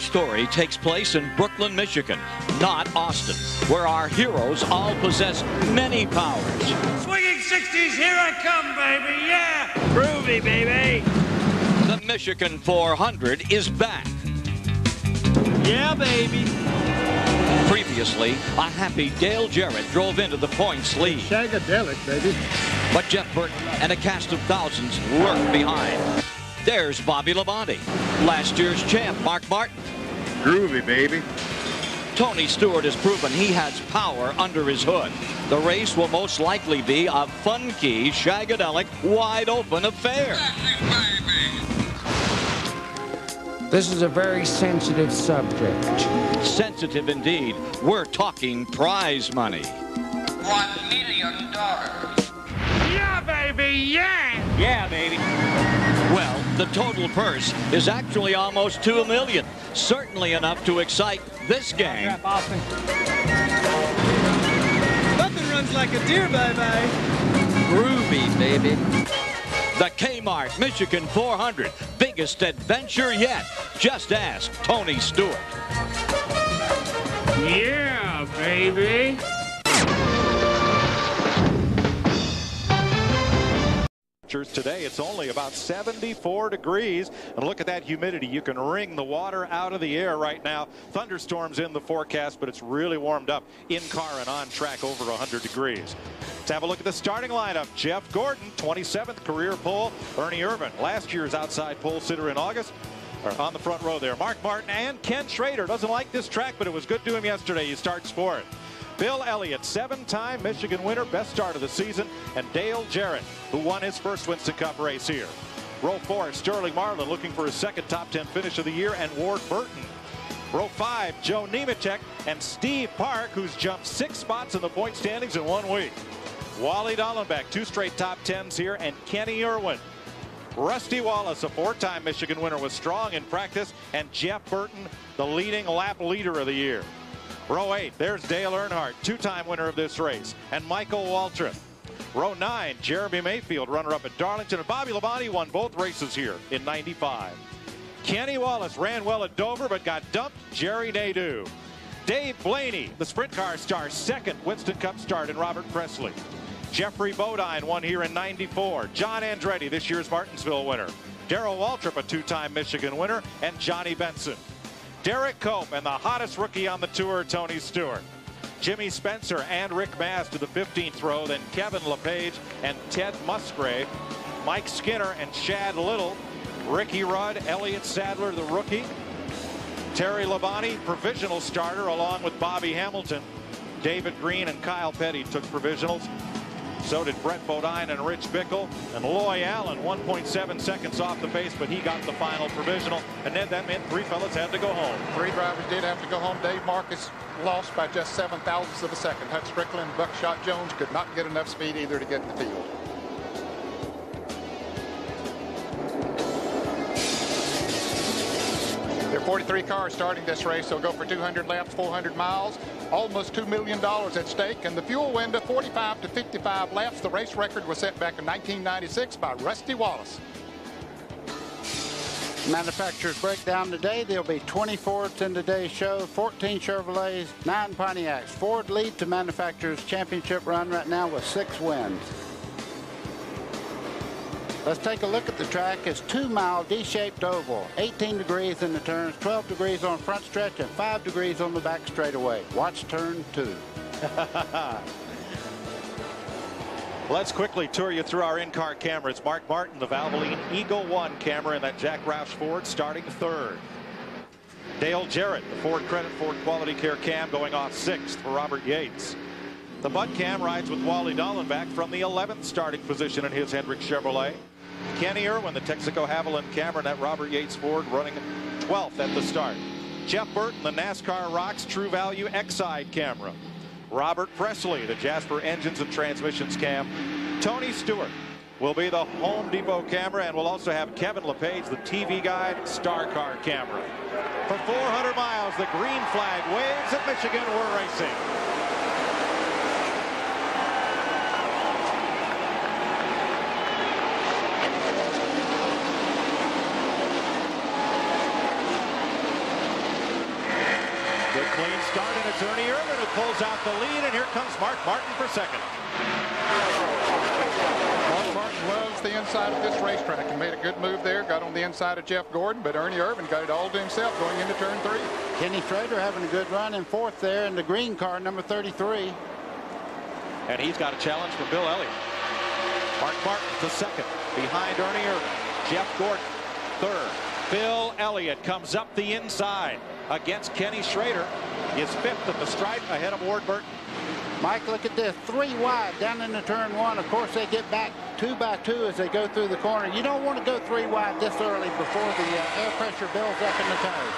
Our story takes place in Brooklyn, Michigan, not Austin, where our heroes all possess many powers. Swinging 60s, here I come, baby, yeah! Groovy, baby! The Michigan 400 is back. Yeah, baby! Previously, a happy Dale Jarrett drove into the points lead. Shagadelic, baby. But Jeff Burton and a cast of thousands lurked behind. There's Bobby Labonte, last year's champ Mark Martin. Groovy, baby. Tony Stewart has proven he has power under his hood. The race will most likely be a funky, shagadelic, wide-open affair. This is a very sensitive subject. Sensitive indeed. We're talking prize money. $1 million. Yeah, baby, yeah! Yeah, baby! Well, the total purse is actually almost $2 million. Certainly enough to excite this gang. Nothing runs like a deer, baby. Groovy, baby. The Kmart Michigan 400, biggest adventure yet. Just ask Tony Stewart. Yeah, baby! Today it's only about 74 degrees, and look at that humidity. You can wring the water out of the air right now. Thunderstorms in the forecast, but it's really warmed up in car and on track over 100 degrees. Let's have a look at the starting lineup. Jeff Gordon, 27th career pole. Ernie Irvin, last year's outside pole sitter in August, on the front row there. Mark Martin and Ken Schrader. Doesn't like this track, but it was good to him yesterday. He starts for it. Bill Elliott, 7-time Michigan winner, best start of the season, and Dale Jarrett, who won his first Winston Cup race here. Row 4, Sterling Marlin looking for his second top 10 finish of the year, and Ward Burton. Row 5, Joe Nemechek and Steve Park, who's jumped 6 spots in the point standings in 1 week. Wally Dallenbach, 2 straight top 10s here, and Kenny Irwin. Rusty Wallace, a 4-time Michigan winner, was strong in practice, and Jeff Burton, the leading lap leader of the year. Row 8, there's Dale Earnhardt, 2-time winner of this race, and Michael Waltrip. Row 9, Jeremy Mayfield, runner-up at Darlington, and Bobby Labonte won both races here in '95. Kenny Wallace ran well at Dover, but got dumped. Jerry Nadeau. Dave Blaney, the sprint car star, second Winston Cup start in Robert Presley. Jeffrey Bodine won here in '94. John Andretti, this year's Martinsville winner. Darrell Waltrip, a 2-time Michigan winner, and Johnny Benson. Derek Cope and the hottest rookie on the tour, Tony Stewart. Jimmy Spencer and Rick Mast to the 15th row, then Kevin LePage and Ted Musgrave, Mike Skinner and Chad Little, Ricky Rudd, Elliott Sadler, the rookie, Terry Labonte, provisional starter, along with Bobby Hamilton. David Green and Kyle Petty took provisionals. So did Brett Bodine and Rich Bickle. And Loy Allen, 1.7 seconds off the pace, but he got the final provisional. And then that meant 3 fellas had to go home. 3 drivers did have to go home. Dave Marcus lost by just 7 thousandths of a second. Hutch Strickland and Buckshot Jones could not get enough speed either to get in the field. There are 43 cars starting this race. They'll go for 200 laps, 400 miles. Almost $2 million at stake, and the fuel window 45 to 55 laps. The race record was set back in 1996 by Rusty Wallace. Manufacturers breakdown today. There'll be 20 Fords in today's show, 14 Chevrolets, 9 Pontiacs. Ford lead to manufacturers championship run right now with 6 wins. Let's take a look at the track. It's 2-mile D-shaped oval, 18 degrees in the turns, 12 degrees on front stretch, and 5 degrees on the back straightaway. Watch turn 2. Let's quickly tour you through our in-car camera. It's Mark Martin, the Valvoline Eagle 1 camera in that Jack Roush Ford, starting 3rd. Dale Jarrett, the Ford Credit Ford Quality Care cam, going off 6th for Robert Yates. The Bud cam rides with Wally Dallenbach from the 11th starting position in his Hendrick Chevrolet. Kenny Irwin, the Texaco Haviland camera in that Robert Yates Ford, running 12th at the start. Jeff Burton, the NASCAR Rocks True Value X-Side camera. Robert Presley, the Jasper Engines and Transmissions cam. Tony Stewart will be the Home Depot camera, and we'll also have Kevin LePage, the TV Guide Star Car camera. For 400 miles, the green flag waves at Michigan. We're racing. start, and it's Ernie Irvin who pulls out the lead, and here comes Mark Martin for second. Mark Martin loves the inside of this racetrack and made a good move there. Got on the inside of Jeff Gordon, but Ernie Irvin got it all to himself going into turn 3. Kenny Schrader having a good run in 4th there in the green car, number 33. And he's got a challenge from Bill Elliott. Mark Martin the second, behind Ernie Irvin. Jeff Gordon, 3rd. Bill Elliott comes up the inside against Kenny Schrader. Is 5th at the stripe ahead of Ward Burton. Mike, look at this, 3 wide down into turn 1. Of course, they get back 2 by 2 as they go through the corner. You don't want to go 3 wide this early before the air pressure builds up in the tires.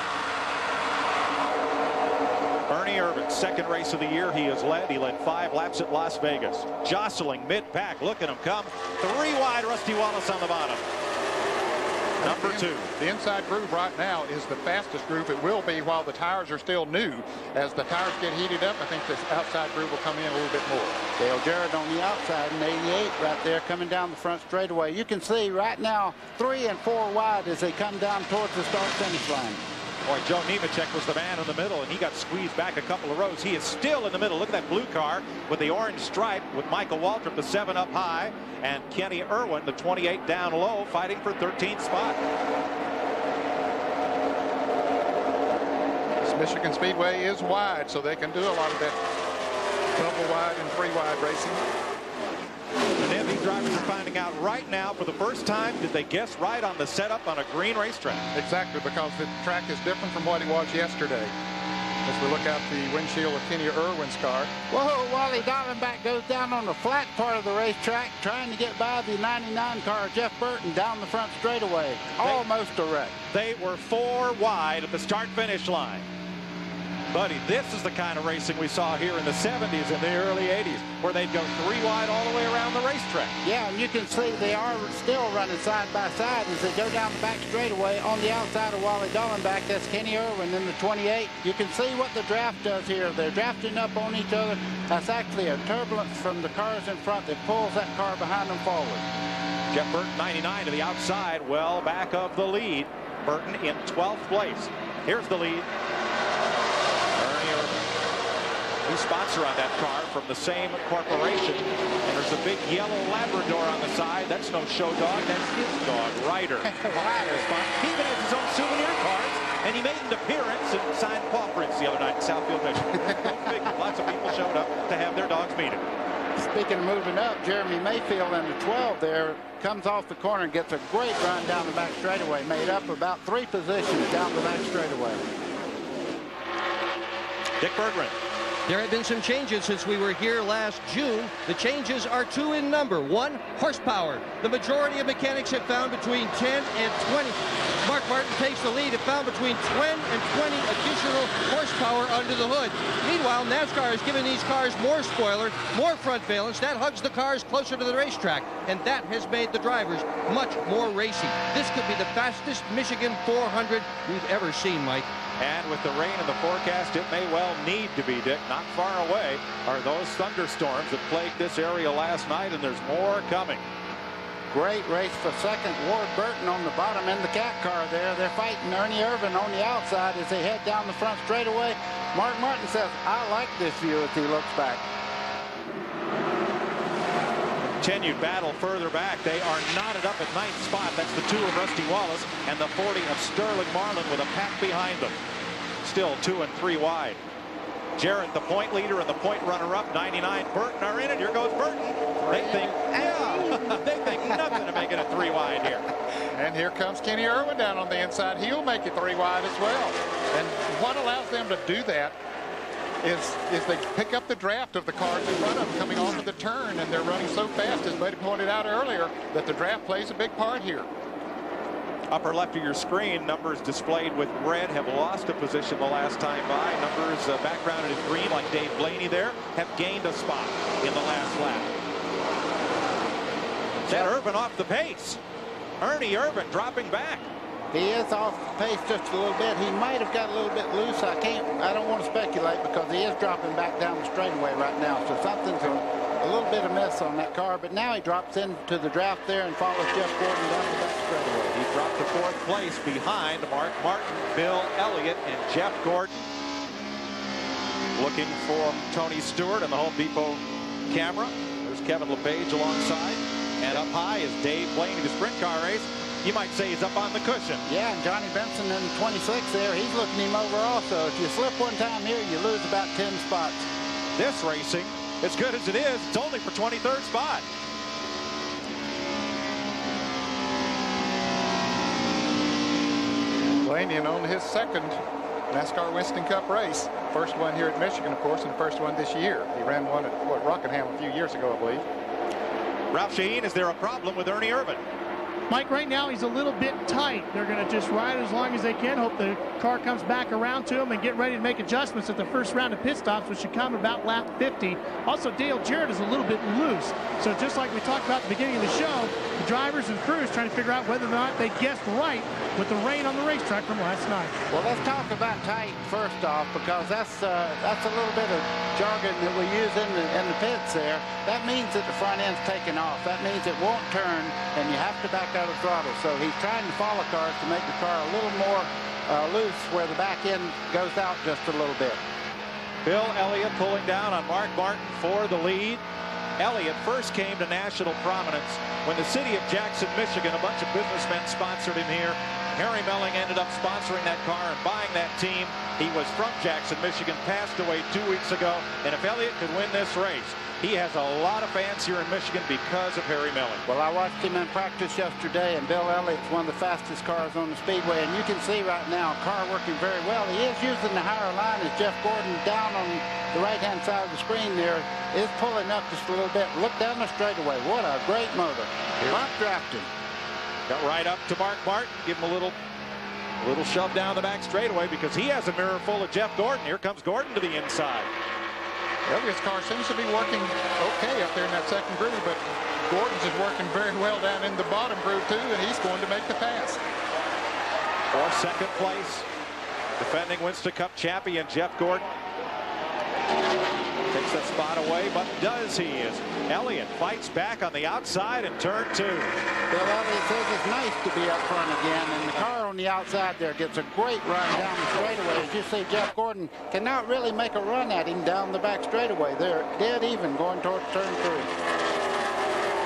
Ernie Irvin, second race of the year he has led. He led 5 laps at Las Vegas. Jostling mid-pack. Look at him come. 3 wide, Rusty Wallace on the bottom. Number 2. The inside groove right now is the fastest groove it will be while the tires are still new. As the tires get heated up, I think this outside groove will come in a little bit more. Dale Jarrett on the outside in 88 right there coming down the front straightaway. You can see right now 3 and 4 wide as they come down towards the start-finish line. Boy, Joe Nemechek was the man in the middle, and he got squeezed back a couple of rows. He is still in the middle. Look at that blue car with the orange stripe with Michael Waltrip, the 7 up high, and Kenny Irwin, the 28 down low, fighting for 13th spot. This Michigan Speedway is wide, so they can do a lot of that double wide and 3 wide racing. The Navy drivers are finding out right now for the first time, did they guess right on the setup on a green racetrack? Exactly, because the track is different from what it was yesterday. As we look out the windshield of Kenny Irwin's car. Whoa, Wally Diamondback goes down on the flat part of the racetrack trying to get by the 99 car, Jeff Burton, down the front straightaway. Almost a wreck. They were 4 wide at the start-finish line. Buddy, this is the kind of racing we saw here in the 70s and the early 80s, where they'd go 3 wide all the way around the racetrack. Yeah, and you can see they are still running side by side as they go down the back straightaway on the outside of Wally Dallenbach. That's Kenny Irwin in the 28. You can see what the draft does here. They're drafting up on each other. That's actually a turbulence from the cars in front that pulls that car behind them forward. Jeff Burton, 99 to the outside, well back of the lead. Burton in 12th place. Here's the lead. New sponsor on that car from the same corporation. And there's a big yellow Labrador on the side. That's no show dog. That's his dog, Ryder. He even has his own souvenir cards. And he made an appearance and signed paw prints the other night in Southfield, Michigan. Go figure. Lots of people showed up to have their dogs meet him. Speaking of moving up, Jeremy Mayfield in the 12 there comes off the corner and gets a great run down the back straightaway. Made up about 3 positions down the back straightaway. Dick Berggren. There have been some changes since we were here last June. The changes are 2 in number. 1, horsepower. The majority of mechanics have found between 10 and 20. Mark Martin takes the lead and found between 10 and 20 additional horsepower under the hood. Meanwhile, NASCAR has given these cars more spoiler, more front valence. That hugs the cars closer to the racetrack, and that has made the drivers much more racy. This could be the fastest Michigan 400 we've ever seen, Mike. And with the rain in the forecast, it may well need to be, Dick. Not far away are those thunderstorms that plagued this area last night, and there's more coming. Great race for second. Ward Burton on the bottom in the cat car there. They're fighting Ernie Irvin on the outside as they head down the front straightaway. Mark Martin says, I like this view as he looks back. Continued battle further back. They are knotted up at 9th spot. That's the 2 of Rusty Wallace and the 40 of Sterling Marlin with a pack behind them. Still 2 and 3 wide. Jarrett, the point leader and the point runner-up, 99. Burton are in it. Here goes Burton. They think, they think nothing of making it 3 wide here. And here comes Kenny Irwin down on the inside. He'll make it 3 wide as well. And what allows them to do that is they pick up the draft of the cars in front of them coming off of the turn, and they're running so fast, as Buddy pointed out earlier, that the draft plays a big part here. Upper left of your screen, numbers displayed with red have lost a position the last time by. Numbers backgrounded in green, like Dave Blaney there, have gained a spot in the last lap. That Irvin off the pace. Ernie Irvin dropping back. He is off the pace just a little bit. He might have got a little bit loose. I don't want to speculate because he is dropping back down the straightaway right now. So something's a little bit amiss on that car. But now he drops into the draft there and follows Jeff Gordon down the back straightaway. He dropped to 4th place behind Mark Martin, Bill Elliott, and Jeff Gordon. looking for Tony Stewart on the Home Depot camera. There's Kevin LePage alongside. And up high is Dave Blaney, the sprint car race. You might say he's up on the cushion. Yeah, and Johnny Benson in 26 there, he's looking him over also. If you slip one time here, you lose about 10 spots. This racing, as good as it is, it's only for 23rd spot. Blaney on his second NASCAR Winston Cup race. First one here at Michigan, of course, and the first one this year. He ran one at Rockingham a few years ago, I believe. Ralph Shaheen, is there a problem with Ernie Irvan? Mike, right now he's a little bit tight. They're going to just ride as long as they can, hope the car comes back around to him and get ready to make adjustments at the first round of pit stops, which should come about lap 50. Also, Dale Jarrett is a little bit loose. So just like we talked about at the beginning of the show, the drivers and crews trying to figure out whether or not they guessed right with the rain on the racetrack from last night. Well, let's talk about tight first off, because that's a little bit of jargon that we use in the pits there. That means that the front end's taken off. That means it won't turn, and you have to back out of throttle. So he's trying to follow cars to make the car a little more loose, where the back end goes out just a little bit. Bill Elliott pulling down on Mark Martin for the lead. Elliott first came to national prominence when the city of Jackson, Michigan, a bunch of businessmen sponsored him here. Harry Melling ended up sponsoring that car and buying that team. He was from Jackson, Michigan, passed away 2 weeks ago. And if Elliott could win this race, he has a lot of fans here in Michigan because of Harry Melling. Well, I watched him in practice yesterday, and Bill Elliott's one of the fastest cars on the speedway. And you can see right now, car working very well. He is using the higher line as Jeff Gordon down on the right-hand side of the screen there is pulling up just a little bit. Look down the straightaway. What a great motor. Top drafting. Got right up to Mark Martin. Give him a little shove down the back straightaway because he has a mirror full of Jeff Gordon. Here comes Gordon to the inside. Elliott's car seems to be working okay up there in that second groove, but Gordon's is working very well down in the bottom groove too, and he's going to make the pass. For second place, defending Winston Cup champion Jeff Gordon. Takes that spot away, but does he? As Elliott fights back on the outside in turn 2. Bill Elliott says it's nice to be up front again, and the car on the outside there gets a great run down the straightaway. As you see, Jeff Gordon cannot really make a run at him down the back straightaway. They're dead even going towards turn 3.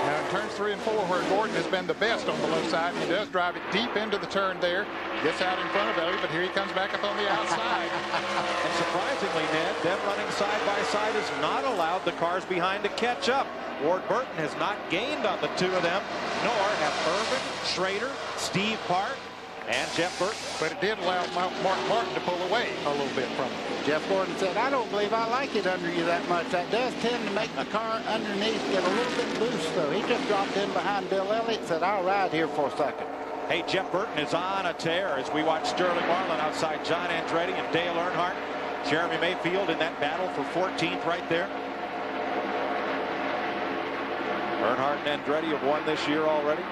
Now in turns 3 and 4, where Gordon has been the best on the low side, he does drive it deep into the turn there. Gets out in front of Elliott, but here he comes back up on the outside. And surprisingly, Ned, them running side by side has not allowed the cars behind to catch up. Ward Burton has not gained on the two of them, nor have Irvin, Schrader, Steve Park, and Jeff Burton. But it did allow Mark Martin to pull away a little bit from him. Jeff Gordon said, I don't believe I like it under you that much. That does tend to make the car underneath get a little bit loose, though. He just dropped in behind Bill Elliott and said, I'll ride here for a second. Hey, Jeff Burton is on a tear as we watch Sterling Marlin outside John Andretti and Dale Earnhardt. Jeremy Mayfield in that battle for 14th right there. Earnhardt and Andretti have won this year already.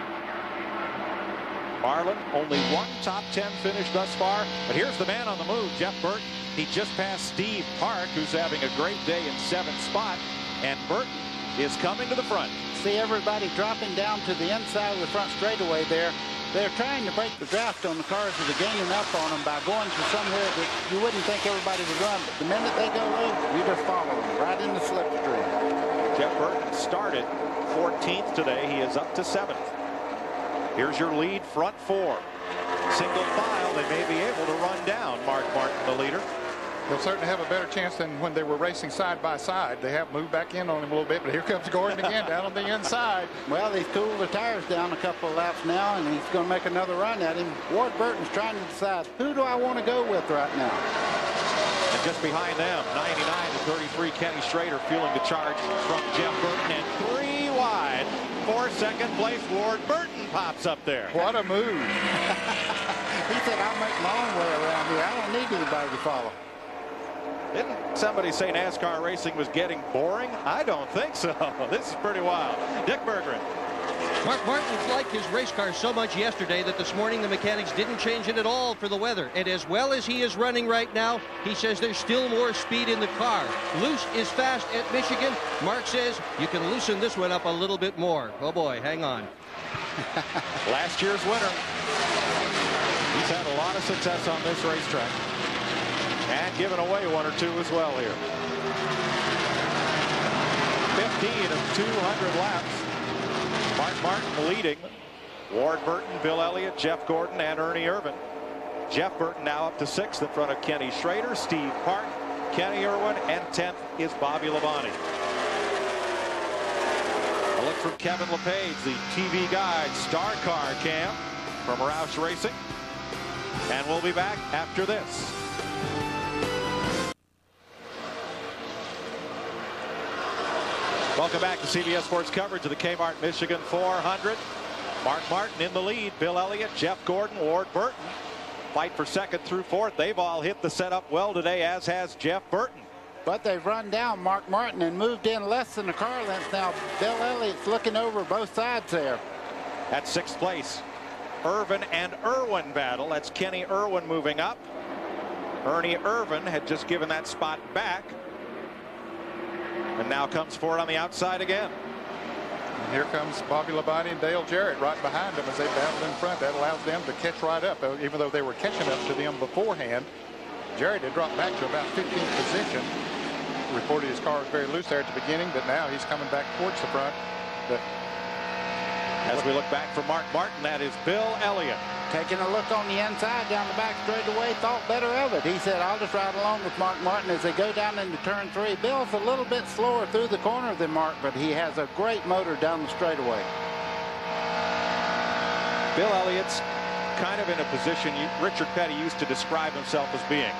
Marlin, only one top 10 finish thus far. But here's the man on the move, Jeff Burton. He just passed Steve Park, who's having a great day in 7th spot. And Burton is coming to the front. See everybody dropping down to the inside of the front straightaway there. They're trying to break the draft on the cars that are gaining up on them by going to somewhere that you wouldn't think everybody would run. But the minute they go low, you just follow them right in the slipstream. Jeff Burton started 14th today. He is up to 7th. Here's your lead front 4. Single file, they may be able to run down Mark Martin, the leader. They'll certainly have a better chance than when they were racing side by side. They have moved back in on him a little bit, but here comes Gordon again down on the inside. Well, he's cooled the tires down a couple of laps now, and he's going to make another run at him. Ward Burton's trying to decide, who do I want to go with right now? And just behind them, 99 to 33, Kenny Schrader fueling the charge from Jeff Burton, and 3 wide for second place. Ward Burton pops up there. What a move. He said, I'll make my own way around here. I don't need anybody to follow. Didn't somebody say NASCAR racing was getting boring? I don't think so. This is pretty wild. Dick Berggren. Mark Martin liked his race car so much yesterday that this morning the mechanics didn't change it at all for the weather. And as well as he is running right now, he says there's still more speed in the car. Loose is fast at Michigan. Mark says you can loosen this one up a little bit more. Oh boy, hang on. Last year's winner. He's had a lot of success on this racetrack. And giving away one or two as well here. 15 of 200 laps. Mark Martin leading. Ward Burton, Bill Elliott, Jeff Gordon, and Ernie Irvan. Jeff Burton now up to 6th in front of Kenny Schrader, Steve Park, Kenny Irwin, and 10th is Bobby Labonte. A look from Kevin LePage, the TV guide, Star Car Cam from Roush Racing. And we'll be back after this. Welcome back to CBS Sports coverage of the Kmart Michigan 400. Mark Martin in the lead. Bill Elliott, Jeff Gordon, Ward Burton. Fight for 2nd through 4th. They've all hit the setup well today, as has Jeff Burton. But they've run down Mark Martin and moved in less than a car length now. Bill Elliott's looking over both sides there. At 6th place, Irvin and Irwin battle. That's Kenny Irwin moving up. Ernie Irvan had just given that spot back. And now comes Ford on the outside again. And here comes Bobby Labonte and Dale Jarrett right behind them as they battle in front. That allows them to catch right up, even though they were catching up to them beforehand. Jarrett had dropped back to about 15th position. Reported his car was very loose there at the beginning, but now he's coming back towards the front. As we look back for Mark Martin, that is Bill Elliott. Taking a look on the inside down the back straightaway, thought better of it. He said, I'll just ride along with Mark Martin as they go down into turn 3. Bill's a little bit slower through the corner than Mark, but he has a great motor down the straightaway. Bill Elliott's kind of in a position Richard Petty used to describe himself as being.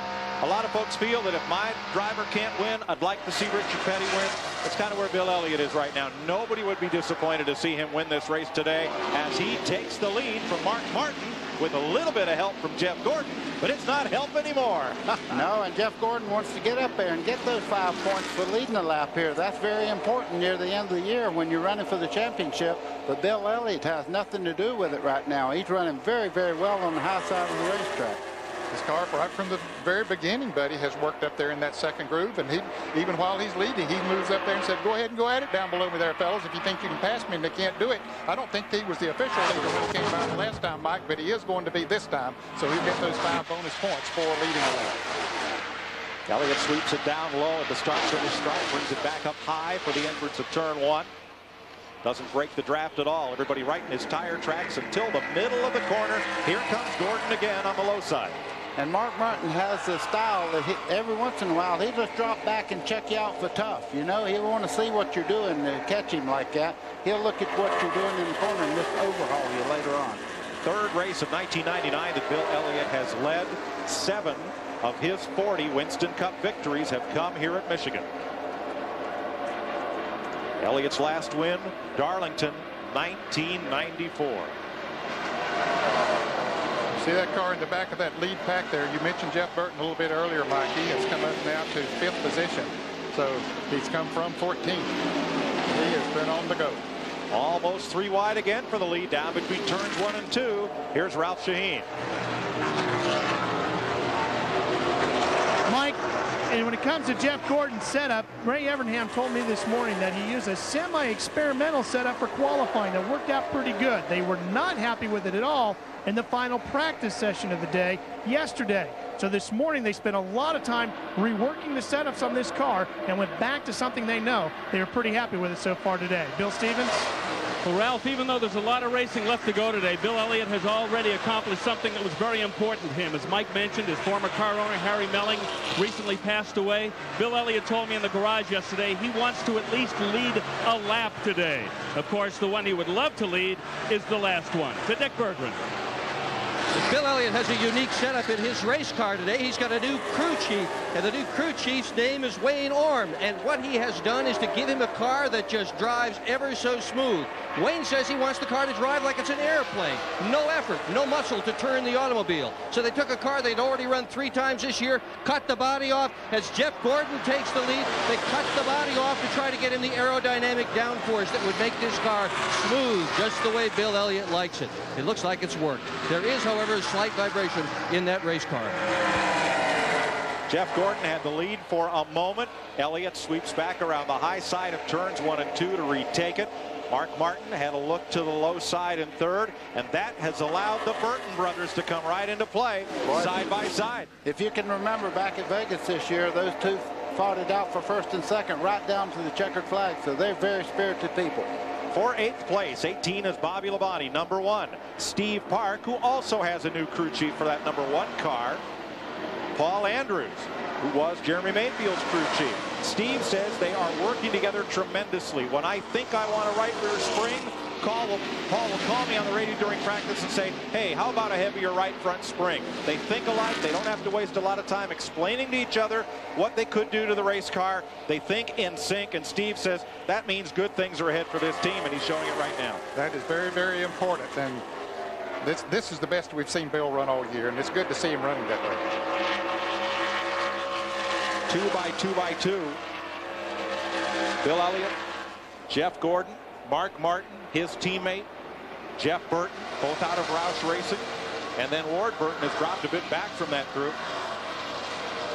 A lot of folks feel that if my driver can't win, I'd like to see Richard Petty win. It's kind of where Bill Elliott is right now. Nobody would be disappointed to see him win this race today as he takes the lead from Mark Martin with a little bit of help from Jeff Gordon, but it's not help anymore. No, and Jeff Gordon wants to get up there and get those 5 points for leading the lap here. That's very important near the end of the year when you're running for the championship. But Bill Elliott has nothing to do with it right now. He's running very, very well on the high side of the racetrack. His car, right from the very beginning, buddy, has worked up there in that 2nd groove, and even while he's leading, he moves up there and said, go ahead and go at it down below me there, fellas. If you think you can pass me and they can't do it. I don't think he was the official leader when he came out the last time, Mike, but he is going to be this time, so he'll get those 5 bonus points for leading the lap. Elliott sweeps it down low at the start-finish stripe, brings it back up high for the entrance of turn 1. Doesn't break the draft at all. Everybody right in his tire tracks until the middle of the corner. Here comes Gordon again on the low side. And Mark Martin has the style that every once in a while he just drop back and check you out for tough. You know, he'll want to see what you're doing to catch him like that. He'll look at what you're doing in the corner and just overhaul you later on. 3rd race of 1999 that Bill Elliott has led. 7 of his 40 Winston Cup victories have come here at Michigan. Elliott's last win, Darlington, 1994. See that car in the back of that lead pack there? You mentioned Jeff Burton a little bit earlier, Mike. He has come up now to 5th position. So he's come from 14th. He has been on the go. Almost 3 wide again for the lead down between turns 1 and 2. Here's Ralph Shaheen. Mike, and when it comes to Jeff Gordon's setup, Ray Evernham told me this morning that he used a semi-experimental setup for qualifying that worked out pretty good. They were not happy with it at all in the final practice session of the day yesterday. So this morning they spent a lot of time reworking the setups on this car and went back to something they know. They were pretty happy with it so far today. Bill Stevens? Well, Ralph, even though there's a lot of racing left to go today, Bill Elliott has already accomplished something that was very important to him. As Mike mentioned, his former car owner, Harry Melling, recently passed away. Bill Elliott told me in the garage yesterday he wants to at least lead a lap today. Of course, the one he would love to lead is the last one. To Dick Berggren. Bill Elliott has a unique setup in his race car today. He's got a new crew chief, and the new crew chief's name is Wayne Orm. And what he has done is to give him a car that just drives ever so smooth. Wayne says he wants the car to drive like it's an airplane. No effort, no muscle to turn the automobile. So they took a car they'd already run 3 times this year, cut the body off. As Jeff Gordon takes the lead, they cut the body off to try to get him the aerodynamic downforce that would make this car smooth, just the way Bill Elliott likes it. It looks like it's worked. There is, however, a slight vibration in that race car. Jeff Gordon had the lead for a moment. Elliott sweeps back around the high side of turns 1 and 2 to retake it. Mark Martin had a look to the low side in third, and that has allowed the Burton brothers to come right into play side by side. If you can remember back at Vegas this year, those two fought it out for first and second right down to the checkered flag, so they're very spirited people. For 8th place, 18 is Bobby Labonte. Number 1, Steve Park, who also has a new crew chief for that number 1 car. Paul Andrews, who was Jeremy Mayfield's crew chief. Steve says they are working together tremendously. When I think I want a right rear spring, Paul will call me on the radio during practice and say, hey, how about a heavier right front spring? They think alike. They don't have to waste a lot of time explaining to each other what they could do to the race car. They think in sync, and Steve says that means good things are ahead for this team, and he's showing it right now. That is very, very important, and this is the best we've seen Bill run all year, and it's good to see him running that way. 2 by 2 by 2. Bill Elliott, Jeff Gordon, Mark Martin, his teammate, Jeff Burton, both out of Roush Racing. And then Ward Burton has dropped a bit back from that group.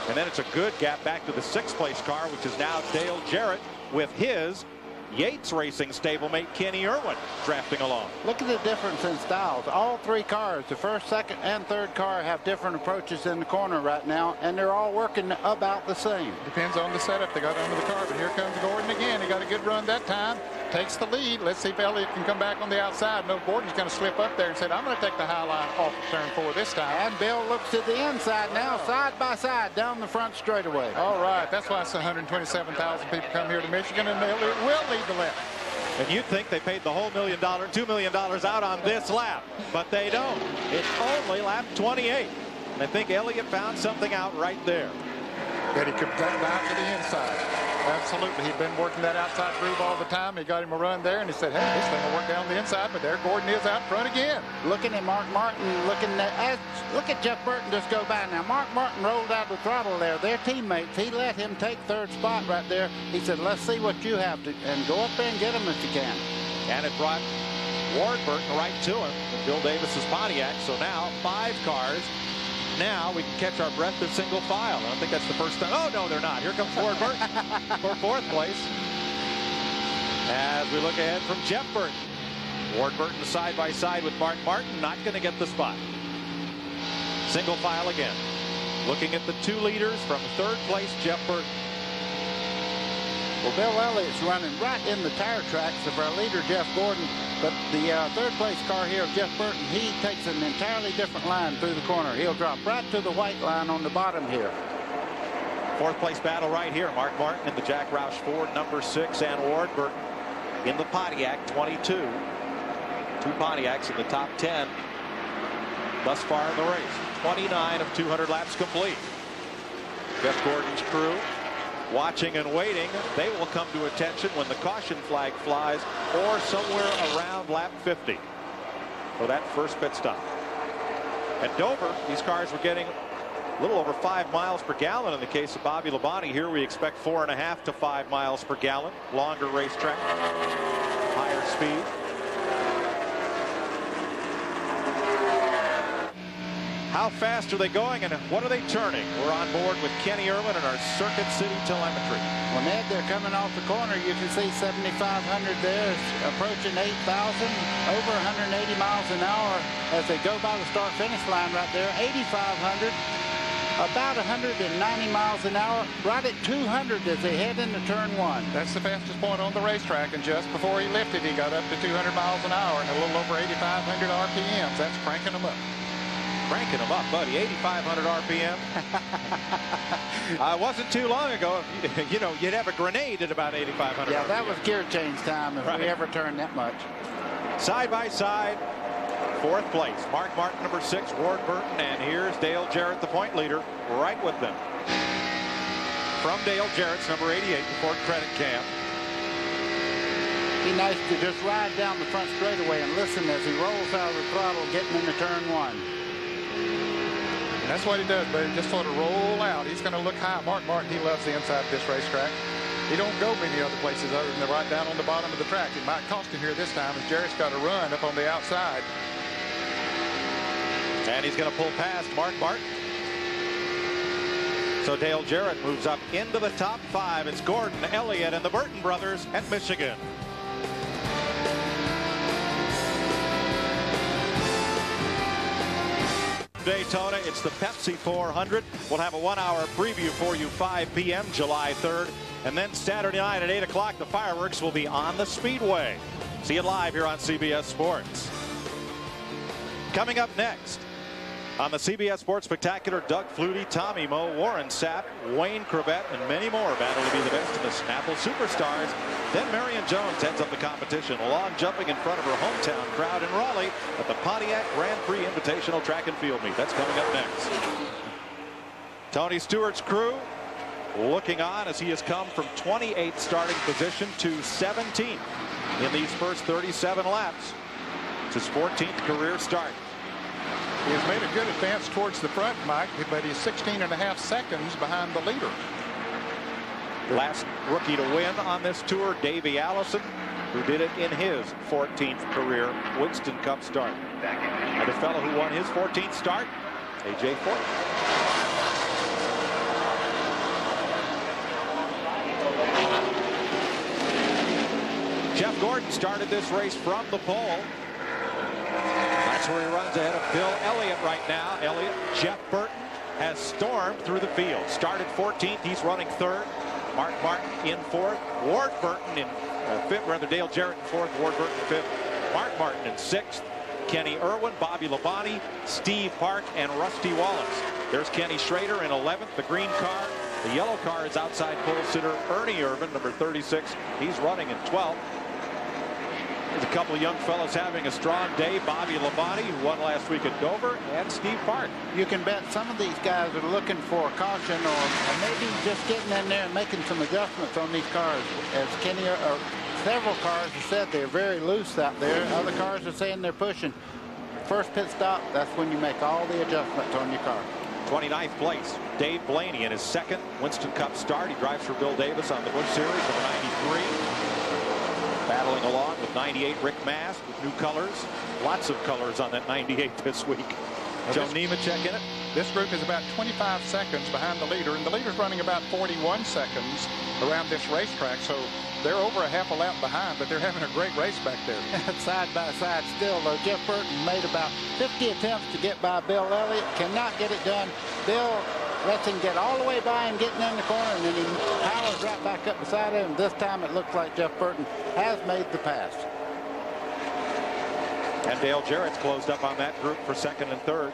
And then it's a good gap back to the 6th place car, which is now Dale Jarrett with his Yates Racing stablemate Kenny Irwin drafting along. Look at the difference in styles. All 3 cars, the 1st, 2nd, and 3rd car, have different approaches in the corner right now, and they're all working about the same. Depends on the setup they got under the car, but here comes Gordon again. He got a good run that time. Takes the lead. Let's see if Elliott can come back on the outside. No, Gordon's going to slip up there and said, I'm going to take the high line off of turn 4 this time. And Bill looks to the inside now, side by side, down the front straightaway. All right, that's why it's 127,000 people come here to Michigan, and Elliott will lead the lap. And you'd think they paid the whole $2 million out on this lap, but they don't. It's only lap 28. And I think Elliott found something out right there. That he could get back to the inside. Absolutely. He'd been working that outside groove all the time. He got him a run there, and he said, hey, this thing will work down the inside, but there Gordon is out front again. Looking at Mark Martin, look at Jeff Burton just go by. Now, Mark Martin rolled out the throttle there. They're teammates. He let him take 3rd spot right there. He said, let's see what you have to, and go up there and get him if you can. And it brought Ward Burton right to him, Bill Davis's Pontiac. So now 5 cars. Now we can catch our breath in single file. I don't think that's the first time. Oh, no, they're not. Here comes Ward Burton for 4th place. As we look ahead from Jeff Burton. Ward Burton side by side with Mark Martin, not going to get the spot. Single file again. Looking at the 2 leaders from 3rd place, Jeff Burton. Well, Bill Elliott's running right in the tire tracks of our leader, Jeff Gordon. But the 3rd place car here of Jeff Burton, he takes an entirely different line through the corner. He'll drop right to the white line on the bottom here. 4th place battle right here. Mark Martin in the Jack Roush Ford, number 6, and Ward Burton in the Pontiac 22. 2 Pontiacs in the top 10 thus far in the race. 29 of 200 laps complete. Jeff Gordon's crew watching and waiting. They will come to attention when the caution flag flies or somewhere around lap 50 for that first pit stop. At Dover, these cars were getting a little over 5 miles per gallon in the case of Bobby Labonte. Here we expect 4.5 to 5 miles per gallon. Longer racetrack, higher speed. How fast are they going, and what are they turning? We're on board with Kenny Irwin and our Circuit City telemetry. Well, Ned, they're coming off the corner. You can see 7,500 there, approaching 8,000, over 180 miles an hour as they go by the start-finish line right there. 8,500, about 190 miles an hour, right at 200 as they head into turn 1. That's the fastest point on the racetrack, and just before he lifted, he got up to 200 miles an hour and a little over 8,500 RPMs. That's cranking them up. Cranking them up, buddy. 8,500 RPM. Wasn't too long ago. You know, you'd have a grenade at about 8,500. Yeah, RPM. that was gear change time if right. we ever turned that much. Side by side, 4th place. Mark Martin, number 6, Ward Burton, and here's Dale Jarrett, the point leader, right with them. From Dale Jarrett's number 88, the Ford Credit Cam. Be nice to just ride down the front straightaway and listen as he rolls out of the throttle, getting into turn 1. That's what he does, but he just sort of roll out. He's going to look high. Mark Martin, he loves the inside of this racetrack. He don't go many other places other than right down on the bottom of the track. It might cost him here this time as Jarrett's got a run up on the outside. And he's going to pull past Mark Martin. So Dale Jarrett moves up into the top 5. It's Gordon, Elliott, and the Burton brothers at Michigan. Daytona, it's the Pepsi 400. We'll have a 1-hour preview for you 5 p.m. July 3rd. And then Saturday night at 8 o'clock, the fireworks will be on the Speedway. See it live here on CBS Sports. Coming up next on the CBS Sports Spectacular, Doug Flutie, Tommy Moe, Warren Sapp, Wayne Corbett, and many more battle to be the best in the Snapple Superstars. Then Marion Jones heads up the competition, long jumping in front of her hometown crowd in Raleigh at the Pontiac Grand Prix Invitational Track and Field Meet. That's coming up next. Tony Stewart's crew looking on as he has come from 28th starting position to 17th in these first 37 laps. It's his 14th career start. He has made a good advance towards the front, Mike, but he's 16.5 seconds behind the leader. Last rookie to win on this tour, Davey Allison, who did it in his 14th career Winston Cup start. And the fellow who won his 14th start, A.J. Foyt. Jeff Gordon started this race from the pole. That's where he runs ahead of Bill Elliott right now. Elliott, Jeff Burton has stormed through the field. Started 14th. He's running 3rd. Mark Martin in 4th. Ward Burton in 5th. Rather, Dale Jarrett in 4th. Ward Burton in 5th. Mark Martin in 6th. Kenny Irwin, Bobby Labonte, Steve Park, and Rusty Wallace. There's Kenny Schrader in 11th. The green car. The yellow car is outside pole sitter Ernie Irvin, number 36. He's running in 12th. There's a couple of young fellas having a strong day. Bobby Labonte, who won last week at Dover, and Steve Park. You can bet some of these guys are looking for a caution or maybe just getting in there and making some adjustments on these cars. As Kenny or several cars have said, they're very loose out there. Other cars are saying they're pushing. First pit stop, that's when you make all the adjustments on your car. 29th place, Dave Blaney in his 2nd Winston Cup start. He drives for Bill Davis on the Busch Series, number 93. Battling along with 98 Rick Mast with new colors. Lots of colors on that 98 this week. Joe Nemechek in it. This group is about 25 seconds behind the leader, and the leader's running about 41 seconds around this racetrack, so they're over a half a lap behind, but they're having a great race back there. Side by side still, though. Jeff Burton made about 50 attempts to get by Bill Elliott. Cannot get it done. Bill lets him get all the way by him, getting in the corner, and then he powers right back up beside him. This time it looks like Jeff Burton has made the pass. And Dale Jarrett's closed up on that group for 2nd and 3rd.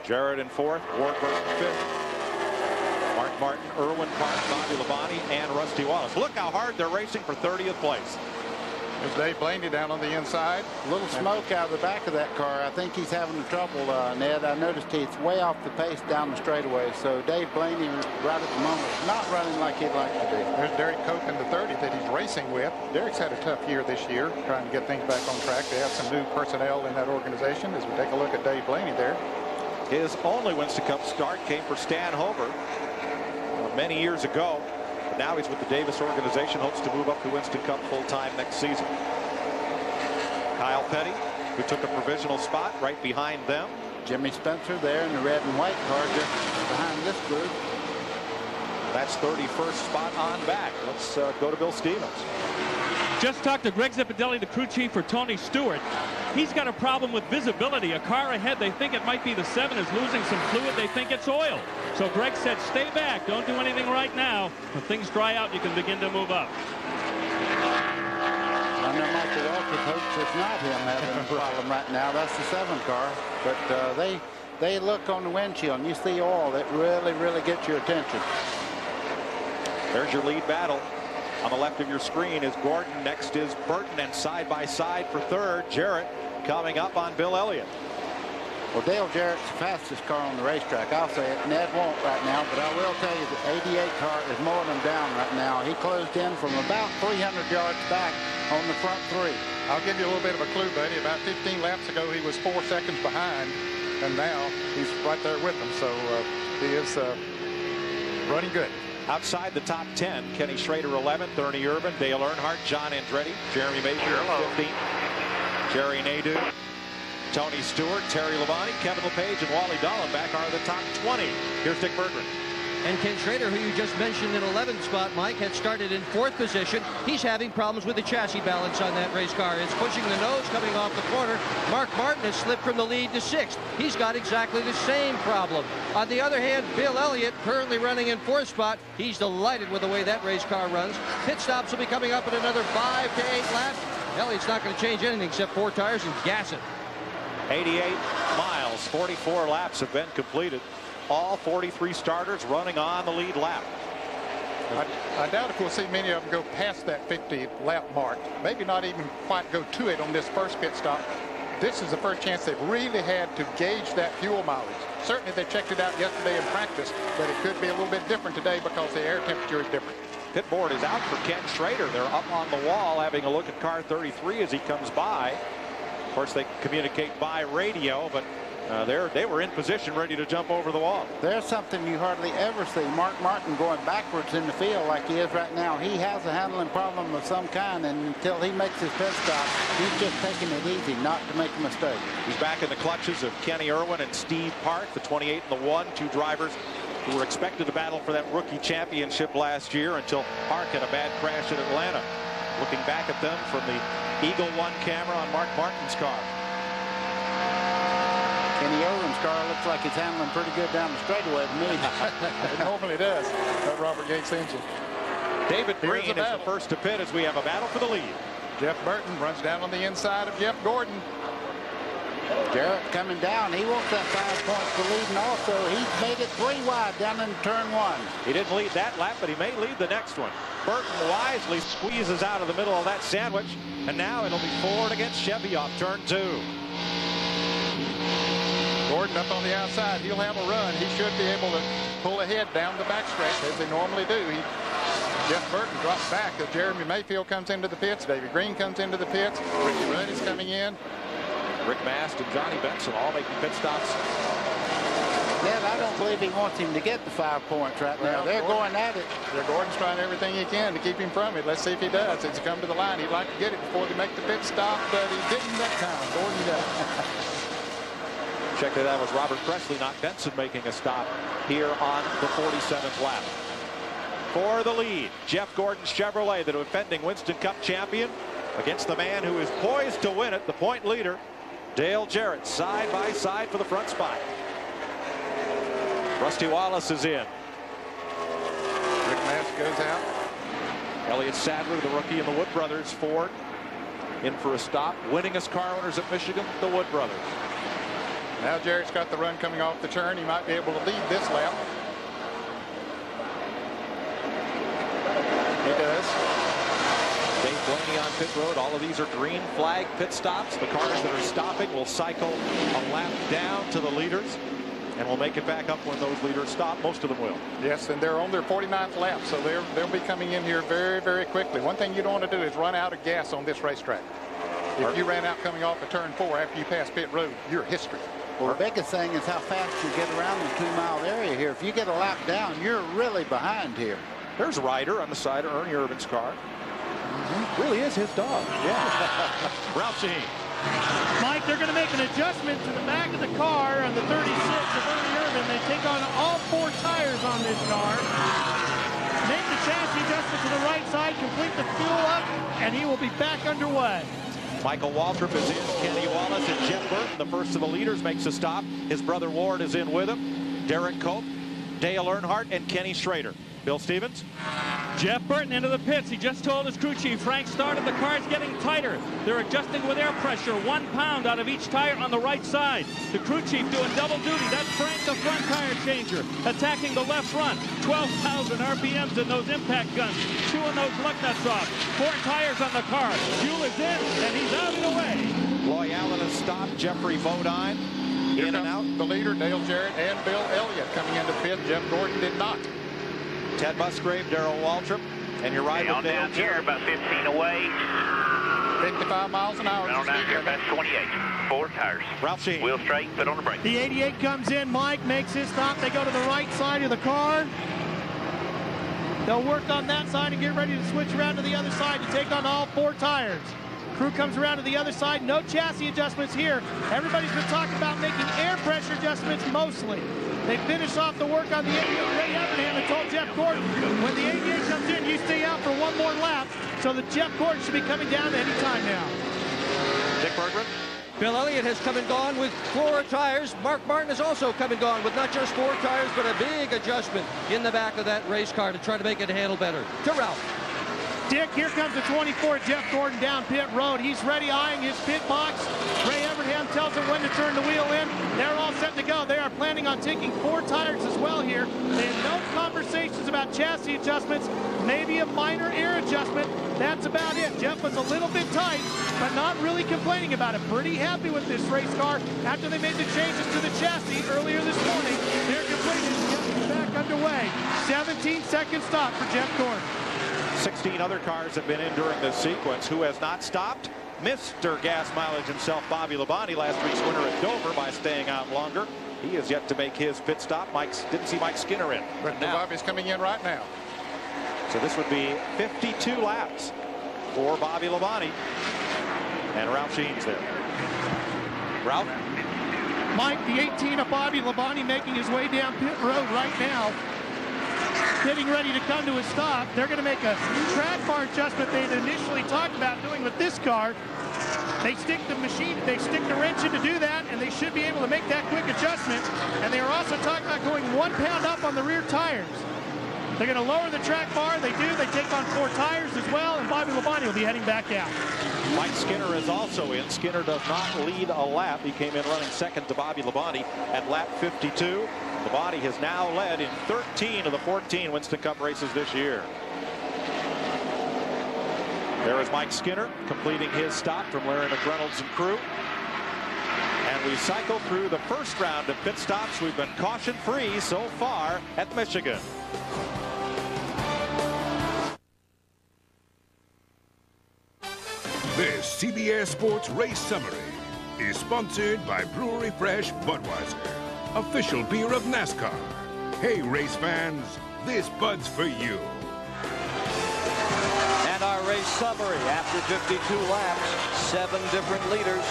Jarrett in 4th, Ward Burton 5th. Mark Martin, Irwin Park, Bobby Labonte, and Rusty Wallace. Look how hard they're racing for 30th place. There's Dave Blaney down on the inside. A little smoke out of the back of that car. I think he's having trouble, Ned. I noticed he's way off the pace down the straightaway. So Dave Blaney, right at the moment, not running like he'd like to be. There's Derek Cope in the 30 that he's racing with. Derek's had a tough year this year, trying to get things back on track. They have some new personnel in that organization. As we take a look at Dave Blaney there. His only Winston Cup start came for Stan Hover many years ago. But now he's with the Davis organization, hopes to move up to Winston Cup full-time next season. Kyle Petty, who took a provisional spot right behind them. Jimmy Spencer there in the red and white car just behind this group. That's 31st spot on back. Let's go to Bill Stevens. Just talked to Greg Zipadelli, the crew chief for Tony Stewart. He's got a problem with visibility. A car ahead, they think it might be the 7, is losing some fluid. They think it's oil. So Greg said, stay back. Don't do anything right now. When things dry out, you can begin to move up. I know Michael Walker hopes it's not him having a problem right now. That's the 7 car. But they look on the windshield, and you see oil that really gets your attention. There's your lead battle. On the left of your screen is Gordon. Next is Burton, and side by side for 3rd, Jarrett coming up on Bill Elliott. Well, Dale Jarrett's the fastest car on the racetrack. I'll say it. Ned won't right now, but I will tell you the 88 car is mowing him down right now. He closed in from about 300 yards back on the front 3. I'll give you a little bit of a clue, buddy. About 15 laps ago, he was 4 seconds behind, and now he's right there with them. So he is running good. Outside the top 10, Kenny Schrader 11th, Ernie Irvin, Dale Earnhardt, John Andretti, Jeremy Mayfield 15th, Jerry Nadeau, Tony Stewart, Terry Labonte, Kevin LePage, and Wally Dallenbach are the top 20. Here's Dick Berggren. And Ken Schrader, who you just mentioned in 11th spot, Mike, had started in 4th position. He's having problems with the chassis balance on that race car. It's pushing the nose coming off the corner. Mark Martin has slipped from the lead to 6th. He's got exactly the same problem. On the other hand, Bill Elliott, currently running in 4th spot, he's delighted with the way that race car runs. Pit stops will be coming up in another 5 to 8 laps. Elliott's not going to change anything except 4 tires and gas it. 88 miles, 44 laps have been completed. All 43 starters running on the lead lap. I doubt if we'll see many of them go past that 50 lap mark. Maybe not even quite go to it on this first pit stop. This is the first chance they've really had to gauge that fuel mileage. Certainly they checked it out yesterday in practice, but it could be a little bit different today because the air temperature is different. Pit board is out for Ken Schrader. They're up on the wall having a look at car 33 as he comes by. Of course, they communicate by radio, but they were in position ready to jump over the wall. There's something you hardly ever see. Mark Martin going backwards in the field like he is right now. He has a handling problem of some kind, and until he makes his pit stop, he's just taking it easy not to make a mistake. He's back in the clutches of Kenny Irwin and Steve Park, the 28 and the 1, 2 drivers who were expected to battle for that rookie championship last year until Park had a bad crash at Atlanta. Looking back at them from the Eagle 1 camera on Mark Martin's car. Kenny Irwin's car looks like it's handling pretty good down the straightaway to me. It normally does. That Robert Gates engine. David Green is the first to pit as we have a battle for the lead. Jeff Burton runs down on the inside of Jeff Gordon. Jarrett coming down. He wants that 5 points for leading also. He's made it 3 wide down in turn 1. He didn't lead that lap, but he may lead the next one. Burton wisely squeezes out of the middle of that sandwich, and now it'll be Ford against Chevy off turn 2. Gordon up on the outside. He'll have a run. He should be able to pull ahead down the back straight as they normally do. Jeff Burton drops back as Jeremy Mayfield comes into the pits. David Green comes into the pits. Ricky Rudd is coming in. Rick Mast and Johnny Benson all making pit stops. Ned, I don't believe he wants him to get the 5 points right now. They're going at it. Gordon's trying everything he can to keep him from it. Let's see if he does. Since he come to the line, he'd like to get it before they make the pit stop, but he didn't that time. Gordon does. Check that out. Was Robert Presley, not Benson, making a stop here on the 47th lap. For the lead, Jeff Gordon Chevrolet, the defending Winston Cup champion, against the man who is poised to win it, the point leader, Dale Jarrett, side by side for the front spot. Rusty Wallace is in. Rick Mast goes out. Elliott Sadler, the rookie in the Wood Brothers Ford, in for a stop. Winningest car owners at Michigan, the Wood Brothers. Now Jarrett's got the run coming off the turn. He might be able to lead this lap. He does. Dave Blaney on pit road. All of these are green flag pit stops. The cars that are stopping will cycle a lap down to the leaders and will make it back up when those leaders stop. Most of them will. Yes, and they're on their 49th lap, so they'll be coming in here very, very quickly. One thing you don't want to do is run out of gas on this racetrack. If you ran out coming off of turn 4 after you pass pit road, you're history. Well, the biggest thing is how fast you get around the 2-mile area here. If you get a lap down, you're really behind here. There's Ryder on the side of Ernie Irvin's car. Really is his dog. Yeah. Ralph Sheen. Mike, they're going to make an adjustment to the back of the car on the 36 of Ernie Irvin. They take on all 4 tires on this car. Make the chassis adjustment to the right side, complete the fuel up, and he will be back underway. Michael Waltrip is in. Kenny Wallace and Jeff Burton, the first of the leaders, makes a stop. His brother Ward is in with him. Derek Cope, Dale Earnhardt, and Kenny Schrader. Bill Stevens. Jeff Burton into the pits. He just told his crew chief, Frank started, the car's getting tighter. They're adjusting with air pressure, 1 pound out of each tire on the right side. The crew chief doing double duty. That's Frank, the front tire changer, attacking the left front. 12,000 RPMs in those impact guns, chewing those lug nuts off. 4 tires on the car. Fuel is in, and he's out of the way. Loy Allen has stopped. Jeffrey Bodine in and out. The leader, Dale Jarrett, and Bill Elliott coming into pit. Jeff Gordon did not. Ted Musgrave, Darrell Waltrip, and you're right with Dale down here, about 15 away. 55 miles an hour. On down here, about 28. 4 tires. Ralph Sheen. Wheel straight, put on the brake. The 88 comes in. Mike makes his stop. They go to the right side of the car. They'll work on that side and get ready to switch around to the other side to take on all 4 tires. Crew comes around to the other side. No chassis adjustments here. Everybody's been talking about making air pressure adjustments mostly. They finish off the work on the 88. Ray Evernham and told Jeff Gordon, when the 88 comes in, you stay out for one more lap. So the Jeff Gordon should be coming down any time now. Dick Bergman. Bill Elliott has come and gone with 4 tires. Mark Martin has also come and gone with not just 4 tires, but a big adjustment in the back of that race car to try to make it handle better. To Ralph. Dick, here comes the 24, Jeff Gordon down pit road. He's ready, eyeing his pit box. Ray Evernham tells him when to turn the wheel in. They're all set to go. They are planning on taking 4 tires as well here. They have no conversations about chassis adjustments, maybe a minor air adjustment. That's about it. Jeff was a little bit tight, but not really complaining about it. Pretty happy with this race car after they made the changes to the chassis earlier this morning. They're completed. Getting back underway. 17-second stop for Jeff Gordon. 16 other cars have been in during this sequence. Who has not stopped? Mr. Gas Mileage himself, Bobby Labonte, last week's winner at Dover by staying out longer. He is yet to make his pit stop. Didn't see Mike Skinner in. But now Bobby's coming in right now. So this would be 52 laps for Bobby Labonte. And Ralph Sheen's there. Ralph? Mike, the 18 of Bobby Labonte making his way down pit road right now. Getting ready to come to a stop. They're going to make a track bar adjustment they'd initially talked about doing with this car. They stick the wrench in to do that, and they should be able to make that quick adjustment. And they are also talking about going 1 pound up on the rear tires. They're going to lower the track bar. They do. They take on 4 tires as well, and Bobby Labonte will be heading back out. Mike Skinner is also in. Skinner does not lead a lap. He came in running second to Bobby Labonte at lap 52. Labonte has now led in 13 of the 14 Winston Cup races this year. There is Mike Skinner completing his stop from Larry McReynolds and crew. And we cycle through the first round of pit stops. We've been caution-free so far at Michigan. This CBS Sports Race Summary is sponsored by Brewery Fresh Budweiser, official beer of NASCAR. Hey, race fans, this Bud's for you. And our race summary after 52 laps, 7 different leaders.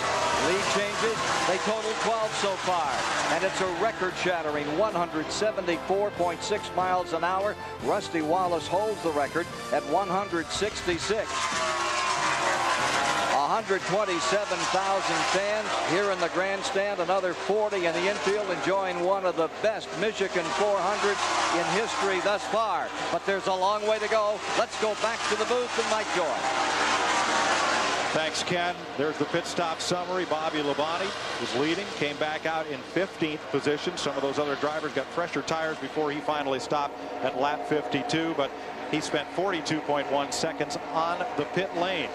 Lead changes, they total 12 so far. And it's a record-shattering 174.6 miles an hour. Rusty Wallace holds the record at 166. 127,000 fans here in the grandstand, another 40 in the infield, enjoying one of the best Michigan 400s in history thus far. But there's a long way to go. Let's go back to the booth and Mike Joy. Thanks, Ken. There's the pit stop summary. Bobby Labonte was leading, came back out in 15th position. Some of those other drivers got fresher tires before he finally stopped at lap 52, but he spent 42.1 seconds on the pit lane.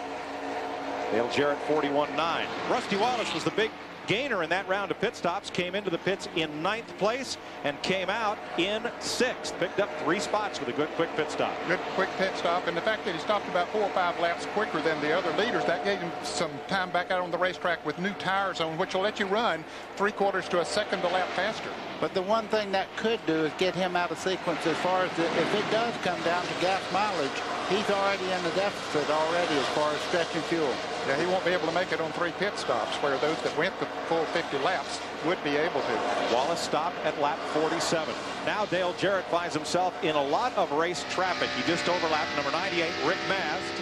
Dale Jarrett 41.9. Rusty Wallace was the big gainer in that round of pit stops. Came into the pits in 9th place and came out in 6th. Picked up 3 spots with a good quick pit stop. Good quick pit stop, and the fact that he stopped about 4 or 5 laps quicker than the other leaders, that gave him some time back out on the racetrack with new tires on, which will let you run 3/4 to a second a lap faster. But the one thing that could do is get him out of sequence as far as if it does come down to gas mileage. He's already in the deficit already as far as stretching fuel. Yeah, he won't be able to make it on 3 pit stops, where those that went the full 50 laps would be able to. Wallace stopped at lap 47. Now Dale Jarrett finds himself in a lot of race traffic. He just overlapped number 98, Rick Mast.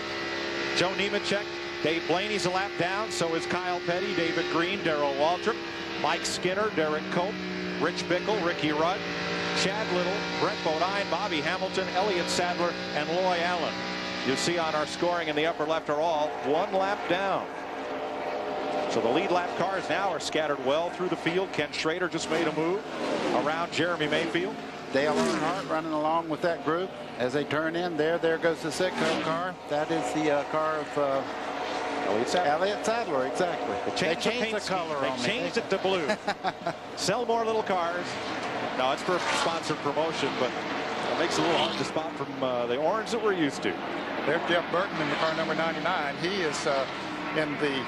Joe Nemechek, Dave Blaney's a lap down. So is Kyle Petty, David Green, Darrell Waltrip, Mike Skinner, Derek Cope, Rich Bickle, Ricky Rudd, Chad Little, Brett Bodine, Bobby Hamilton, Elliott Sadler, and Loy Allen. You see on our scoring in the upper left are all 1 lap down. So the lead lap cars now are scattered well through the field. Ken Schrader just made a move around Jeremy Mayfield. Dale Earnhardt running along with that group as they turn in. There goes the Sitco car. That is the car of Elliott Sadler, exactly. They changed the color on it. They changed it to blue. Sell more little cars. No, it's for sponsored promotion, but it makes it a little hard to spot from the orange that we're used to. There's Jeff Burton in the car number 99. He is in the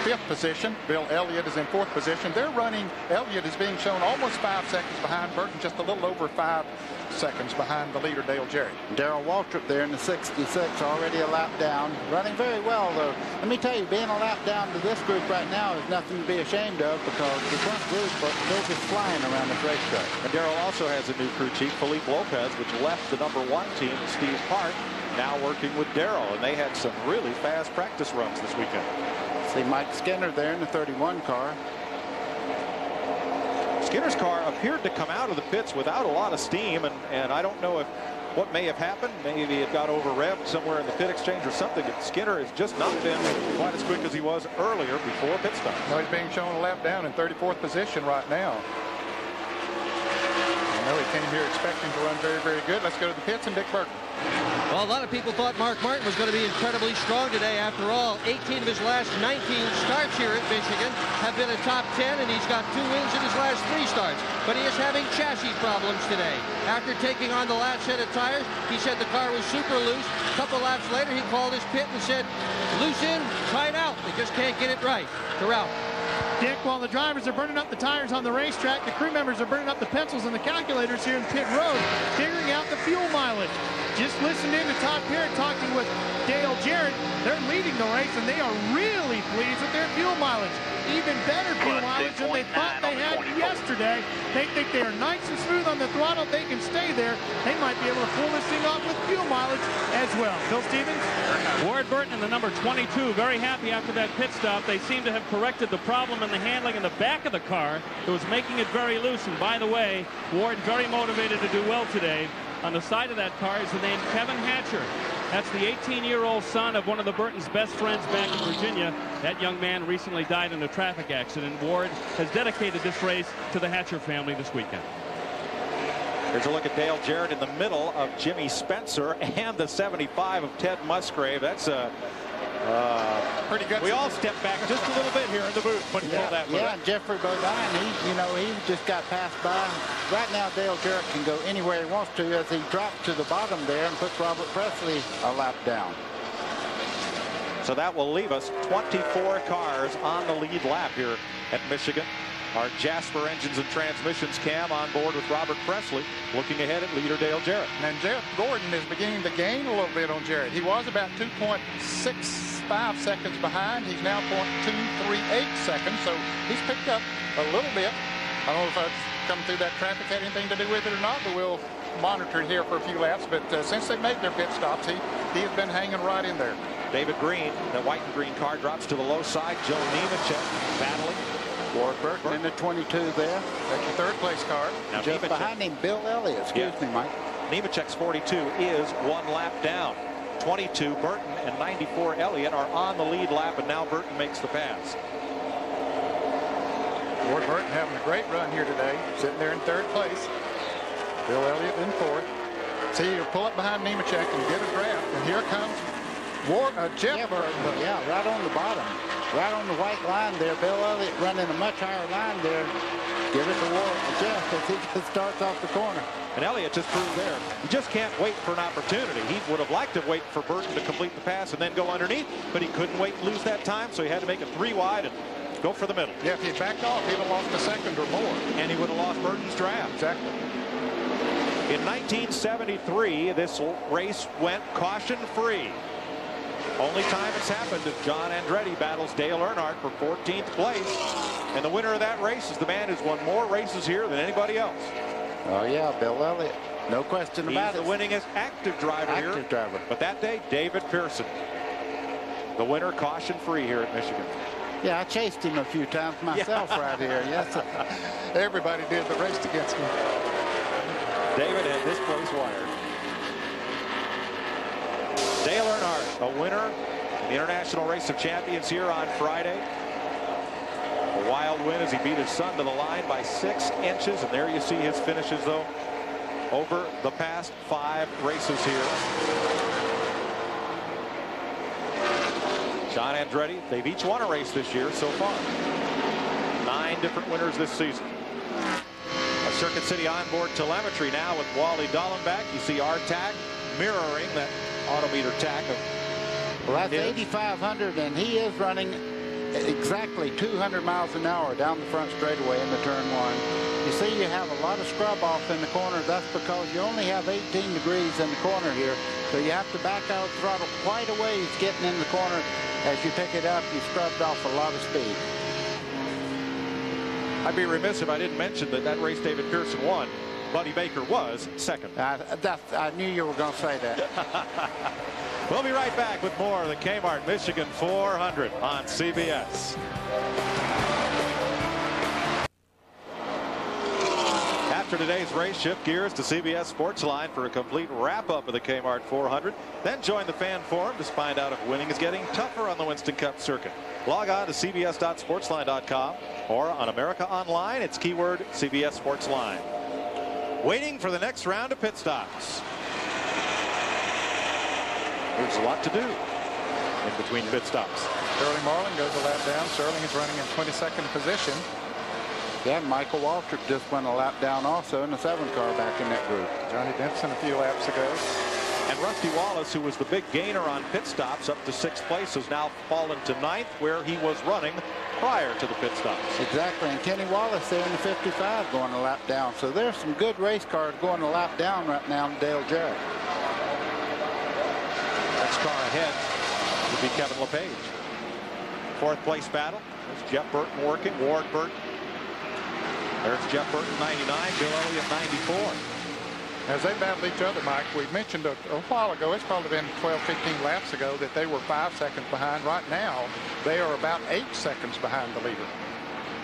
5th position. Bill Elliott is in 4th position. They're running, Elliott is being shown almost 5 seconds behind Burton, just a little over 5 seconds behind the leader, Dale Jarrett. Darrell Waltrip there in the 66, already a lap down. Running very well, though. Let me tell you, being a lap down to this group right now is nothing to be ashamed of, because the front group, they're just flying around this racetrack. And Darrell also has a new crew chief, Felipe Lopez, which left the #1 team, Steve Hart, now working with Darrell. And they had some really fast practice runs this weekend. See Mike Skinner there in the 31 car. Skinner's car appeared to come out of the pits without a lot of steam, and I don't know if what may have happened. Maybe it got over revved somewhere in the pit exchange or something. But Skinner has just not been quite as quick as he was earlier before pit stop. No, he's being shown a lap down in 34th position right now. I know he came here expecting to run very, very good. Let's go to the pits and Dick Burton. Well, a lot of people thought Mark Martin was going to be incredibly strong today. After all, 18 of his last 19 starts here at Michigan have been a top 10, and he's got 2 wins in his last 3 starts. But he is having chassis problems today. After taking on the last set of tires, he said the car was super loose. A couple laps later, he called his pit and said, loose in, try it out. They just can't get it right. They're out. Dick, while the drivers are burning up the tires on the racetrack, the crew members are burning up the pencils and the calculators here in pit road, figuring out the fuel mileage. Just listened in to Todd Parrott talking with Dale Jarrett. They're leading the race, and they are really pleased with their fuel mileage. Even better fuel mileage than they thought they had yesterday. They think they are nice and smooth on the throttle. They can stay there. They might be able to pull this thing off with fuel mileage as well. Bill Stevens? Ward Burton in the number 22, very happy after that pit stop. They seem to have corrected the problem in the handling in the back of the car that was making it very loose. And by the way, Ward very motivated to do well today. On the side of that car is the name Kevin Hatcher. That's the 18-year-old son of one of the Burton's best friends back in Virginia. That young man recently died in a traffic accident. Ward has dedicated this race to the Hatcher family this weekend. Here's a look at Dale Jarrett in the middle of Jimmy Spencer and the 75 of Ted Musgrave. That's a pretty good. We all stepped back just a little bit here in the booth when he pulled that move. Yeah, Jeffrey Bodine, he just got passed by. Right now, Dale Jarrett can go anywhere he wants to as he drops to the bottom there and puts Robert Presley a lap down. So that will leave us 24 cars on the lead lap here at Michigan. Our Jasper engines and transmissions cam on board with Robert Presley, looking ahead at leader Dale Jarrett. And Jeff Gordon is beginning to gain a little bit on Jarrett. He was about 2.65 seconds behind. He's now 0.238 seconds, so he's picked up a little bit. I don't know if that's come through that traffic had anything to do with it or not, but we'll monitor it here for a few laps. But since they made their pit stops, he has been hanging right in there. David Green, the white and green car, drops to the low side. Joe Nemechek battling. Ward Burton in the 22 there. That's your third place car. Now just behind him, Bill Elliott. Excuse me, Mike. Nemechek's 42 is 1 lap down. 22 Burton and 94 Elliott are on the lead lap, and now Burton makes the pass. Ward Burton having a great run here today, sitting there in 3rd place. Bill Elliott in 4th. See, you pull up behind Nemechek and get a draft, and here comes Jeff Burton. Yeah, right on the bottom. Right on the white line there. Bill Elliott running a much higher line there. Give it to Jeff as he starts off the corner. And Elliott just proved there. You just can't wait for an opportunity. He would have liked to wait for Burton to complete the pass and then go underneath, but he couldn't wait and lose that time, so he had to make it 3 wide and go for the middle. Yeah, if he had backed off, he'd have lost a second or more. And he would have lost Burton's draft. Exactly. In 1973, this race went caution-free. Only time it's happened if John Andretti battles Dale Earnhardt for 14th place. And the winner of that race is the man who's won more races here than anybody else. Oh, yeah, Bill Elliott. No question about it. He's the winningest active driver here. Active driver. But that day, David Pearson. The winner, caution-free here at Michigan. Yeah, I chased him a few times myself right here. Yes, everybody did that raced against me. David had this place wired. Dale Earnhardt, a winner in the International Race of Champions here on Friday. A wild win as he beat his son to the line by 6 inches. And there you see his finishes, though, over the past 5 races here. John Andretti, they've each won a race this year so far. 9 different winners this season. A Circuit City onboard telemetry now with Wally Dallenbach. You see our tag mirroring that odometer tach of well, that's 8,500, and he is running exactly 200 miles an hour down the front straightaway into turn one. You see you have a lot of scrub off in the corner. That's because you only have 18 degrees in the corner here. So you have to back out throttle quite a ways getting in the corner. As you pick it up, you scrubbed off a lot of speed. I'd be remiss if I didn't mention that race David Pearson won. Buddy Baker was second. I knew you were going to say that. We'll be right back with more of the Kmart Michigan 400 on CBS. After today's race, shift gears to CBS Sportsline for a complete wrap-up of the Kmart 400. Then join the fan forum to find out if winning is getting tougher on the Winston Cup circuit. Log on to cbs.sportsline.com or on America Online, it's keyword CBS Sportsline. Waiting for the next round of pit stops. There's a lot to do in between pit stops. Sterling Marlin goes a lap down. Sterling is running in 22nd position. Yeah, Michael Waltrip just went a lap down also in the 7 car back in that group. Johnny Benson a few laps ago. And Rusty Wallace, who was the big gainer on pit stops up to 6th place, has now fallen to 9th, where he was running prior to the pit stops. Exactly, and Kenny Wallace there in the 55 going a lap down. So there's some good race cars going a lap down right now in Dale Jarrett. Next car ahead would be Kevin LePage. 4th place battle. There's Jeff Burton working, Ward Burton. There's Jeff Burton 99, Bill Elliott 94. As they battle each other, Mike, we mentioned a while ago, it's probably been 12, 15 laps ago, that they were 5 seconds behind. Right now, they are about 8 seconds behind the leader.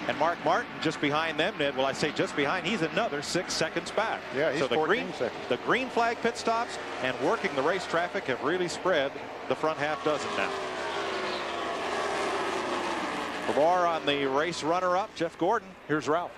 And Mark Martin just behind them, Ned. Well, I say just behind. He's another 6 seconds back. Yeah, he's so the 14 seconds. The green flag pit stops and working the race traffic have really spread the front half dozen now. For more on the race runner-up, Jeff Gordon, here's Ralph.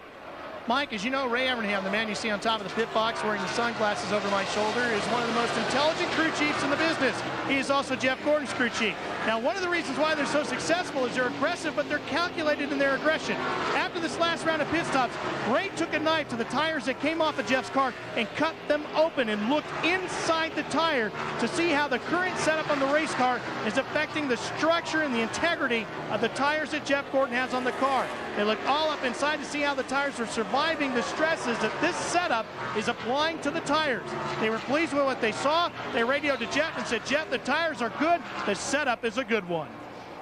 Mike, as you know, Ray Evernham, the man you see on top of the pit box wearing the sunglasses over my shoulder, is one of the most intelligent crew chiefs in the business. He is also Jeff Gordon's crew chief. Now, one of the reasons why they're so successful is they're aggressive, but they're calculated in their aggression. After this last round of pit stops, Ray took a knife to the tires that came off of Jeff's car and cut them open and looked inside the tire to see how the current setup on the race car is affecting the structure and the integrity of the tires that Jeff Gordon has on the car. They looked all up inside to see how the tires are surviving the stresses that this setup is applying to the tires. They were pleased with what they saw. They radioed to Jeff and said, Jeff, the tires are good. The setup is a good one.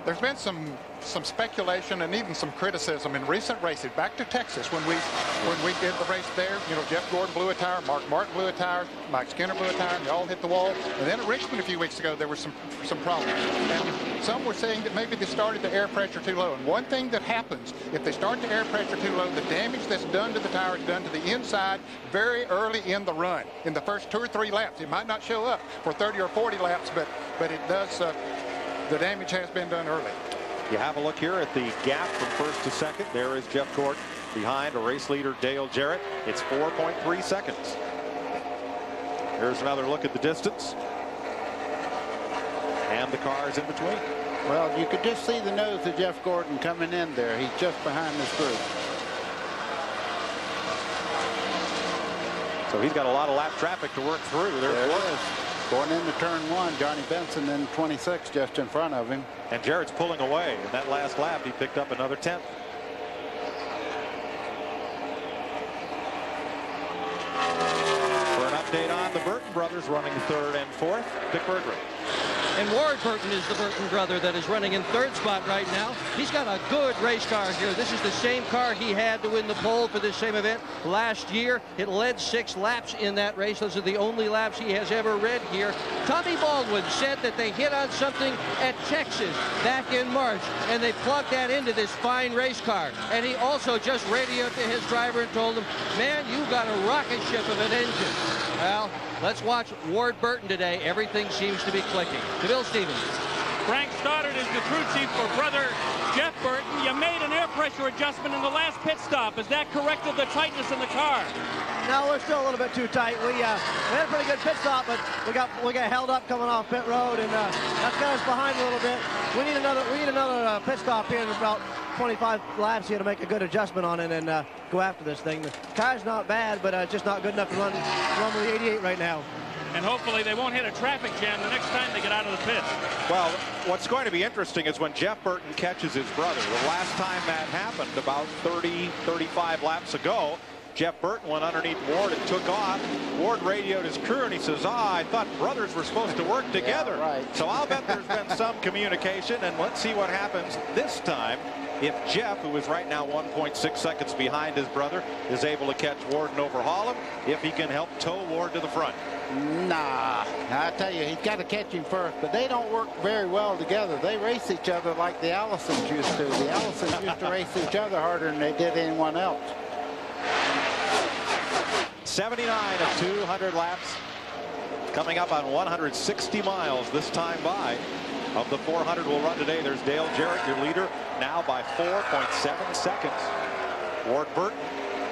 There's been some speculation and even some criticism in recent races. Back to Texas when we did the race there, you know, Jeff Gordon blew a tire, Mark Martin blew a tire, Mike Skinner blew a tire, and they all hit the wall. And then at Richmond a few weeks ago, there were some problems. And some were saying that maybe they started the air pressure too low. And one thing that happens, if they start the air pressure too low, the damage that's done to the tire is done to the inside very early in the run. In the first 2 or 3 laps, it might not show up for 30 or 40 laps, but it does. The damage has been done early. You have a look here at the gap from 1st to 2nd. There is Jeff Gordon behind a race leader, Dale Jarrett. It's 4.3 seconds. Here's another look at the distance. And the cars in between. Well, you could just see the nose of Jeff Gordon coming in there. He's just behind this group. So he's got a lot of lap traffic to work through. There it is. Going into turn 1, Johnny Benson in 26 just in front of him. And Jarrett's pulling away. In that last lap, he picked up another 10th. For an update on the Burton brothers running 3rd and 4th, Dick Berggren. And Ward Burton is the Burton brother that is running in 3rd spot right now. He's got a good race car here. This is the same car he had to win the pole for this same event last year. It led 6 laps in that race. Those are the only laps he has ever led here. Tommy Baldwin said that they hit on something at Texas back in March, and they plugged that into this fine race car. And he also just radioed to his driver and told him, man, you got a rocket ship of an engine. Well, let's watch Ward Burton today. Everything seems to be clicking. To Bill Stevens. Frank Stoddard is the crew chief for brother Jeff Burton. You made an air pressure adjustment in the last pit stop. Has that corrected the tightness in the car? No, we're still a little bit too tight. We had a pretty good pit stop, but we got held up coming off pit road, and that's got us behind a little bit. We need another pit stop here in about 25 laps here to make a good adjustment on it and go after this thing. The car's not bad, but just not good enough to run with the 88 right now. and hopefully they won't hit a traffic jam the next time they get out of the pits. Well, what's going to be interesting is when Jeff Burton catches his brother. The last time that happened, about 35 laps ago, Jeff Burton went underneath Ward and took off. Ward radioed his crew and he says, I thought brothers were supposed to work together. Yeah, right. So I'll bet there's been some communication, and let's see what happens this time. If Jeff, who is right now 1.6 seconds behind his brother, is able to catch Ward and overhaul him, if he can help tow Ward to the front. Nah, I tell you, he's got to catch him first, but they don't work very well together. They race each other like the Allisons used to. The Allisons used to race each other harder than they did anyone else. 79 of 200 laps, coming up on 160 miles this time by. Of the 400 will run today, there's Dale Jarrett, your leader, now by 4.7 seconds. Ward Burton,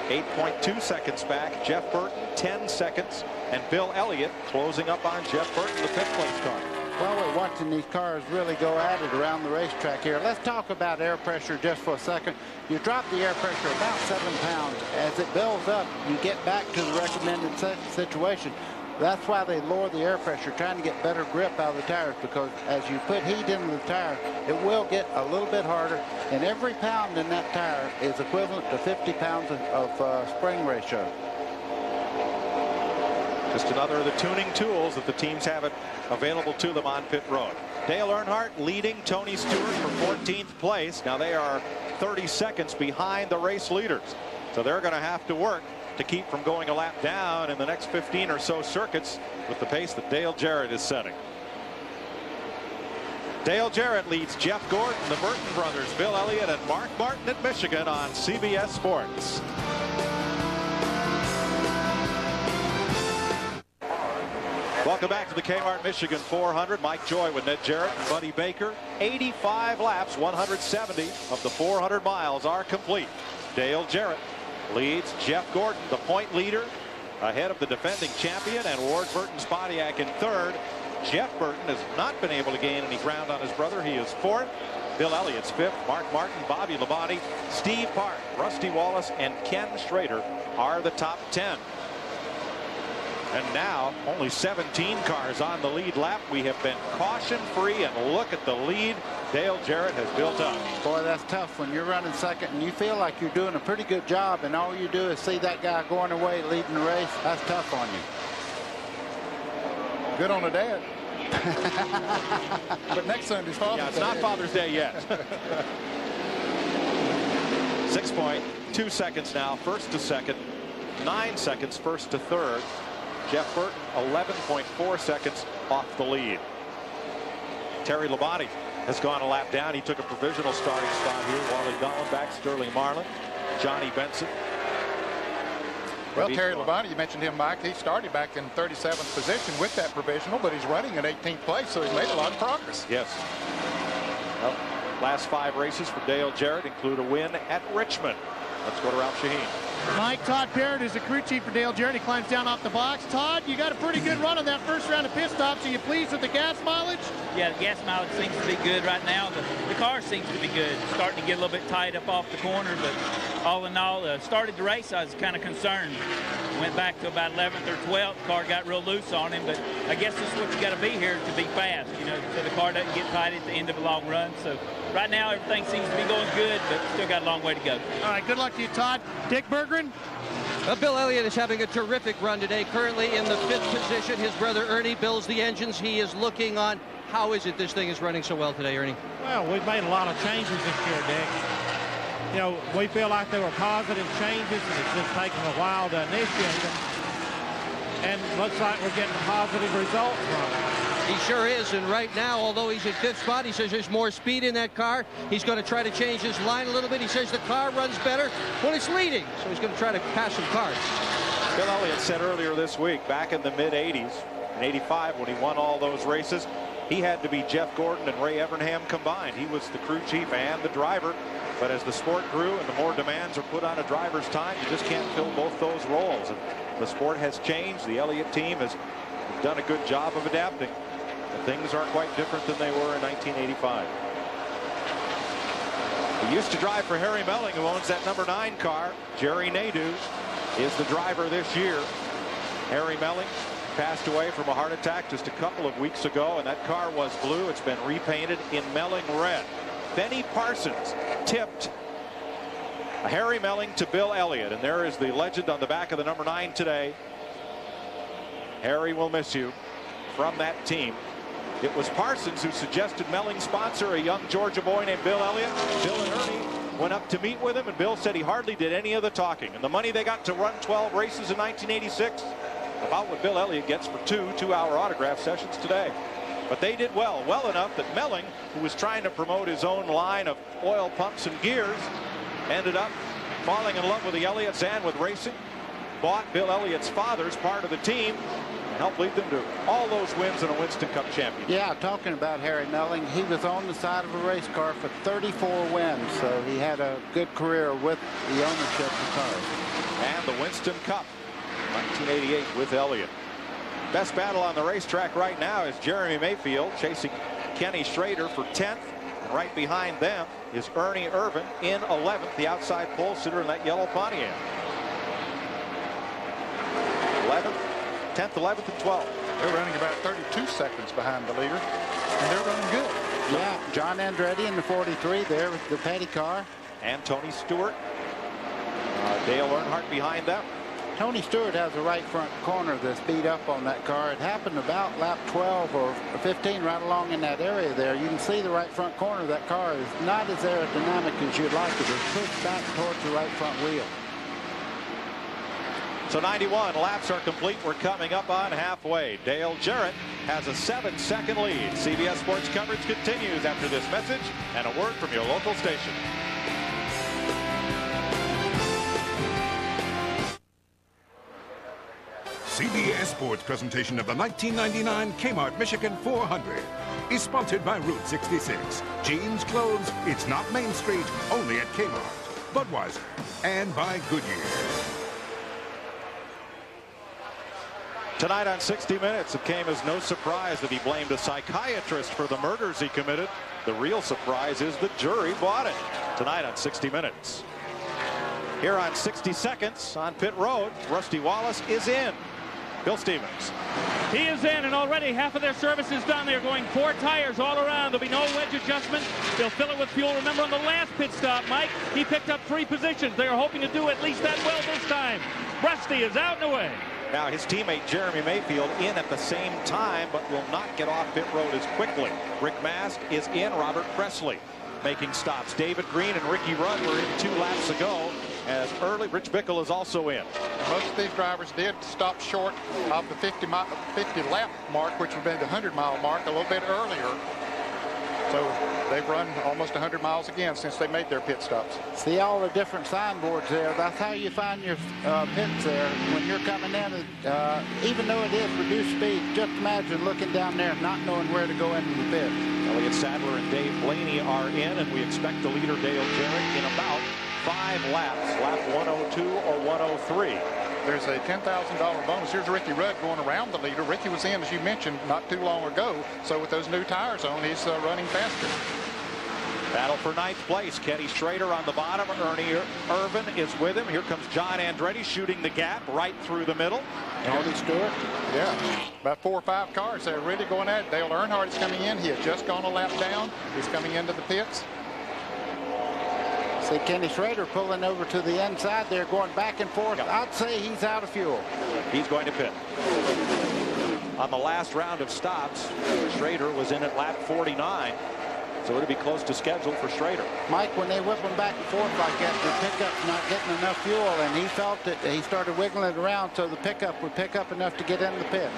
8.2 seconds back. Jeff Burton, 10 seconds. And Bill Elliott closing up on Jeff Burton, the fifth place car. Well, we're watching these cars really go at it around the racetrack here. Let's talk about air pressure just for a second. You drop the air pressure about 7 pounds. As it builds up, you get back to the recommended situation. That's why they lower the air pressure, trying to get better grip out of the tires, because as you put heat into the tire, it will get a little bit harder, and every pound in that tire is equivalent to 50 pounds of spring ratio. Just another of the tuning tools that the teams have it available to them on pit road. Dale Earnhardt leading Tony Stewart for 14th place. Now they are 30 seconds behind the race leaders, so they're going to have to work to keep from going a lap down in the next 15 or so circuits with the pace that Dale Jarrett is setting. Dale Jarrett leads Jeff Gordon, the Burton brothers, Bill Elliott, and Mark Martin at Michigan on CBS Sports. Welcome back to the Kmart Michigan 400. Mike Joy with Ned Jarrett and Buddy Baker. 85 laps, 170 of the 400 miles are complete. Dale Jarrett leads Jeff Gordon, the point leader, ahead of the defending champion, and Ward Burton's Pontiac in third. Jeff Burton has not been able to gain any ground on his brother. He is fourth. Bill Elliott's fifth. Mark Martin, Bobby Labonte, Steve Park, Rusty Wallace, and Ken Schrader are the top 10. And now only 17 cars on the lead lap. We have been caution free, and look at the lead Dale Jarrett has built up. Boy, that's tough when you're running second and you feel like you're doing a pretty good job, and all you do is see that guy going away leading the race. That's tough on you. Good on a dad. But next Sunday's Father's Day. Yeah, it's not Father's Day yet. 6.2 seconds now, first to second. 9 seconds first to third. Jeff Burton 11.4 seconds off the lead. Terry Labonte has gone a lap down. He took a provisional starting spot here. Wally Dallenbach, Sterling Marlin, Johnny Benson. Well, Terry Labonte, you mentioned him, Mike. He started back in 37th position with that provisional, but he's running in 18th place, so he's made a lot of progress. Yes. Well, last 5 races for Dale Jarrett include a win at Richmond. Let's go to Ralph Shaheen. Mike, Todd Parrott is the crew chief for Dale Jarrett. He climbs down off the box. Todd, you got a pretty good run on that first round of pit stops. Are you pleased with the gas mileage? Yeah, the gas mileage seems to be good right now. The car seems to be good. Starting to get a little bit tight up off the corner, but all in all, started the race, I was kind of concerned. Went back to about 11th or 12th. The car got real loose on him, but I guess this is what you got to be here to be fast, you know, so the car doesn't get tight at the end of a long run. So right now, everything seems to be going good, but still got a long way to go. All right, good luck to you, Todd. Dick Berggren. Bill Elliott is having a terrific run today, currently in the 5th position. His brother Ernie builds the engines. He is looking on. How is it this thing is running so well today, Ernie? Well, we've made a lot of changes this year, Dick. You know, we feel like they were positive changes, and it's just taken a while to initiate them. And looks like we're getting positive results from it. He sure is, and right now, although he's in 5th spot, he says there's more speed in that car. He's going to try to change his line a little bit. He says the car runs better when it's leading, so he's going to try to pass some cars. Bill Elliott said earlier this week, back in the mid-'80s, in '85 when he won all those races, he had to be Jeff Gordon and Ray Evernham combined. He was the crew chief and the driver, but as the sport grew and the more demands are put on a driver's time, you just can't fill both those roles. And the sport has changed. The Elliott team has done a good job of adapting. Things are quite different than they were in 1985. He used to drive for Harry Melling, who owns that number 9 car. Jerry Nadeau is the driver this year. Harry Melling passed away from a heart attack just a couple of weeks ago, and that car was blue. It's been repainted in Melling red. Benny Parsons tipped Harry Melling to Bill Elliott, and there is the legend on the back of the number 9 today. Harry will miss you, from that team. It was Parsons who suggested Melling sponsor a young Georgia boy named Bill Elliott. Bill and Ernie went up to meet with him, and Bill said he hardly did any of the talking. And the money they got to run 12 races in 1986, about what Bill Elliott gets for 2-hour autograph sessions today. But they did well enough that Melling, who was trying to promote his own line of oil pumps and gears, ended up falling in love with the Elliots and with racing. Bought Bill Elliott's father's part of the team and helped lead them to all those wins in a Winston Cup championship. Yeah, talking about Harry Melling, he was on the side of a race car for 34 wins, so he had a good career with the ownership of cars. And the Winston Cup, 1988 with Elliott. Best battle on the racetrack right now is Jeremy Mayfield chasing Kenny Schrader for 10th. And right behind them is Ernie Irvin in 11th, the outside pole sitter in that yellow Pontiac. 11th, 10th, 11th, and 12th. They're running about 32 seconds behind the leader, and they're running good. Yeah, John Andretti in the 43 there with the Petty car. And Tony Stewart. Dale Earnhardt behind them. Tony Stewart has a right front corner that's beat up on that car. It happened about lap 12 or 15, right along in that area there. You can see the right front corner of that car is not as aerodynamic as you'd like it. It's pushed back towards the right front wheel. So 91 laps are complete. We're coming up on halfway. Dale Jarrett has a 7-second lead. CBS Sports coverage continues after this message and a word from your local station. CBS Sports presentation of the 1999 Kmart Michigan 400 is sponsored by Route 66. Jeans, clothes, it's not Main Street, only at Kmart, Budweiser, and by Goodyear. Tonight on 60 Minutes, it came as no surprise that he blamed a psychiatrist for the murders he committed. The real surprise is the jury bought it. Tonight on 60 Minutes. Here on 60 Seconds on pit road, Rusty Wallace is in. Bill Stevens. He is in, and already half of their service is done. They're going 4 tires all around. There'll be no wedge adjustment. They'll fill it with fuel. Remember on the last pit stop, Mike, he picked up 3 positions. They are hoping to do at least that well this time. Rusty is out and away. Now his teammate Jeremy Mayfield in at the same time, but will not get off pit road as quickly. Rick Mast is in. Robert Presley making stops. David Green and Ricky Rudd were in 2 laps ago. As early, Rich Bickle is also in. Most of these drivers did stop short of the 50 lap mark, which would be the 100-mile mark, a little bit earlier. So they've run almost 100 miles again since they made their pit stops. See all the different signboards there. That's how you find your pits there when you're coming in. Even though it is reduced speed, just imagine looking down there and not knowing where to go into the pit. Elliott Sadler and Dave Blaney are in, and we expect the leader Dale Jarrett in about 5 laps, lap 102 or 103. There's a $10,000 bonus. Here's Ricky Rudd going around the leader. Ricky was in, as you mentioned, not too long ago. So with those new tires on, he's running faster. Battle for 9th place. Kenny Schrader on the bottom. Ernie Irvin is with him. Here comes John Andretti shooting the gap right through the middle. Tony Stewart. Yeah, about 4 or 5 cars. They're really going at it. Dale Earnhardt is coming in. He had just gone a lap down. He's coming into the pits. See Kenny Schrader pulling over to the inside there, going back and forth. Yep. I'd say he's out of fuel. He's going to pit. On the last round of stops, Schrader was in at lap 49, so it'll be close to schedule for Schrader. Mike, when they whip him back and forth like that, the pickup's not getting enough fuel, and he felt it. He started wiggling it around so the pickup would pick up enough to get in the pit.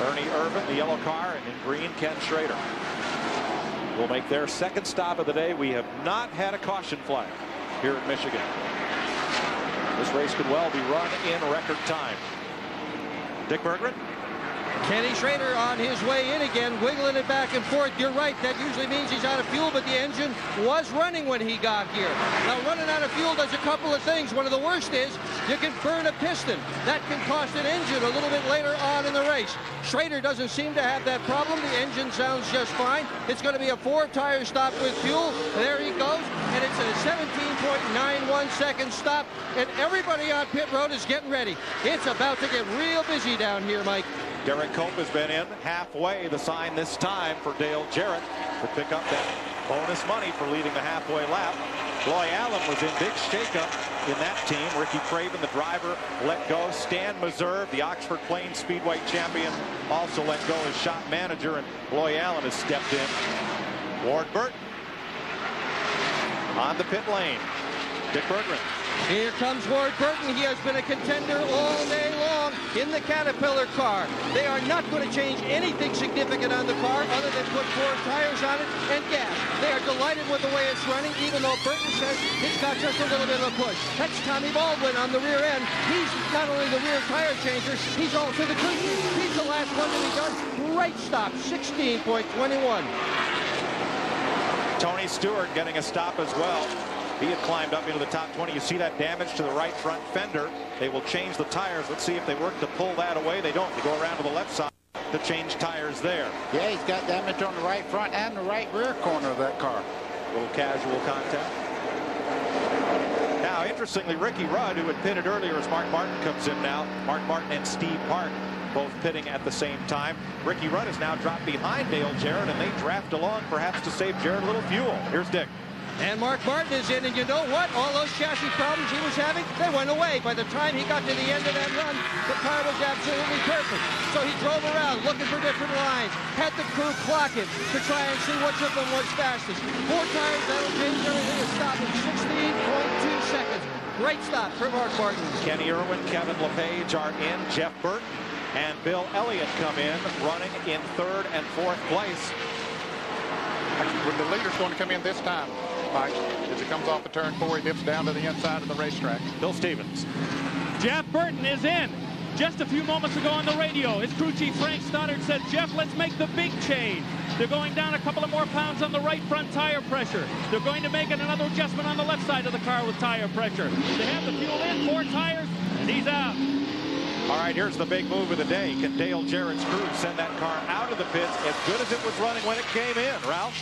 Ernie Irvin, the yellow car, and in green, Ken Schrader will make their 2nd stop of the day. We have not had a caution flag here in Michigan. This race could well be run in record time. Dick Berggren. Kenny Schrader on his way in again, wiggling it back and forth. You're right, that usually means he's out of fuel, but the engine was running when he got here. Now, running out of fuel does a couple of things. One of the worst is you can burn a piston. That can cost an engine a little bit later on in the race. Schrader doesn't seem to have that problem. The engine sounds just fine. It's going to be a 4-tire stop with fuel. There he goes. and it's a 17.91 second stop, and everybody on pit road is getting ready. It's about to get real busy down here, Mike. Derek Cope has been in halfway. The sign this time for Dale Jarrett to pick up that bonus money for leading the halfway lap. Loy Allen was in big shakeup in that team. Ricky Craven, the driver, let go. Stan Meserve, the Oxford Plains Speedway champion, also let go as shop manager, and Loy Allen has stepped in. Ward Burton on the pit lane. Dick Berggren. Here comes Ward Burton. He has been a contender all day long in the Caterpillar car. They are not going to change anything significant on the car other than put 4 tires on it and gas. They are delighted with the way it's running, even though Burton says it's got just a little bit of a push. That's Tommy Baldwin on the rear end. He's not only the rear tire changer, he's also the crew chief. He's the last one to be done. Great stop, 16.21. Tony Stewart getting a stop as well. He had climbed up into the top 20. You see that damage to the right front fender. They will change the tires. Let's see if they work to pull that away. They don't. They go around to the left side to change tires there. Yeah, he's got damage on the right front and the right rear corner of that car. A little casual contact. Now, interestingly, Ricky Rudd, who had pitted earlier as Mark Martin comes in now. Mark Martin and Steve Park both pitting at the same time. Ricky Rudd has now dropped behind Dale Jarrett, and they draft along perhaps to save Jarrett a little fuel. Here's Dick. And Mark Martin is in, and you know what? All those chassis problems he was having, they went away. By the time he got to the end of that run, the car was absolutely perfect. So he drove around looking for different lines, had the crew clock him to try and see which of them was fastest. 4 tires, that'll change everything. A stop in 16.2 seconds. Great stop for Mark Martin. Kenny Irwin, Kevin LePage are in. Jeff Burton and Bill Elliott come in, running in 3rd and 4th place. When the leader's going to come in this time, Mike, as he comes off the turn 4, he dips down to the inside of the racetrack. Bill Stevens. Jeff Burton is in. Just a few moments ago on the radio, his crew chief Frank Stoddard said, Jeff, let's make the big change. They're going down a couple of more pounds on the right front tire pressure. They're going to make another adjustment on the left side of the car with tire pressure. They have the fuel in, 4 tires, and he's out. All right, here's the big move of the day. Can Dale Jarrett's crew send that car out of the pits as good as it was running when it came in? Ralph?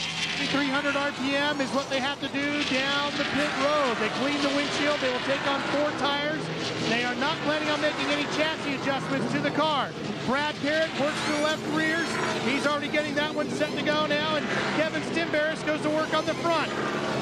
300 RPM is what they have to do down the pit road. They clean the windshield. They will take on 4 tires. They are not planning on making any chassis adjustments to the car. Brad Parrott works to the left rears. He's already getting that one set to go now, and Kevin Stimbaris goes to work on the front.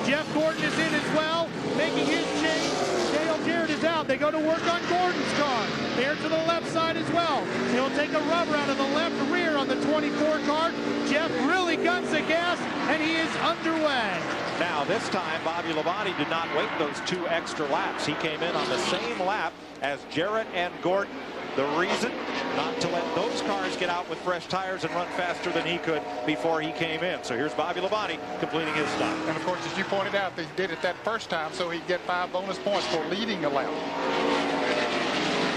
Jeff Gordon is in as well, making his change. Dale Jarrett is out. They go to work on Gordon's car. They're to the left side as well. He'll take a rubber out of the left rear on the 24 car. Jeff really guns the gas, and he is underway. Now, this time, Bobby Labonte did not wait those 2 extra laps. He came in on the same lap as Jarrett and Gordon. The reason? Not to let those cars get out with fresh tires and run faster than he could before he came in. So here's Bobby Labonte completing his stop. And of course, as you pointed out, they did it that first time so he'd get 5 bonus points for leading a lap.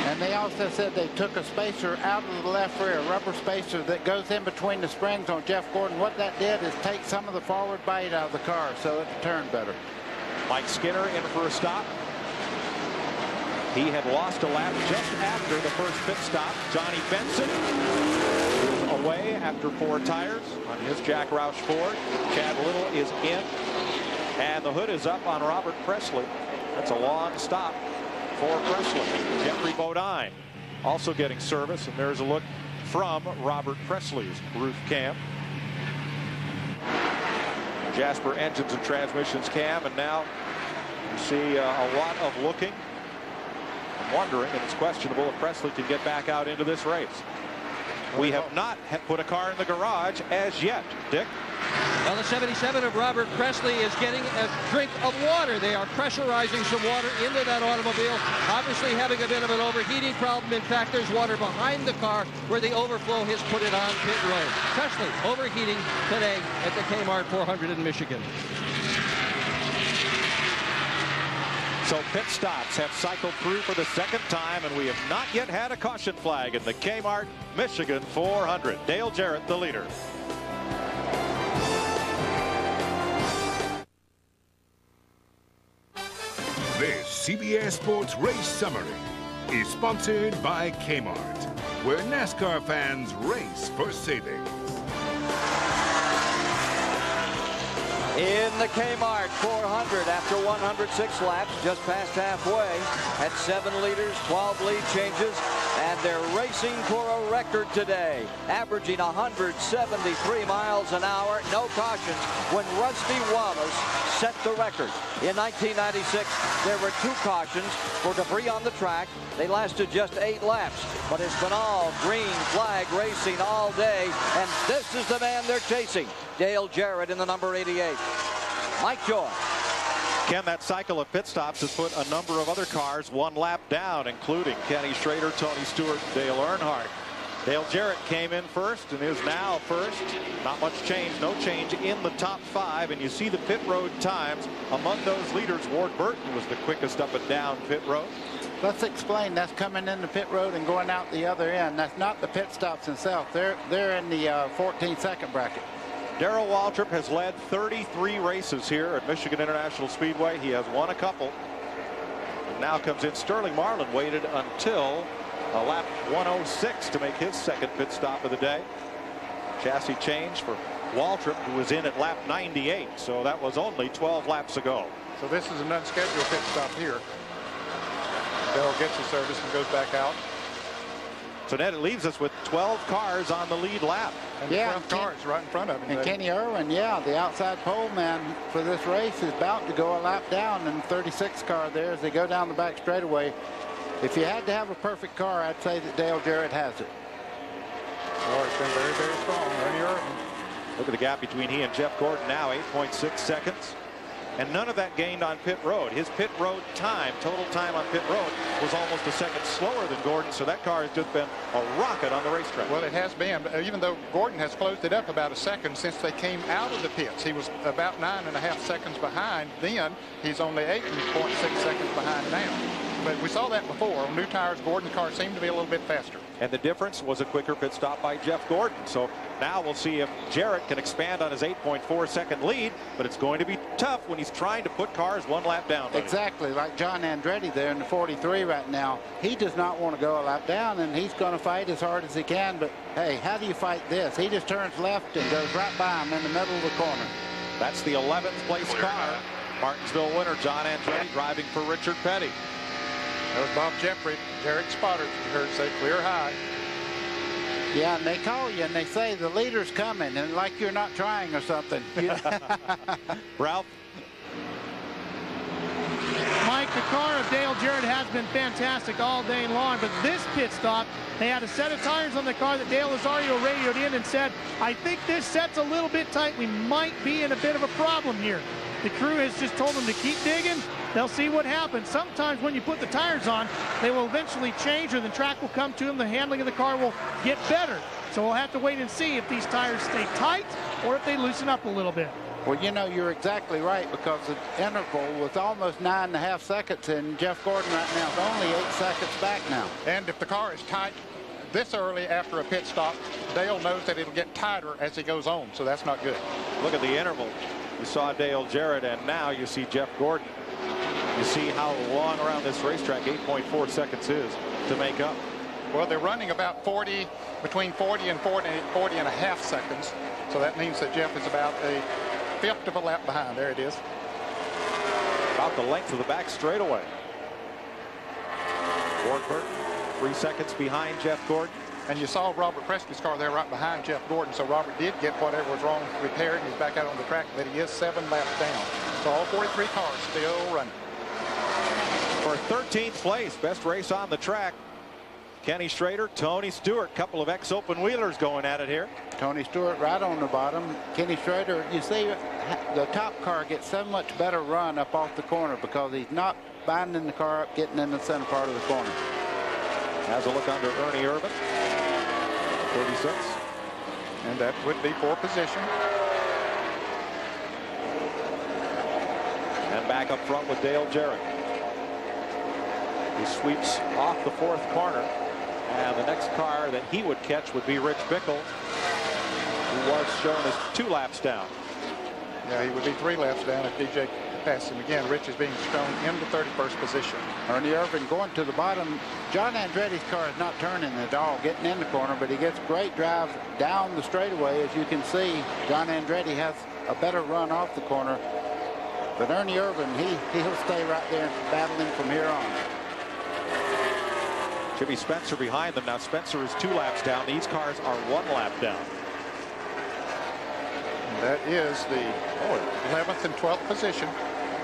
And they also said they took a spacer out of the left rear, a rubber spacer that goes in between the springs on Jeff Gordon. What that did is take some of the forward bite out of the car so it turned better. Mike Skinner in for a stop. He had lost a lap just after the first pit stop. Johnny Benson is away after 4 tires on his Jack Roush Ford. Chad Little is in. And the hood is up on Robert Presley. That's a long stop for Presley. Jeffrey Bodine also getting service. And there's a look from Robert Presley's roof cam. Jasper Engines and Transmissions cam. And now you see a lot of looking. Wondering, and it's questionable if Presley can get back out into this race. We have not put a car in the garage as yet. Dick? Well, the 77 of Robert Presley is getting a drink of water. They are pressurizing some water into that automobile, obviously having a bit of an overheating problem. In fact, there's water behind the car where the overflow has put it on pit road. Presley overheating today at the Kmart 400 in Michigan. So pit stops have cycled through for the 2nd time, and we have not yet had a caution flag in the Kmart Michigan 400. Dale Jarrett, the leader. This CBS Sports Race Summary is sponsored by Kmart, where NASCAR fans race for savings. In the Kmart 400 after 106 laps, just past halfway, at 7 leaders, 12 lead changes, and they're racing for a record today, averaging 173 miles an hour, no cautions, when Rusty Wallace set the record. In 1996, there were 2 cautions for debris on the track. They lasted just 8 laps, but it's been all green flag racing all day, and this is the man they're chasing, Dale Jarrett in the number 88. Mike Joy. Ken, that cycle of pit stops has put a number of other cars 1 lap down, including Kenny Schrader, Tony Stewart, and Dale Earnhardt. Dale Jarrett came in first and is now first. Not much change, no change in the top 5. And you see the pit road times. Among those leaders, Ward Burton was the quickest up and down pit road. Let's explain. That's coming in the pit road and going out the other end. That's not the pit stops themselves. They're in the 14-second bracket. Darrell Waltrip has led 33 races here at Michigan International Speedway. He has won a couple. And now comes in Sterling Marlin, waited until lap 106 to make his second pit stop of the day. Chassis change for Waltrip, who was in at lap 98, so that was only 12 laps ago. So this is an unscheduled pit stop here. Darrell gets his service and goes back out. So then it leaves us with 12 cars on the lead lap. And the front cars right in front of him. And Kenny Irwin, yeah, the outside pole man for this race, is about to go a lap down in the 36 car there as they go down the back straightaway. If you had to have a perfect car, I'd say that Dale Jarrett has it. Oh, it's been very, very strong. Ernie Irvin. Look at the gap between he and Jeff Gordon now, 8.6 seconds. And none of that gained on pit road. His pit road time, total time on pit road, was almost a second slower than Gordon, so that car has just been a rocket on the racetrack. Well, it has been, even though Gordon has closed it up about a second since they came out of the pits. He was about 9.5 seconds behind then. He's only 8.6 seconds behind now. But we saw that before. On new tires, Gordon's car seemed to be a little bit faster. And the difference was a quicker pit stop by Jeff Gordon. So now we'll see if Jarrett can expand on his 8.4 second lead, but it's going to be tough when he's trying to put cars 1 lap down. Exactly, like John Andretti there in the 43 right now. He does not want to go a lap down, and he's going to fight as hard as he can. But hey, how do you fight this? He just turns left and goes right by him in the middle of the corner. That's the 11th place car. Martinsville winner John Andretti driving for Richard Petty. That was Bob Jeffrey, Jarrett's spotter. You heard say clear high. Yeah, and they call you and they say the leader's coming, and like you're not trying or something. Ralph? Mike, the car of Dale Jarrett has been fantastic all day long, but this pit stop, they had a set of tires on the car that Dale Lazario radioed in and said, I think this set's a little bit tight. We might be in a bit of a problem here. The crew has just told them to keep digging. They'll see what happens. Sometimes when you put the tires on, they will eventually change, or the track will come to them. The handling of the car will get better. So we'll have to wait and see if these tires stay tight or if they loosen up a little bit. Well, you know, you're exactly right, because the interval was almost 9.5 seconds, and Jeff Gordon right now is only 8 seconds back now. And if the car is tight this early after a pit stop, Dale knows that it'll get tighter as he goes on, so that's not good. Look at the interval. You saw Dale Jarrett, and now you see Jeff Gordon. You see how long around this racetrack 8.4 seconds is to make up. Well, they're running about between 40 and 40 and a half seconds. So that means that Jeff is about a 1/5 of a lap behind. There it is. About the length of the back straightaway. Ward Burton 3 seconds behind Jeff Gordon. And you saw Robert Preston's car there right behind Jeff Gordon. So Robert did get whatever was wrong repaired, and he's back out on the track, but he is 7 laps down. So all 43 cars still running. For 13th place, best race on the track, Kenny Schrader, Tony Stewart, couple of ex-open wheelers going at it here. Tony Stewart right on the bottom. Kenny Schrader, you see the top car gets so much better run up off the corner because he's not binding the car up, getting in the center part of the corner. Has a look under Ernie Irvin, 36. And that would be for position. And back up front with Dale Jarrett. He sweeps off the 4th corner. And the next car that he would catch would be Rich Bickle, who was shown as 2 laps down. Yeah, he would be 3 laps down if DJ passed him again. Rich is being shown in the 31st position. Ernie Irvin going to the bottom. John Andretti's car is not turning at all, getting in the corner, but he gets great drive down the straightaway. As you can see, John Andretti has a better run off the corner. But Ernie Irvan, he'll stay right there battling from here on. Jimmy Spencer behind them. Now Spencer is 2 laps down. These cars are 1 lap down. That is the 11th and 12th position.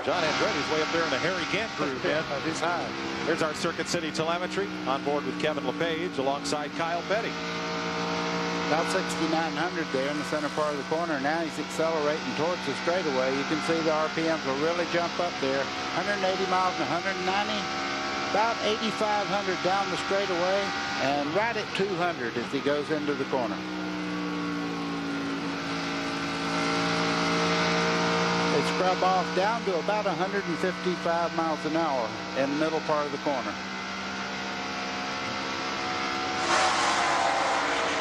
John Andretti's way up there in the Harry Gant group. He's high. Here's our Circuit City telemetry on board with Kevin LePage alongside Kyle Petty. About 6,900 there in the center part of the corner. Now he's accelerating towards the straightaway. You can see the RPMs will really jump up there. 180 miles and 190. About 8,500 down the straightaway and right at 200 as he goes into the corner. They scrub off down to about 155 miles an hour in the middle part of the corner.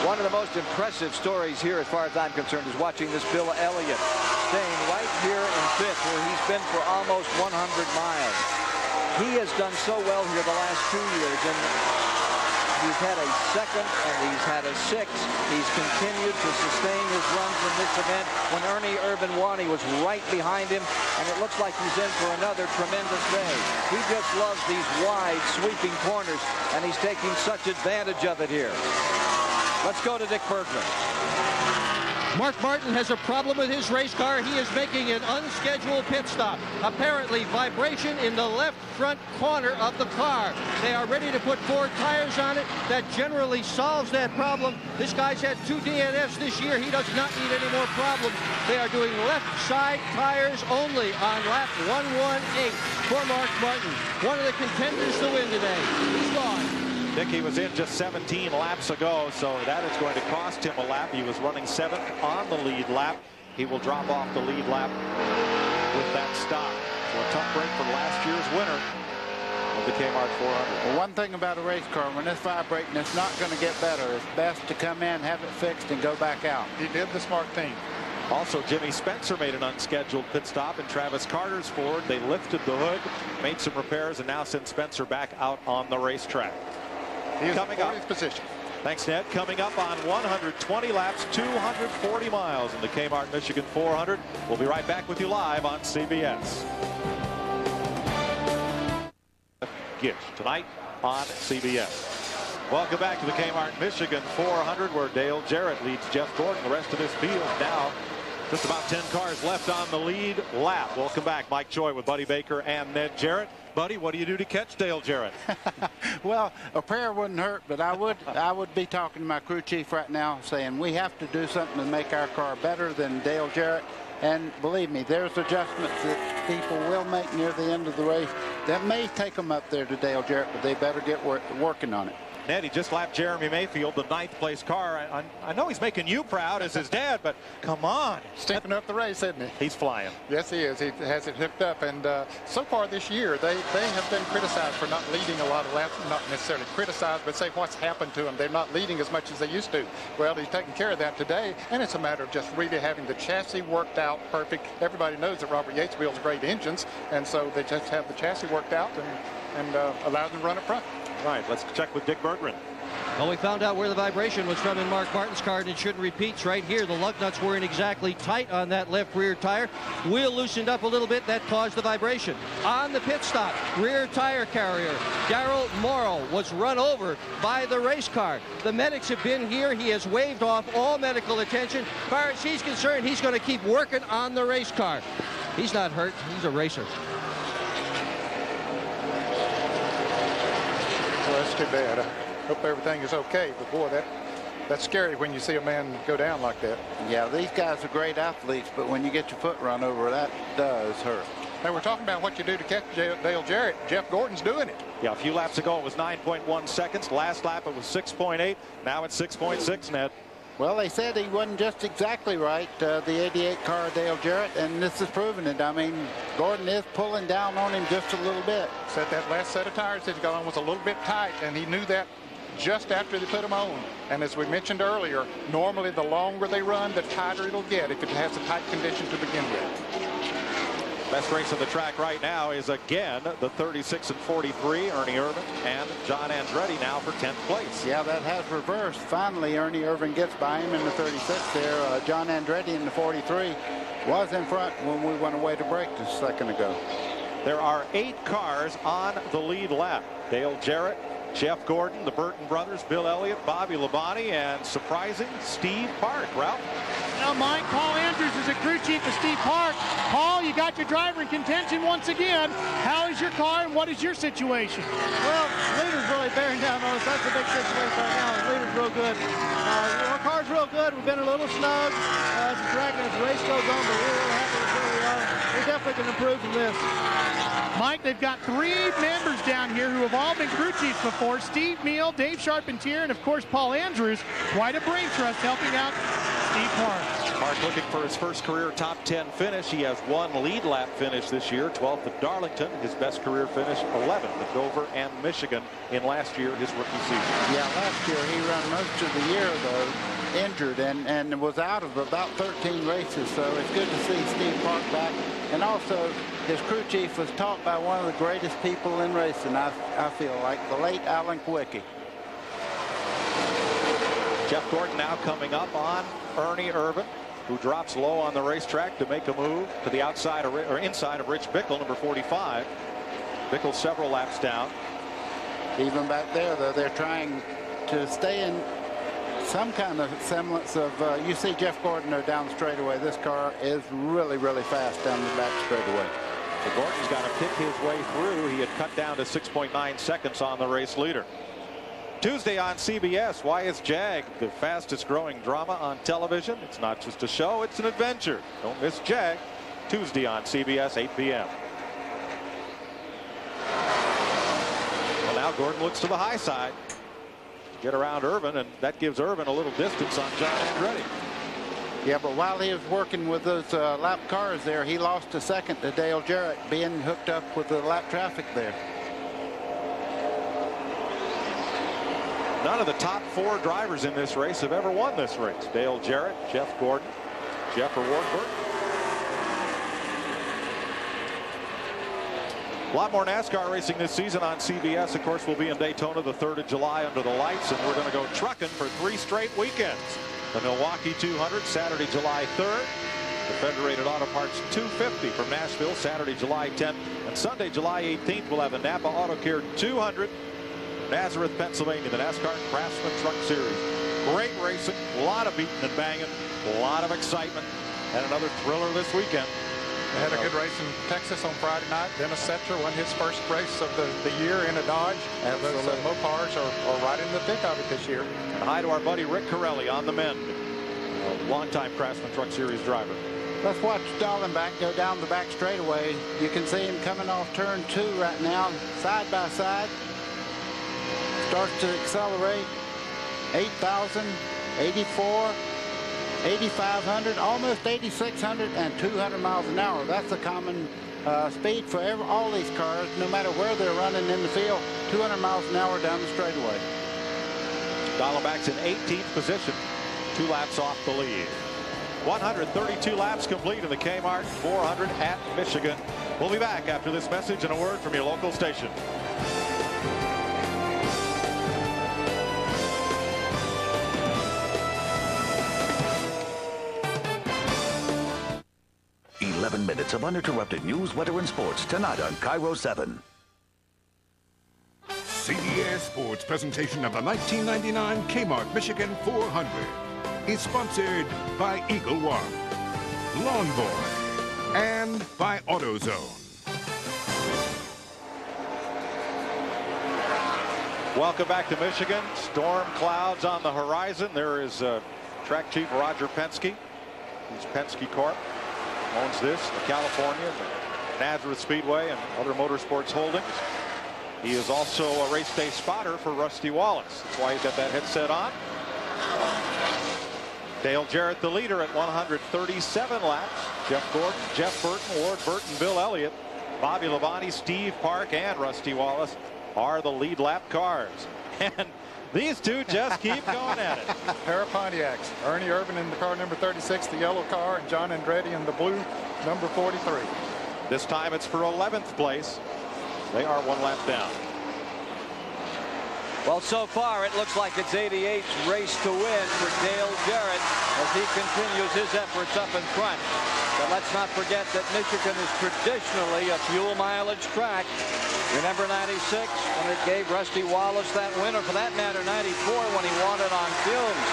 One of the most impressive stories here, as far as I'm concerned, is watching this Bill Elliott staying right here in 5th, where he's been for almost 100 miles. He has done so well here the last 2 years, and he's had a 2nd and he's had a 6th. He's continued to sustain his runs in this event when Ernie Irvan won. He was right behind him, and it looks like he's in for another tremendous day. He just loves these wide, sweeping corners, and he's taking such advantage of it here. Let's go to Dick Bergman. Mark Martin has a problem with his race car. He is making an unscheduled pit stop. Apparently vibration in the left front corner of the car. They are ready to put 4 tires on it. That generally solves that problem. This guy's had 2 DNFs this year. He does not need any more problems. They are doing left side tires only on lap 118 for Mark Martin. One of the contenders to win today. He's gone. Nicky was in just 17 laps ago, so that is going to cost him a lap. He was running 7th on the lead lap. He will drop off the lead lap with that stop. So a tough break for last year's winner of the Kmart 400. Well, one thing about a race car, when it's vibrating, it's not going to get better. It's best to come in, have it fixed, and go back out. He did the smart thing. Also, Jimmy Spencer made an unscheduled pit stop in Travis Carter's Ford. They lifted the hood, made some repairs, and now send Spencer back out on the racetrack. He is coming in up. 40th position. Thanks, Ned. Coming up on 120 laps, 240 miles in the Kmart Michigan 400. We'll be right back with you live on CBS. Gish tonight on CBS. Welcome back to the Kmart Michigan 400, where Dale Jarrett leads Jeff Gordon. The rest of this field now just about 10 cars left on the lead lap. Welcome back, Mike Joy with Buddy Baker and Ned Jarrett. Buddy, what do you do to catch Dale Jarrett? Well, a prayer wouldn't hurt, but I would be talking to my crew chief right now saying we have to do something to make our car better than Dale Jarrett. And believe me, there's adjustments that people will make near the end of the race that may take them up there to Dale Jarrett, but they better get working on it. Ned, he just lapped Jeremy Mayfield, the 9th place car. I know he's making you proud as his dad, but come on. Stinking up the race, isn't he? He's flying. Yes, he is. He has it hooked up. And so far this year, they have been criticized for not leading a lot of laps. Not necessarily criticized, but say what's happened to them. They're not leading as much as they used to. Well, he's taking care of that today, and it's a matter of just really having the chassis worked out perfect. Everybody knows that Robert Yates builds great engines, and so they just have the chassis worked out and allow them to run up front. Right, let's check with Dick Berggren. Well, we found out where the vibration was from in Mark Martin's car, and it shouldn't repeat right here. The lug nuts weren't exactly tight on that left rear tire. Wheel loosened up a little bit. That caused the vibration. On the pit stop, rear tire carrier, Darrell Morrow, was run over by the race car. The medics have been here. He has waved off all medical attention. As far as he's concerned, he's going to keep working on the race car. He's not hurt. He's a racer. Well, that's too bad. I hope everything is okay, but boy, that's scary when you see a man go down like that. Yeah, these guys are great athletes, but when you get your foot run over, that does hurt. Hey, we're talking about what you do to catch Dale Jarrett. Jeff Gordon's doing it. Yeah, a few laps ago it was 9.1 seconds. Last lap it was 6.8. Now it's 6.6, Ned. Well, they said he wasn't just exactly right, the 88 car Dale Jarrett, and this is proving it. I mean, Gordon is pulling down on him just a little bit. Said that last set of tires that he got on was a little bit tight, and he knew that just after they put them on. And as we mentioned earlier, normally the longer they run, the tighter it'll get if it has a tight condition to begin with. Best race of the track right now is again the 36 and 43, Ernie Irvan and John Andretti now for 10th place. Yeah, that has reversed. Finally, Ernie Irvan gets by him in the 36 there. John Andretti in the 43. was in front when we went away to break just a second ago. There are 8 cars on the lead lap. Dale Jarrett, Jeff Gordon, the Burton brothers, Bill Elliott, Bobby Labonte, and surprising Steve Park. Ralph? Now, Mike, Paul Andrews is a crew chief of Steve Park. Paul, you got your driver in contention once again. How is your car and what is your situation? Well, leader's really bearing down on us. That's a big situation right now. The leader's real good. Our car's real good. We've been a little snug as the track and as the race goes on, but we're real happy with where we are. We definitely can improve from this. Mike, they've got 3 members down here who have all been crew chiefs before. Steve Meal, Dave Charpentier, and of course Paul Andrews. Quite a brain trust helping out Steve Park. Park looking for his first career top 10 finish. He has 1 lead lap finish this year, 12th at Darlington. His best career finish, 11th at Dover and Michigan in last year, his rookie season. Yeah, last year he ran most of the year, though, injured and was out of about 13 races. So it's good to see Steve Park back. And also, his crew chief was taught by one of the greatest people in racing, I feel like, the late Alan Kwiecki. Jeff Gordon now coming up on Ernie Irvin, who drops low on the racetrack to make a move to the outside or inside of Rich Bickle, number 45. Bickle several laps down. Even back there, though, they're trying to stay in some kind of semblance of, you see Jeff Gordon there down the straightaway. This car is really, really fast down the back straightaway. So Gordon's got to pick his way through. He had cut down to 6.9 seconds on the race leader. Tuesday on CBS, why is Jag the fastest growing drama on television? It's not just a show, it's an adventure. Don't miss Jag. Tuesday on CBS, 8 p.m. Well, now Gordon looks to the high side to get around Irvin, and that gives Irvin a little distance on John Andretti. Yeah, but while he was working with those lap cars there, he lost a second to Dale Jarrett being hooked up with the lap traffic there. None of the top 4 drivers in this race have ever won this race. Dale Jarrett, Jeff Gordon, Jeff or Ward Burton. A lot more NASCAR racing this season on CBS. Of course, we'll be in Daytona the 3rd of July under the lights, and we're going to go trucking for 3 straight weekends. The Milwaukee 200, Saturday, July 3rd. The Federated Auto Parts 250 from Nashville, Saturday, July 10th. And Sunday, July 18th, we'll have the Napa Auto Care 200. Nazareth, Pennsylvania, the NASCAR Craftsman Truck Series. Great racing, a lot of beating and banging, a lot of excitement, and another thriller this weekend. They had a good race in Texas on Friday night. Dennis Setzer won his first race of the year in a Dodge. And those Mopars are right in the thick of it this year. And hi to our buddy Rick Corelli on the mend, a longtime Craftsman Truck Series driver. Let's watch Dallenbach go down the back straightaway. You can see him coming off turn 2 right now, side by side. Starts to accelerate. 8,000, 84, 8,500, almost 8,600, and 200 miles an hour. That's a common speed for all these cars, no matter where they're running in the field. 200 miles an hour down the straightaway. Dallenbach's in 18th position, 2 laps off the lead. 132 laps complete in the Kmart 400 at Michigan. We'll be back after this message and a word from your local station. Minutes of uninterrupted news, weather, and sports tonight on Cairo 7. CBS Sports presentation of the 1999 Kmart Michigan 400 is sponsored by Eagle One, Lawn Boy, and by AutoZone. Welcome back to Michigan. Storm clouds on the horizon. There is track chief Roger Penske. He's Penske Corp. Owns this, the California, the Nazareth Speedway, and other motorsports holdings. He is also a race day spotter for Rusty Wallace. That's why he's got that headset on. Dale Jarrett, the leader at 137 laps. Jeff Gordon, Jeff Burton, Ward Burton, Bill Elliott, Bobby Labonte, Steve Park, and Rusty Wallace are the lead lap cars. And these two just keep going at it. Pair of Pontiacs. Ernie Irvin in the car number 36, the yellow car, and John Andretti in the blue number 43. This time it's for 11th place. They are 1 lap down. Well, so far it looks like it's 88's race to win for Dale Jarrett as he continues his efforts up in front. But let's not forget that Michigan is traditionally a fuel mileage track. Remember 96 when it gave Rusty Wallace that win, or for that matter 94 when he won it on fumes.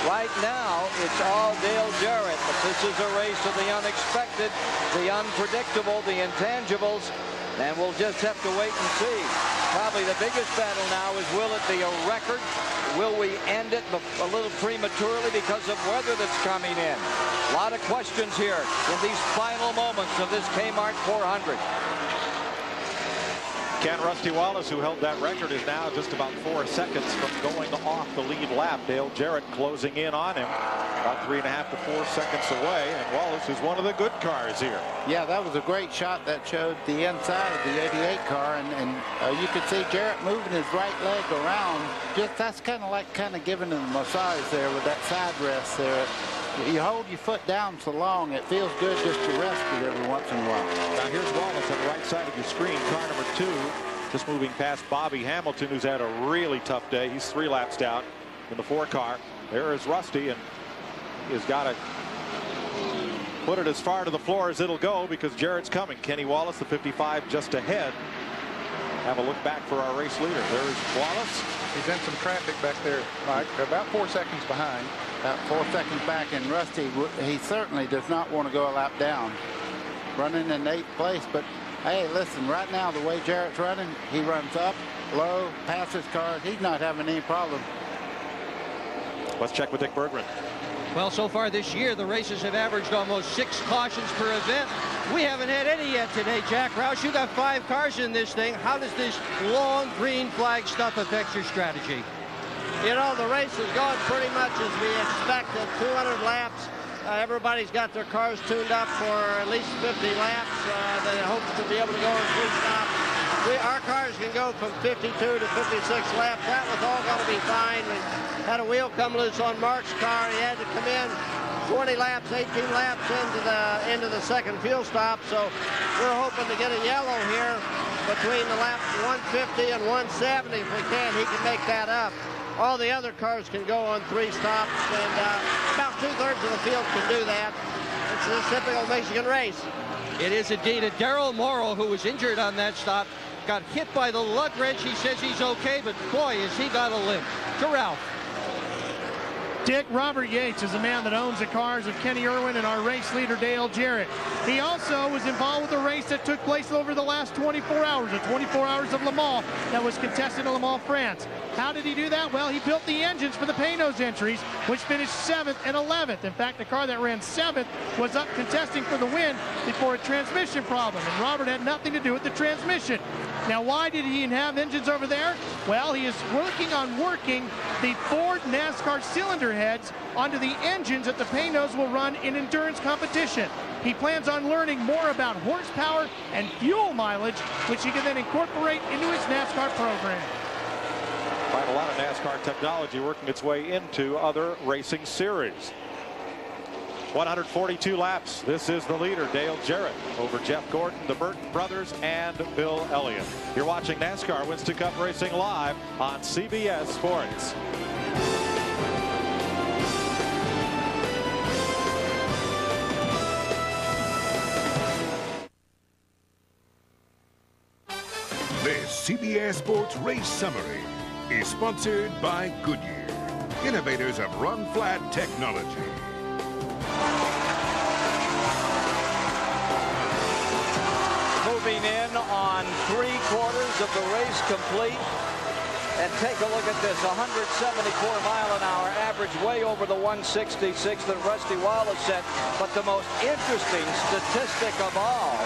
Right now it's all Dale Jarrett, but this is a race of the unexpected, the unpredictable, the intangibles, and we'll just have to wait and see. Probably the biggest battle now is, will it be a record? Will we end it a little prematurely because of weather that's coming in? A lot of questions here in these final moments of this Kmart 400. Ken, Rusty Wallace, who held that record, is now just about 4 seconds from going off the lead lap. Dale Jarrett closing in on him, about 3.5 to 4 seconds away, and Wallace is one of the good cars here. Yeah, that was a great shot that showed the inside of the 88 car, and you could see Jarrett moving his right leg around. Just that's kind of giving him a massage there with that side rest there. You hold your foot down so long, it feels good just to rest it every once in a while. Now here's Wallace on the right side of your screen, car number 2, just moving past Bobby Hamilton, who's had a really tough day. He's 3 laps down in the 4 car. There is Rusty, and he's got to put it as far to the floor as it'll go because Jarrett's coming. Kenny Wallace, the 55, just ahead. Have a look back for our race leader. There's Wallace. He's in some traffic back there, Mike. About 4 seconds behind. About 4 seconds back, and Rusty, he certainly does not want to go a lap down. Running in 8th place, but hey, listen, right now the way Jarrett's running, he runs up, low, passes cars. He's not having any problem. Let's check with Dick Berggren. Well, so far this year, the races have averaged almost 6 cautions per event. We haven't had any yet today, Jack Roush. You got 5 cars in this thing. How does this long green flag stuff affect your strategy? You know, the race is going pretty much as we expected. 200 laps. Everybody's got their cars tuned up for at least 50 laps. They hope to be able to go in 3 stops. Our cars can go from 52 to 56 laps. That was all going to be fine. We had a wheel come loose on Mark's car. He had to come in 20 laps, 18 laps into the second fuel stop. So we're hoping to get a yellow here between the laps 150 and 170. If we can, he can make that up. All the other cars can go on 3 stops, and about 2/3 of the field can do that. It's a typical Michigan race. It is indeed. Darrell Morrow, who was injured on that stop, got hit by the lug wrench. He says he's okay, but boy, has he got a limp. To Ralph. Dick, Robert Yates is the man that owns the cars of Kenny Irwin and our race leader, Dale Jarrett. He also was involved with the race that took place over the last 24 hours, the 24 hours of Le Mans that was contested in Le Mans, France. How did he do that? Well, he built the engines for the Panos entries, which finished 7th and 11th. In fact, the car that ran 7th was up contesting for the win before a transmission problem, and Robert had nothing to do with the transmission. Now, why did he have engines over there? Well, he is working on working the Ford NASCAR cylinder heads onto the engines that the Panos will run in endurance competition. He plans on learning more about horsepower and fuel mileage, which he can then incorporate into his NASCAR program. Quite a lot of NASCAR technology working its way into other racing series. 142 laps. This is the leader, Dale Jarrett, over Jeff Gordon, the Burton brothers, and Bill Elliott. You're watching NASCAR Winston Cup Racing live on CBS Sports. This CBS Sports Race Summary is sponsored by Goodyear, innovators of run-flat technology. Moving in on 3/4 of the race complete. And take a look at this, 174 mile an hour average, way over the 166 that Rusty Wallace set. But the most interesting statistic of all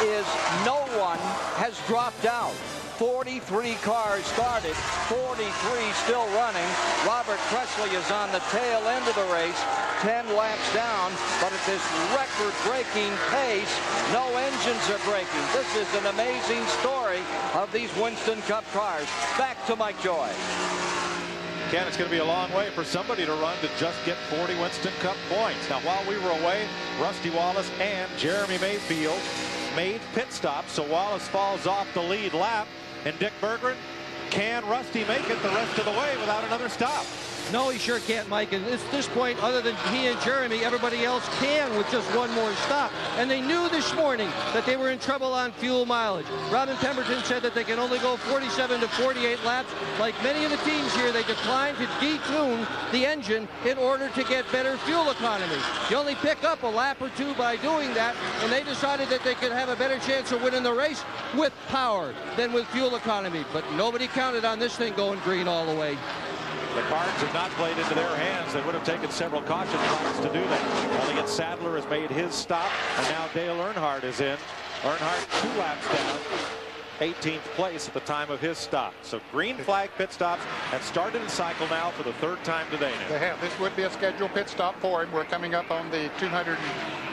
is no one has dropped out. 43 cars started, 43 still running. Robert Presley is on the tail end of the race, 10 laps down, but at this record-breaking pace, no engines are breaking. This is an amazing story of these Winston Cup cars. Back to Mike Joy. Ken, it's going to be a long way for somebody to run to just get 40 Winston Cup points. Now, while we were away, Rusty Wallace and Jeremy Mayfield made pit stops, so Wallace falls off the lead lap. And Dick Berggren, Can Rusty make it the rest of the way without another stop? No, he sure can't, Mike. And at this point, other than he and Jeremy, everybody else can with just one more stop. And they knew this morning that they were in trouble on fuel mileage. Robin Pemberton said that they can only go 47 to 48 laps. Like many of the teams here, they declined to detune the engine in order to get better fuel economy. You only pick up a lap or two by doing that, and they decided that they could have a better chance of winning the race with power than with fuel economy. But nobody counted on this thing going green all the way. The cards have not played into their hands. They would have taken several caution flags to do that. Elliott Sadler has made his stop, and now Dale Earnhardt is in. Earnhardt 2 laps down, 18th place at the time of his stop. So green flag pit stops have started to cycle now for the 3rd time today. Now. They have. This would be a scheduled pit stop for him. We're coming up on the 200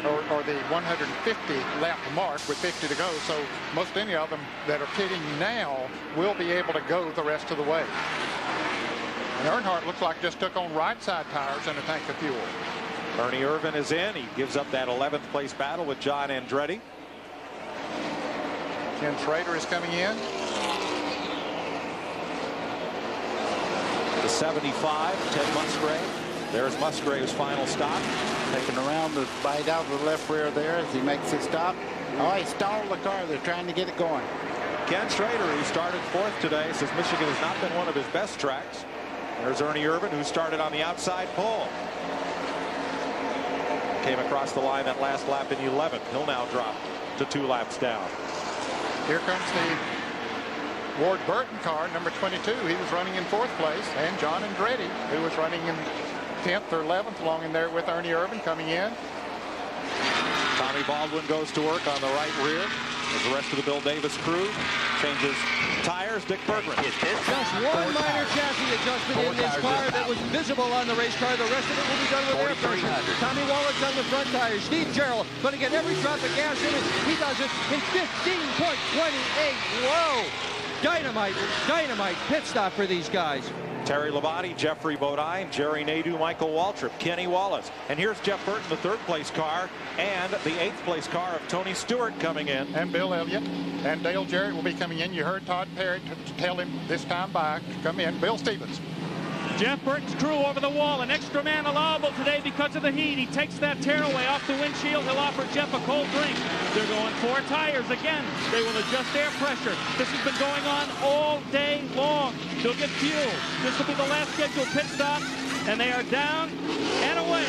or the 150 lap mark with 50 to go. So most any of them that are pitting now will be able to go the rest of the way. And Earnhardt looks like just took on right side tires and a tank of fuel. Ernie Irvan is in. He gives up that 11th place battle with John Andretti. Ken Schrader is coming in. The 75, Ted Musgrave. There's Musgrave's final stop. Taking around the bite out of the left rear there as he makes his stop. Oh, he stalled the car. They're trying to get it going. Ken Schrader, who started 4th today, says Michigan has not been one of his best tracks. There's Ernie Irvan, who started on the outside pole. Came across the line that last lap in 11th. He'll now drop to 2 laps down. Here comes the Ward Burton car, number 22. He was running in 4th place. And John Andretti, who was running in 10th or 11th along in there with Ernie Irvan coming in. Tommy Baldwin goes to work on the right rear as the rest of the Bill Davis crew changes tires. Dick Berggren. Just one minor chassis adjustment in this car that was visible on the race car. The rest of it will be done with air pressure. Tommy Wallace on the front tires. Steve Jarrell going to get every drop of gas in it. He does it in 15.28. Whoa! Dynamite pit stop for these guys. Terry Labonte, Jeffrey Bodine, Jerry Nadeau, Michael Waltrip, Kenny Wallace. And here's Jeff Burton, the 3rd place car, and the 8th place car of Tony Stewart coming in. And Bill Elliott and Dale Jarrett will be coming in. You heard Todd Perry tell him this time by to come in. Bill Stevens. Jeff Burton's crew over the wall. An extra man allowable today because of the heat. He takes that tearaway off the windshield. He'll offer Jeff a cold drink. They're going 4 tires again. They will adjust air pressure. This has been going on all day long. They'll get fuel. This will be the last scheduled pit stop, and they are down and away.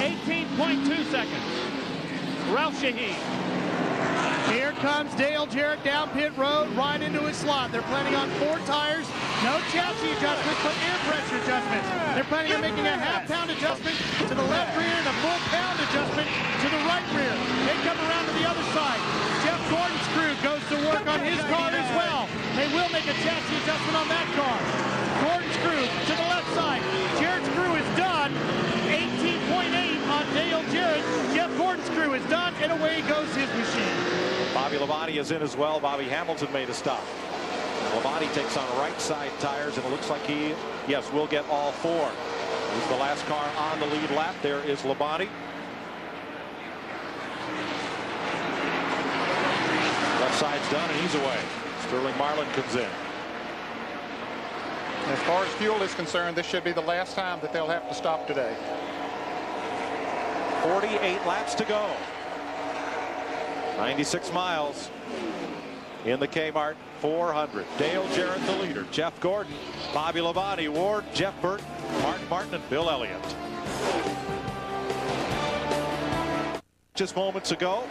18.2 seconds. Ralph Shaheen. Here comes Dale Jarrett down pit road, right into his slot. They're planning on 4 tires, no chassis adjustments, but air pressure adjustments. They're planning on making a half-pound adjustment to the left rear and a full-pound adjustment to the right rear. They come around to the other side. Jeff Gordon's crew goes to work on his car as well. They will make a chassis adjustment on that car. Gordon's crew to the left side. Jarrett's crew is done. 18.8 on Dale Jarrett. Jeff Gordon's crew is done, and away goes his machine. Bobby Labonte is in as well. Bobby Hamilton made a stop. Labonte takes on right side tires, and it looks like he, yes, will get all 4. He's the last car on the lead lap. There is Labonte. Left side's done, and he's away. Sterling Marlin comes in. As far as fuel is concerned, this should be the last time that they'll have to stop today. 48 laps to go. 96 miles in the Kmart 400. Dale Jarrett the leader. Jeff Gordon, Bobby Labonte, Ward, Jeff Burton, Mark Martin, and Bill Elliott. Just moments ago,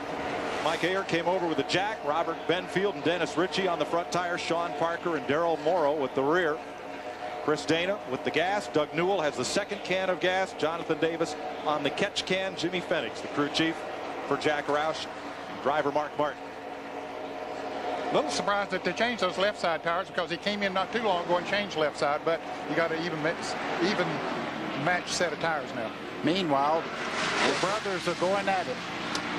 Mike Ayer came over with the jack. Robert Benfield and Dennis Ritchie on the front tires. Sean Parker and Darrell Morrow with the rear. Chris Dana with the gas. Doug Newell has the 2nd can of gas. Jonathan Davis on the catch can. Jimmy Phoenix, the crew chief for Jack Roush. Driver Mark Martin. A little surprised that they changed those left side tires because he came in not too long ago and changed left side, but you got an even match set of tires now. Meanwhile, the brothers are going at it.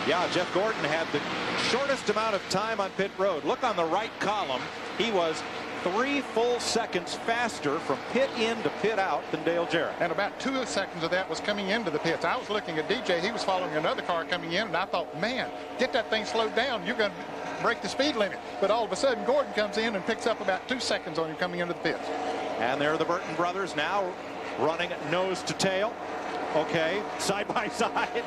Yeah, Jeff Gordon had the shortest amount of time on pit road. Look on the right column. He was 3 full seconds faster from pit in to pit out than Dale Jarrett. And about 2 seconds of that was coming into the pits. I was looking at DJ. He was following another car coming in, and I thought, man, get that thing slowed down. You're going to break the speed limit. But all of a sudden, Gordon comes in and picks up about 2 seconds on him coming into the pits. And there are the Burton brothers now running nose to tail. Okay, side by side.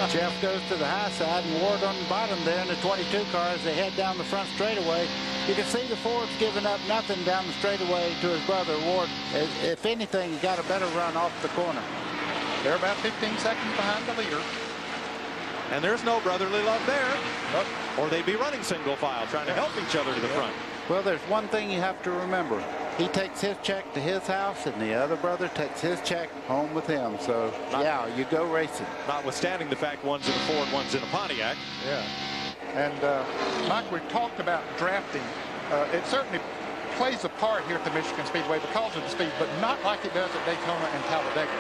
Jeff goes to the high side and Ward on the bottom there in the 22 car as they head down the front straightaway. You can see the Ford's giving up nothing down the straightaway to his brother Ward. If anything, he got a better run off the corner. They're about 15 seconds behind the leader. And there's no brotherly love there. Nope. Or they'd be running single file, trying to help each other to the front. Well, there's one thing you have to remember. He takes his check to his house, and the other brother takes his check home with him. So, yeah, you go racing. Notwithstanding the fact one's in a Ford, one's in a Pontiac. Yeah. And, Mike, we talked about drafting. It certainly plays a part here at the Michigan Speedway because of the speed, but not like it does at Daytona and Talladega.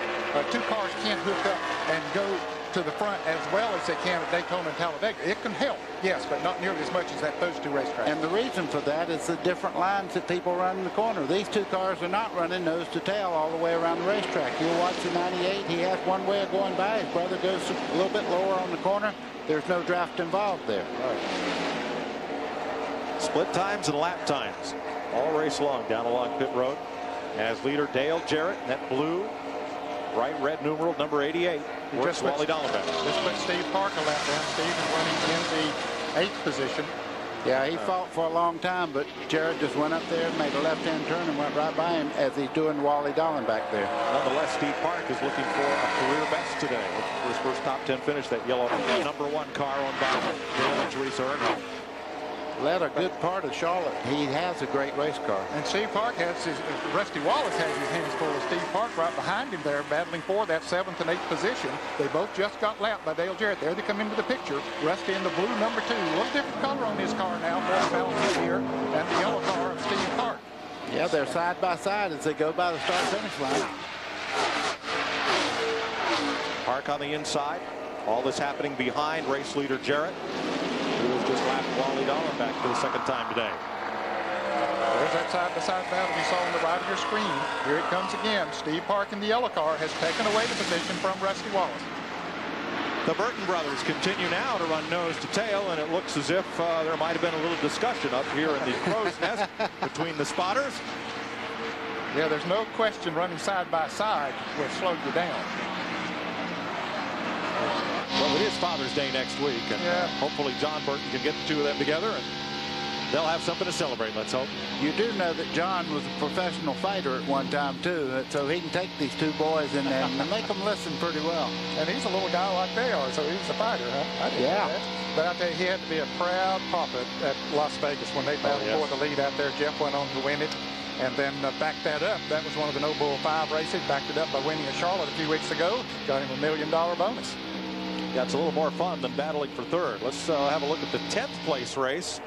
Two cars can't hook up and go to the front as well as they can at Daytona and Talladega. It can help, yes, but not nearly as much as at those two racetracks. And the reason for that is the different lines that people run in the corner. These two cars are not running nose to tail all the way around the racetrack. You'll watch the 98. He has one way of going by. His brother goes a little bit lower on the corner. There's no draft involved there. Right. Split times and lap times all race long down along pit road. As leader Dale Jarrett, that blue, bright red numeral number 88. Just Wally Dallenbach. Just put Steve Parker lap down. Steve is running in the 8th position. Yeah, he fought for a long time, but Jarrett just went up there and made a left-hand turn and went right by him as he's doing Wally Dallenbach there. Nonetheless, Steve Park is looking for a career best today. Looking for his first top 10 finish. That yellow number 1 car owned by Dale and Teresa Earnhardt. Led a good part of Charlotte. He has a great race car. And Steve Park has his, Rusty Wallace has his hands full of Steve Park right behind him there, battling for that 7th and 8th position. They both just got lapped by Dale Jarrett. There they come into the picture. Rusty in the blue number 2. A little different color on his car now, more balanced here, and the yellow car of Steve Park. Yeah, they're side by side as they go by the start-finish line. Park on the inside. All this happening behind race leader Jarrett, who has just lapped Wally Dallenbach for the 2nd time today. There's that side-by-side battle you saw on the right of your screen. Here it comes again. Steve Park in the yellow car has taken away the position from Rusty Wallace. The Burton brothers continue now to run nose to tail, and it looks as if there might have been a little discussion up here in the crow's nest between the spotters. Yeah, there's no question running side by side will slow you down. Well, it is Father's Day next week, and hopefully John Burton can get the two of them together, and they'll have something to celebrate, let's hope. You do know that John was a professional fighter at one time, too, so he can take these two boys and make them listen pretty well. And he's a little guy like they are, so he's a fighter, huh? I didn't know that. But I tell you, he had to be a proud papa at Las Vegas when they battled for the lead out there. Jeff went on to win it. And then backed that up. That was one of the No Bull 5 races. Backed it up by winning at Charlotte a few weeks ago. Got him $1 million bonus. Yeah, it's a little more fun than battling for 3rd. Let's have a look at the 10th place race.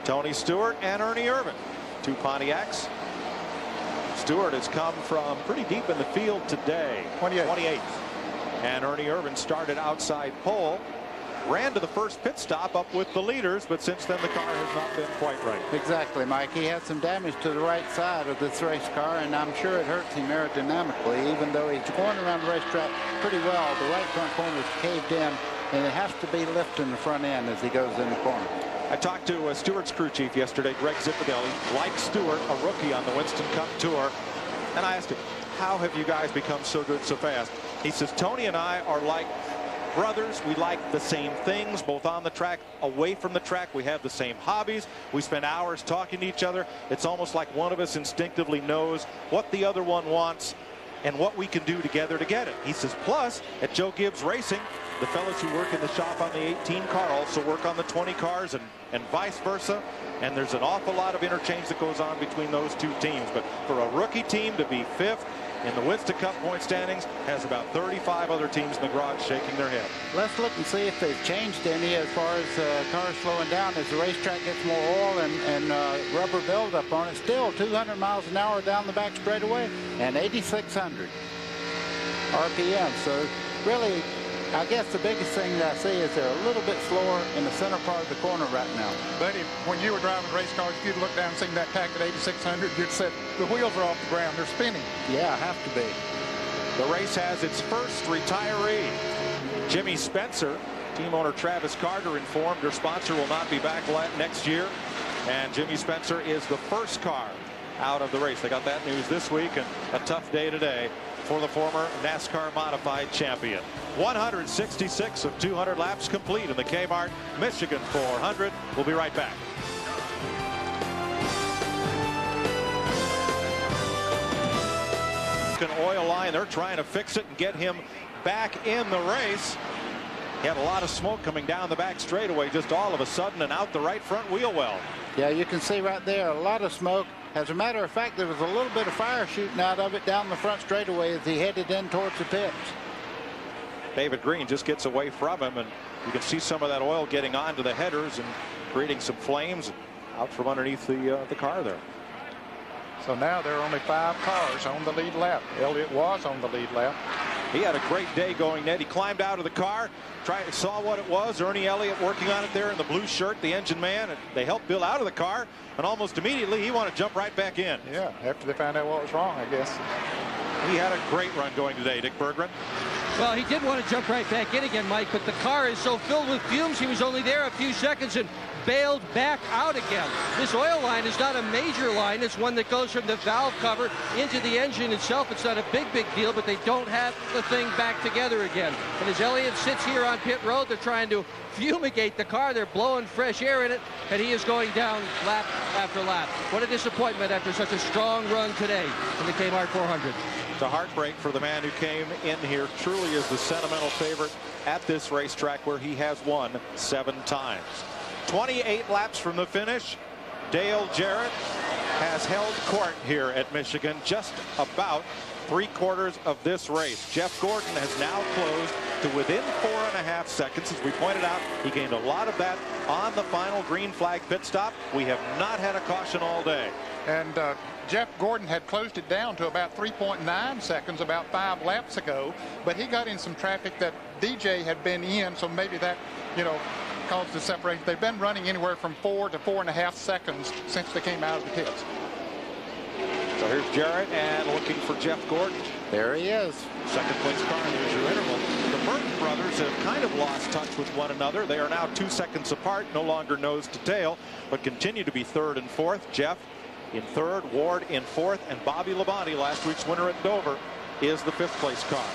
Tony Stewart and Ernie Irvan, 2 Pontiacs. Stewart has come from pretty deep in the field today. 28th. And Ernie Irvan started outside pole. Ran to the first pit stop up with the leaders, but since then the car has not been quite right. Exactly, Mike. He had some damage to the right side of this race car, and I'm sure it hurts him aerodynamically, even though he's going around the racetrack pretty well. The right front corner is caved in, and it has to be lifting the front end as he goes in the corner. I talked to Stewart's crew chief yesterday, Greg Zipadelli, like Stewart, a rookie on the Winston Cup Tour, and I asked him, how have you guys become so good so fast? He says, Tony and I are like brothers. We like the same things, both on the track, away from the track. We have the same hobbies. We spend hours talking to each other. It's almost like one of us instinctively knows what the other one wants and what we can do together to get it. He says, plus, at Joe Gibbs Racing, the fellows who work in the shop on the 18 car also work on the 20 cars and vice versa. And there's an awful lot of interchange that goes on between those two teams. But for a rookie team to be 5th in the Winston Cup point standings has about 35 other teams in the garage shaking their head. Let's look and see if they've changed any as far as cars slowing down as the racetrack gets more oil and rubber buildup on it. Still 200 miles an hour down the back straightaway and 8,600 RPM. So really, I guess the biggest thing that I see is they're a little bit slower in the center part of the corner right now. But when you were driving race cars, if you'd look down and seen that pack at 8,600, you'd say the wheels are off the ground. They're spinning. Yeah, have to be. The race has its first retiree. Jimmy Spencer Team owner Travis Carter informed their sponsor will not be back next year. And Jimmy Spencer is the first car out of the race. They got that news this week, and a tough day today for the former NASCAR modified champion. 166 of 200 laps complete in the Kmart Michigan 400. We'll be right back. An oil line, they're trying to fix it and get him back in the race. He had a lot of smoke coming down the back straightaway just all of a sudden, and out the right front wheel well. Yeah, you can see right there a lot of smoke. As a matter of fact, there was a little bit of fire shooting out of it down the front straightaway as he headed in towards the pits. David Green just gets away from him, and you can see some of that oil getting onto the headers and creating some flames out from underneath the car there. So now there are only 5 cars on the lead lap. Elliott was on the lead lap. He had a great day going, Ned. He climbed out of the car, saw what it was. Ernie Elliott working on it there in the blue shirt, the engine man. And they helped Bill out of the car, and almost immediately he wanted to jump right back in. Yeah, after they found out what was wrong, I guess. He had a great run going today, Dick Berggren. Well, he did want to jump right back in again, Mike, but the car is so filled with fumes, he was only there a few seconds and bailed back out again. This oil line is not a major line. It's one that goes from the valve cover into the engine itself. It's not a big deal, but they don't have the thing back together again. And as Elliott sits here on pit road, they're trying to fumigate the car. They're blowing fresh air in it, and he is going down lap after lap. What a disappointment after such a strong run today in the Kmart 400. It's a heartbreak for the man who came in here, truly is the sentimental favorite at this racetrack where he has won 7 times. 28 laps from the finish. Dale Jarrett has held court here at Michigan just about 3/4 of this race. Jeff Gordon has now closed to within 4.5 seconds. As we pointed out, he gained a lot of that on the final green flag pit stop. We have not had a caution all day. And Jeff Gordon had closed it down to about 3.9 seconds about 5 laps ago, but he got in some traffic that DJ had been in, so maybe that, caused the separation. They've been running anywhere from 4 to 4.5 seconds since they came out of the pits. So here's Jarrett and looking for Jeff Gordon. There he is. Second place car. There's your interval. The Burton brothers have kind of lost touch with one another. They are now 2 seconds apart, no longer nose to tail, but continue to be 3rd and 4th. Jeff in 3rd, Ward in 4th, and Bobby Labonte, last week's winner at Dover, is the 5th place car.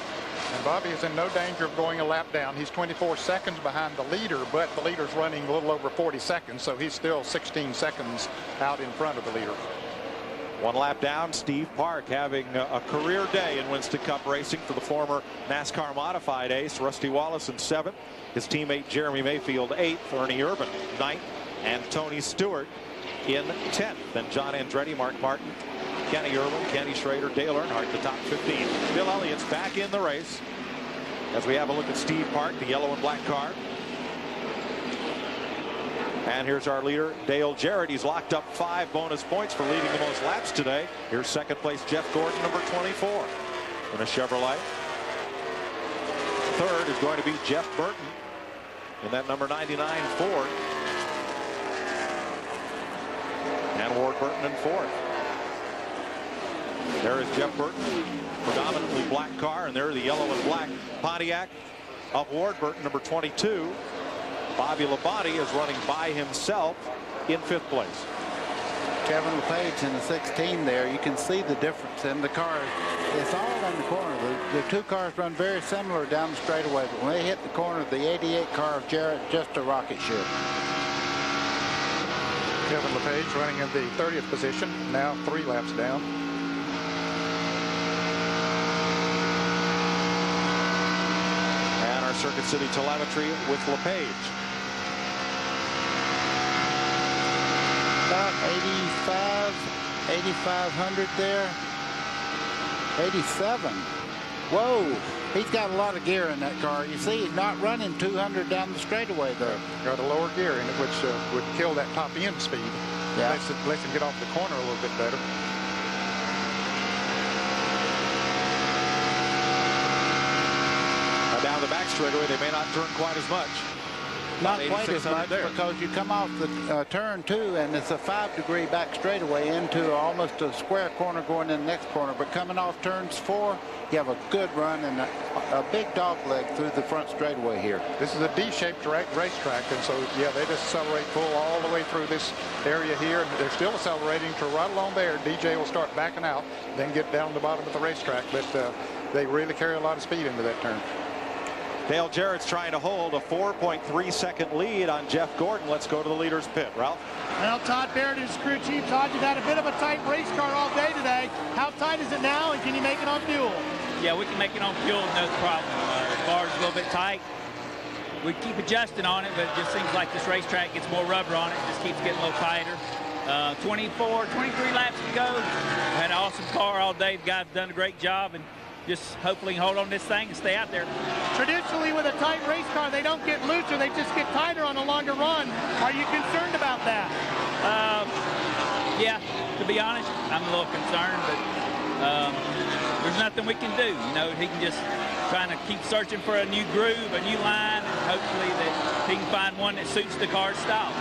And Bobby is in no danger of going a lap down. He's 24 seconds behind the leader, but the leader's running a little over 40 seconds, so he's still 16 seconds out in front of the leader. 1 lap down, Steve Park having a career day in Winston Cup racing for the former NASCAR modified ace. Rusty Wallace in 7th. His teammate Jeremy Mayfield 8th. Ernie Urban 9th. And Tony Stewart in 10th. Then John Andretti, Mark Martin, Kenny Irwin, Kenny Schrader, Dale Earnhardt, the top 15. Bill Elliott's back in the race as we have a look at Steve Park, the yellow and black car. And here's our leader, Dale Jarrett. He's locked up 5 bonus points for leading the most laps today. Here's 2nd place Jeff Gordon, number 24 in a Chevrolet. 3rd is going to be Jeff Burton in that number 99 Ford. And Ward Burton in 4th. There is Jeff Burton, predominantly black car, and there the yellow and black Pontiac of Ward Burton, number 22. Bobby Labonte is running by himself in 5th place. Kevin LePage in the 16 there. You can see the difference in the cars. It's all in the corner. The 2 cars run very similar down the straightaway, but when they hit the corner, the 88 car of Jarrett, just a rocket ship. Kevin LePage running in the 30th position, now 3 laps down. And our Circuit City telemetry with LePage. About 8,500 there. 87. Whoa. He's got a lot of gear in that car. You see, he's not running 200 down the straightaway there. Got a lower gear in it, which would kill that top end speed. Yeah. Lets him get off the corner a little bit better. Now down the back straightaway, they may not turn quite as much. Not quite as much because you come off the turn 2 and it's a 5-degree back straightaway into almost a square corner going in the next corner. But coming off turns 4, you have a good run and a big dog leg through the front straightaway here. This is a D-shaped racetrack, and so yeah, they just accelerate full all the way through this area here, and they're still accelerating to right along there. DJ will start backing out, then get down to the bottom of the racetrack, but they really carry a lot of speed into that turn. Dale Jarrett's trying to hold a 4.3-second lead on Jeff Gordon. Let's go to the leader's pit. Ralph? Well, Todd Barrett is crew chief. Todd, you've had a bit of a tight race car all day today. How tight is it now, and can you make it on fuel? Yeah, we can make it on fuel, no problem. The bar's a little bit tight. We keep adjusting on it, but it just seems like this racetrack gets more rubber on it. It just keeps getting a little tighter. 23 laps to go. We had an awesome car all day. The guys have done a great job, and just hopefully hold on this thing and stay out there. Traditionally, with a tight race car, they don't get looser. They just get tighter on a longer run. Are you concerned about that? Yeah, to be honest, I'm a little concerned, but there's nothing we can do. You know, he can just trying to keep searching for a new groove, a new line, and hopefully that he can find one that suits the car's style.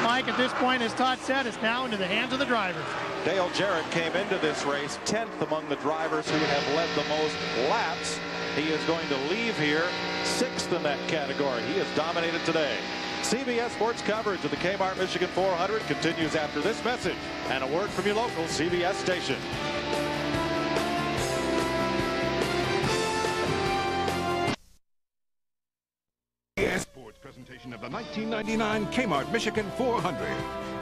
Mike, at this point, as Todd said, it's now into the hands of the drivers. Dale Jarrett came into this race 10th among the drivers who have led the most laps. He is going to leave here 6th in that category. He has dominated today. CBS Sports coverage of the Kmart Michigan 400 continues after this message and a word from your local CBS station. CBS Sports presentation of the 1999 Kmart Michigan 400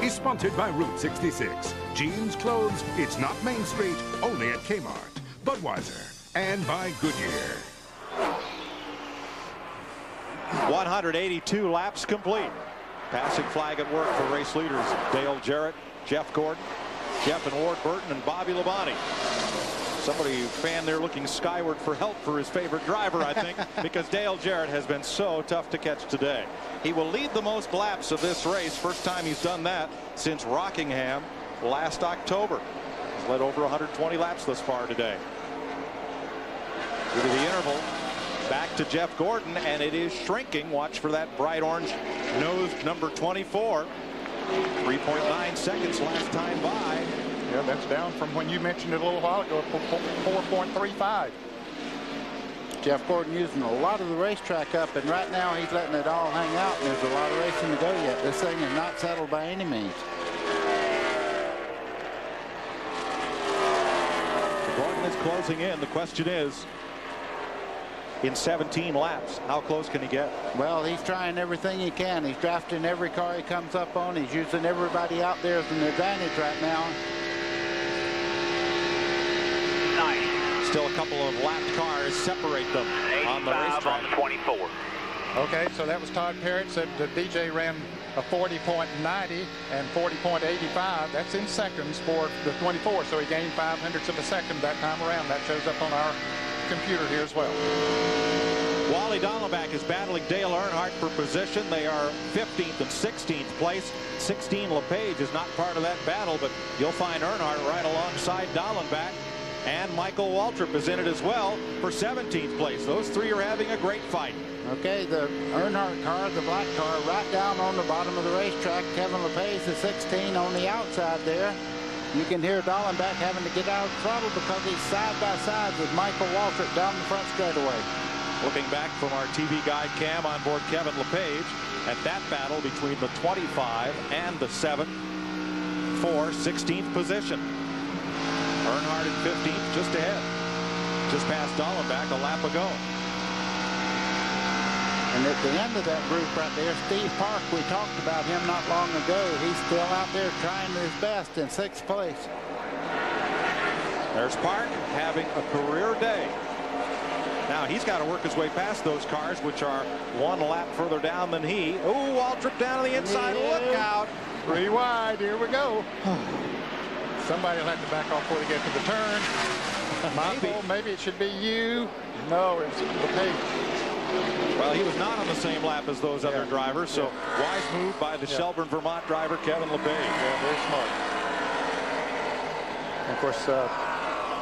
is sponsored by Route 66. Jeans, clothes, it's not Main Street, only at Kmart, Budweiser, and by Goodyear. 182 laps complete. Passing flag at work for race leaders Dale Jarrett, Jeff Gordon, Jeff and Ward Burton, and Bobby Labonte. Somebody fan there looking skyward for help for his favorite driver, I think, because Dale Jarrett has been so tough to catch today. He will lead the most laps of this race. First time he's done that since Rockingham last October. He's led over 120 laps thus far today. Due to the interval, back to Jeff Gordon, and it is shrinking. Watch for that bright orange nose number 24. 3.9 seconds last time by. Yeah, that's down from when you mentioned it a little while ago, 4.35. Jeff Gordon using a lot of the racetrack up, and right now he's letting it all hang out, and there's a lot of racing to go yet. This thing is not settled by any means. Gordon is closing in. The question is, in 17 laps, how close can he get? Well, he's trying everything he can. He's drafting every car he comes up on. He's using everybody out there as an advantage right now. Nice. Still a couple of lapped cars separate them on the racetrack. On the 24. Okay, so that was Todd Parrott. Said the DJ ran a 40.90 and 40.85. That's in seconds for the 24. So he gained 0.05 of a second that time around. That shows up on our computer here as well. Wally Dallenbach is battling Dale Earnhardt for position. They are 15th and 16th place. 16 LePage is not part of that battle, but you'll find Earnhardt right alongside Dallenbach. And Michael Waltrip is in it as well for 17th place. Those three are having a great fight. Okay, the Earnhardt car, the black car, right down on the bottom of the racetrack. Kevin LePage is 16 on the outside there. You can hear Dallenbach having to get out of trouble because he's side by side with Michael Waltrip down the front straightaway. Looking back from our TV guide cam on board Kevin LePage at that battle between the 25 and the 7 for 16th position. Earnhardt in 15th, just ahead. Just past Dallenbach a lap ago. And at the end of that group right there, Steve Park, we talked about him not long ago. He's still out there trying his best in 6th place. There's Park having a career day. Now he's got to work his way past those cars, which are one lap further down than he. Oh, Waltrip down on the inside. Yeah. Look out. 3 wide. Here we go. Somebody will have to back off before they get to the turn. Michael, maybe it should be you. No, it's LePage. Well, he was not on the same lap as those other drivers, so wise move by the Shelburne, Vermont driver, Kevin LePage. Yeah, very smart. And of course,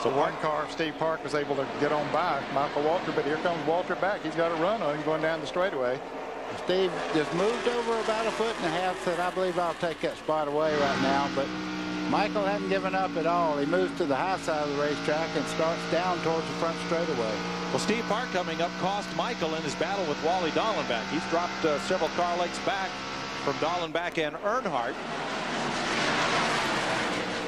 so one car, Steve Park, was able to get on by Michael Waltrip, but here comes Waltrip back. He's got a run on him going down the straightaway. Steve just moved over about 1.5 foot, said, I believe I'll take that spot away right now. But Michael hadn't given up at all. He moves to the high side of the racetrack and starts down towards the front straightaway. Well, Steve Park coming up cost Michael in his battle with Wally Dallenbach. He's dropped several car lengths back from Dallenbach and Earnhardt.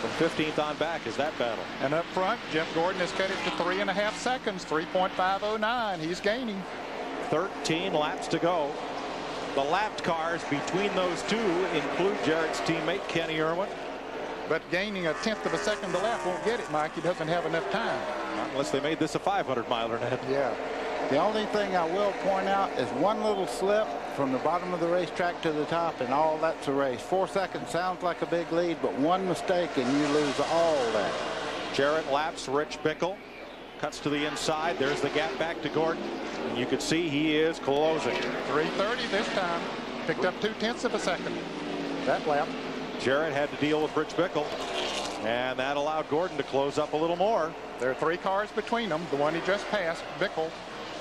From 15th on back is that battle. And up front, Jeff Gordon has cut it to 3.5 seconds, 3.509. He's gaining. 13 laps to go. The lapped cars between those two include Jarrett's teammate Kenny Irwin. But gaining 1/10 of a second a lap won't get it, Mike. He doesn't have enough time. Not unless they made this a 500-miler, Ned. Yeah. The only thing I will point out is one little slip from the bottom of the racetrack to the top, and all that's a race. 4 seconds sounds like a big lead, but one mistake and you lose all that. Jarrett laps Rich Bickle. Cuts to the inside. There's the gap back to Gordon. And you can see he is closing. 3:30 this time. Picked up 0.2 of a second that lap. Jarrett had to deal with Rich Bickle, and that allowed Gordon to close up a little more. There are 3 cars between them. The one he just passed, Bickle,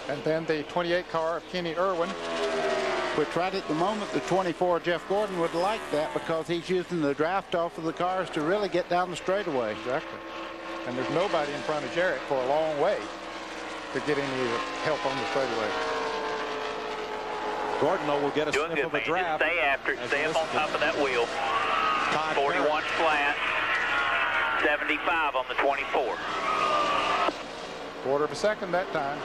and then the 28 car of Kenny Irwin. Which right at the moment, the 24 Jeff Gordon would like that because he's using the draft off of the cars to really get down the straightaway. Exactly. And there's nobody in front of Jarrett for a long way to get any help on the straightaway. Gordon, though, will get a Doing sniff good, of a man. draft. Just stay after it. Stay up on top of that wheel. 41 flat. 75 on the 24. 1/4 of a second that time.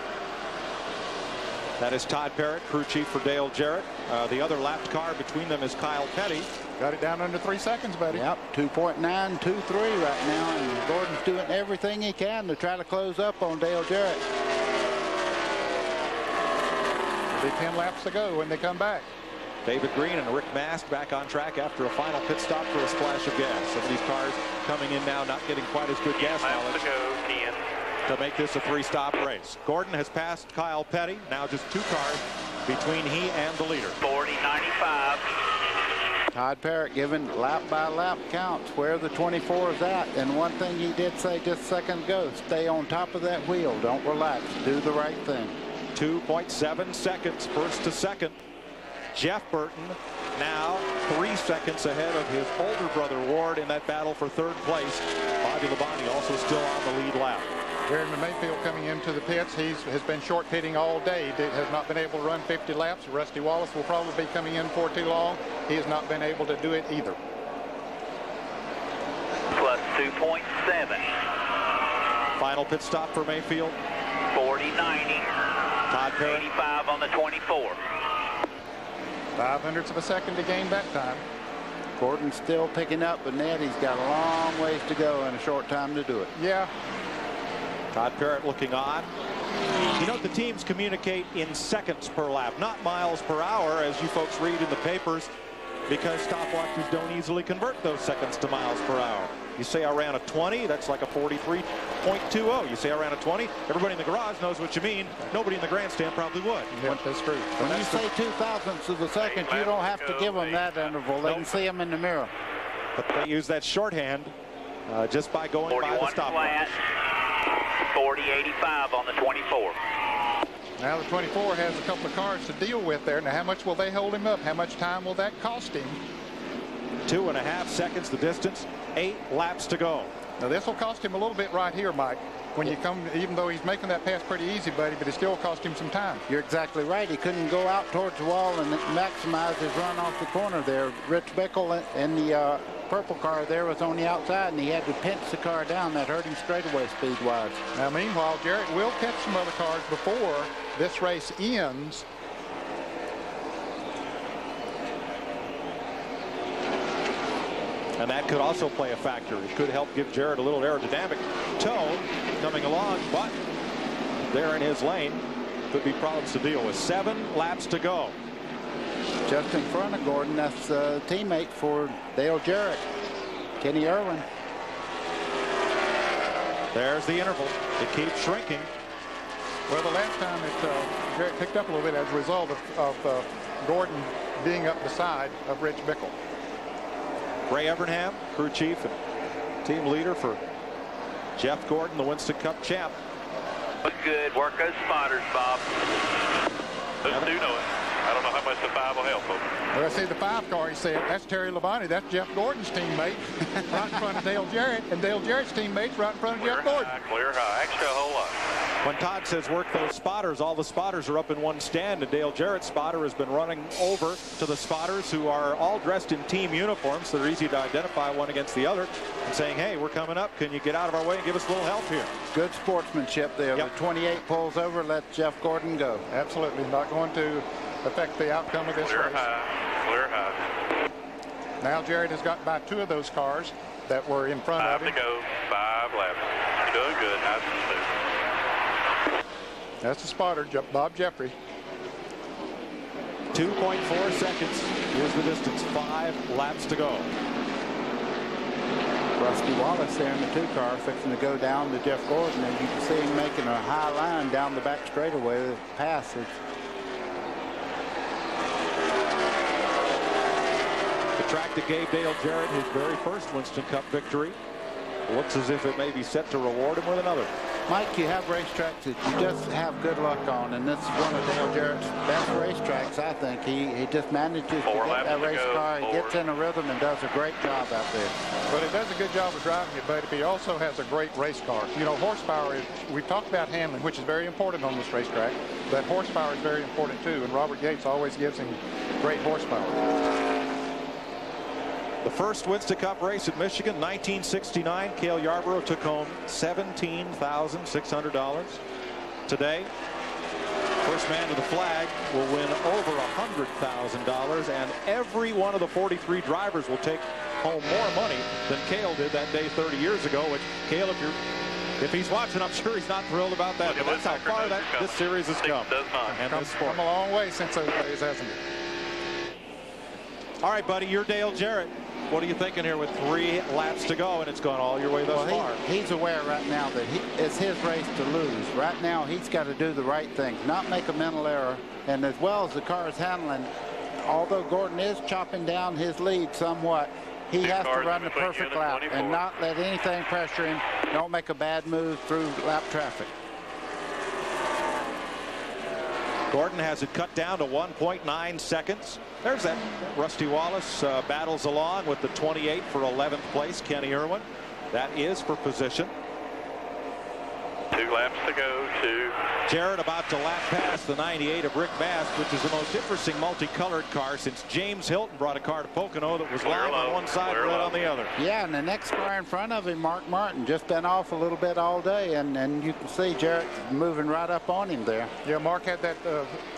That is Todd Parrott, crew chief for Dale Jarrett. The other lapped car between them is Kyle Petty. Got it down under 3 seconds, buddy. Yep, 2.923 right now, and Gordon's doing everything he can to try to close up on Dale Jarrett. It'll be 10 laps to go when they come back. David Green and Rick Mast back on track after a final pit stop for a splash of gas. Some of these cars coming in now not getting quite as good gas mileage to make this a 3-stop race. Gordon has passed Kyle Petty. Now just 2 cars between he and the leader. 40.95. Todd Parrott giving lap by lap counts where the 24 is at. And one thing he did say just a second ago, stay on top of that wheel. Don't relax. Do the right thing. 2.7 seconds first to second. Jeff Burton now 3 seconds ahead of his older brother Ward in that battle for 3rd place. Bobby Labonte also still on the lead lap. Jeremy Mayfield coming into the pits. He has been short pitting all day. Has not been able to run 50 laps. Rusty Wallace will probably be coming in for too long. He has not been able to do it either. Plus 2.7. Final pit stop for Mayfield. 40.90. Todd Parrott. 85 on the 24. 0.05 of a second to gain that time. Gordon's still picking up, but Ned, he's got a long ways to go and a short time to do it. Yeah. Todd Parrott looking on. You know, the teams communicate in seconds per lap, not miles per hour, as you folks read in the papers, because stopwatches don't easily convert those seconds to miles per hour. You say I ran a 20, that's like a 43.20. You say I ran a 20, everybody in the garage knows what you mean. Nobody in the grandstand probably would. Yeah, that's true. When you say 0.02 of a second, you don't have to give them that interval. They can see them in the mirror. But they use that shorthand just by going by the stopwatch. 40.85 on the 24. Now the 24 has a couple of cars to deal with there. Now how much will they hold him up? How much time will that cost him? 2.5 seconds the distance. 8 laps to go. Now this will cost him a little bit right here, Mike. When you come, even though he's making that pass pretty easy, buddy, but it still cost him some time. You're exactly right. He couldn't go out towards the wall and maximize his run off the corner there. Rich Bickle in the purple car there was on the outside, and he had to pinch the car down. That hurt him straightaway speed-wise. Now, meanwhile, Jarrett will catch some other cars before this race ends. And that could also play a factor. It could help give Jarrett a little aerodynamic tone coming along, but there in his lane could be problems to deal with. 7 laps to go. Just in front of Gordon, that's a teammate for Dale Jarrett, Kenny Irwin. There's the interval. It keeps shrinking. Well, the last time Jarrett picked up a little bit as a result of Gordon being up beside of Rich Bickle. Ray Evernham, crew chief and team leader for Jeff Gordon, the Winston Cup champ. Look good. Work those spotters, Bob. Those do know it. I don't know how much the 5 will help them. Well, I see the 5 car, he said, that's Terry Labonte. That's Jeff Gordon's teammate right in front of Dale Jarrett. And Dale Jarrett's teammates right in front of Jeff Gordon. Clear high, extra a whole lot. When Todd says work those spotters, all the spotters are up in one stand, and Dale Jarrett's spotter has been running over to the spotters, who are all dressed in team uniforms, so they're easy to identify one against the other, and saying, hey, we're coming up. Can you get out of our way and give us a little help here? Good sportsmanship there. Yep. The 28 pulls over, let Jeff Gordon go. Absolutely not going to affect the outcome of this Clear race. high, clear high. Now Jarrett has got by 2 of those cars that were in front of him. 5 to go, 5 laps. You're doing good, nice and smooth. That's the spotter, Bob Jeffrey. 2.4 seconds. Here's the distance. 5 laps to go. Rusty Wallace there in the 2 car fixing to go down to Jeff Gordon, and you can see him making a high line down the back straightaway with pass. The track that gave Dale Jarrett his very first Winston Cup victory looks as if it may be set to reward him with another. Mike, you have racetracks that you just have good luck on, and this is one of Dale Jarrett's best racetracks, I think. He just manages to get that race car. He gets in a rhythm and does a great job out there. But he does a good job of driving it, but he also has a great race car. You know, horsepower is, we've talked about handling, which is very important on this racetrack, but horsepower is very important too, and Robert Yates always gives him great horsepower. The first Winston Cup race at Michigan, 1969. Cale Yarborough took home $17,600. Today, first man to the flag will win over $100,000, and every one of the 43 drivers will take home more money than Cale did that day 30 years ago, which, Cale, if he's watching, I'm sure he's not thrilled about that. But that's how far this series has come. And this sport. Come a long way since those days, hasn't it? All right, buddy, you're Dale Jarrett. What are you thinking here with 3 laps to go, and it's gone all your way thus far? He's aware right now that it's his race to lose. Right now, he's got to do the right things, not make a mental error. And as well as the car is handling, although Gordon is chopping down his lead somewhat, he has to run the perfect lap and not let anything pressure him. Don't make a bad move through lap traffic. Gordon has it cut down to 1.9 seconds. There's that. Rusty Wallace battles along with the 28 for 11th place, Kenny Irwin. That is for position. 2 laps to go. 2. Jarrett about to lap past the 98 of Rick Mast, which is the most interesting multicolored car since James Hilton brought a car to Pocono that was live on one side and red on the other. Yeah, and the next car in front of him, Mark Martin, just been off a little bit all day, and you can see Jarrett moving right up on him there. Yeah, Mark had that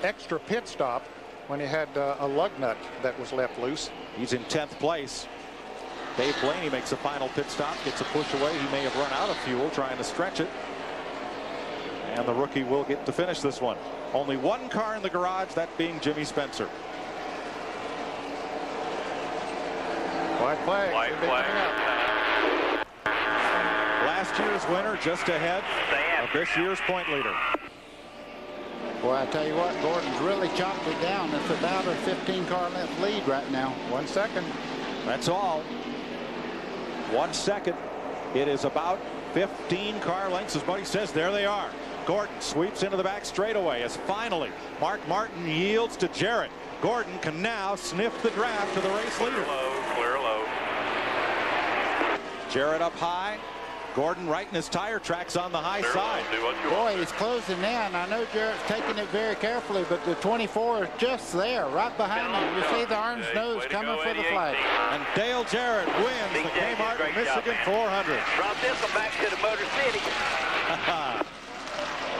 extra pit stop when he had a lug nut that was left loose. He's in 10th place. Dave Blaney makes a final pit stop, gets a push away. He may have run out of fuel trying to stretch it. And the rookie will get to finish this one. Only one car in the garage, that being Jimmy Spencer. White flag. White flag. Last year's winner just ahead of this year's point leader. Boy, I tell you what, Gordon's really chopped it down. It's about a 15-car length lead right now. 1 second. That's all. 1 second. It is about 15 car lengths, as Buddy says. There they are. Gordon sweeps into the back straightaway as finally Mark Martin yields to Jarrett. Gordon can now sniff the draft to the race leader. Clear low. Jarrett up high. Gordon right in his tire tracks on the high side. Boy, he's closing in. I know Jarrett's taking it very carefully, but the 24 is just there, right behind him. You see the orange nose coming for the flag. And Dale Jarrett wins the Kmart Michigan 400. Brought this one back to the Motor City.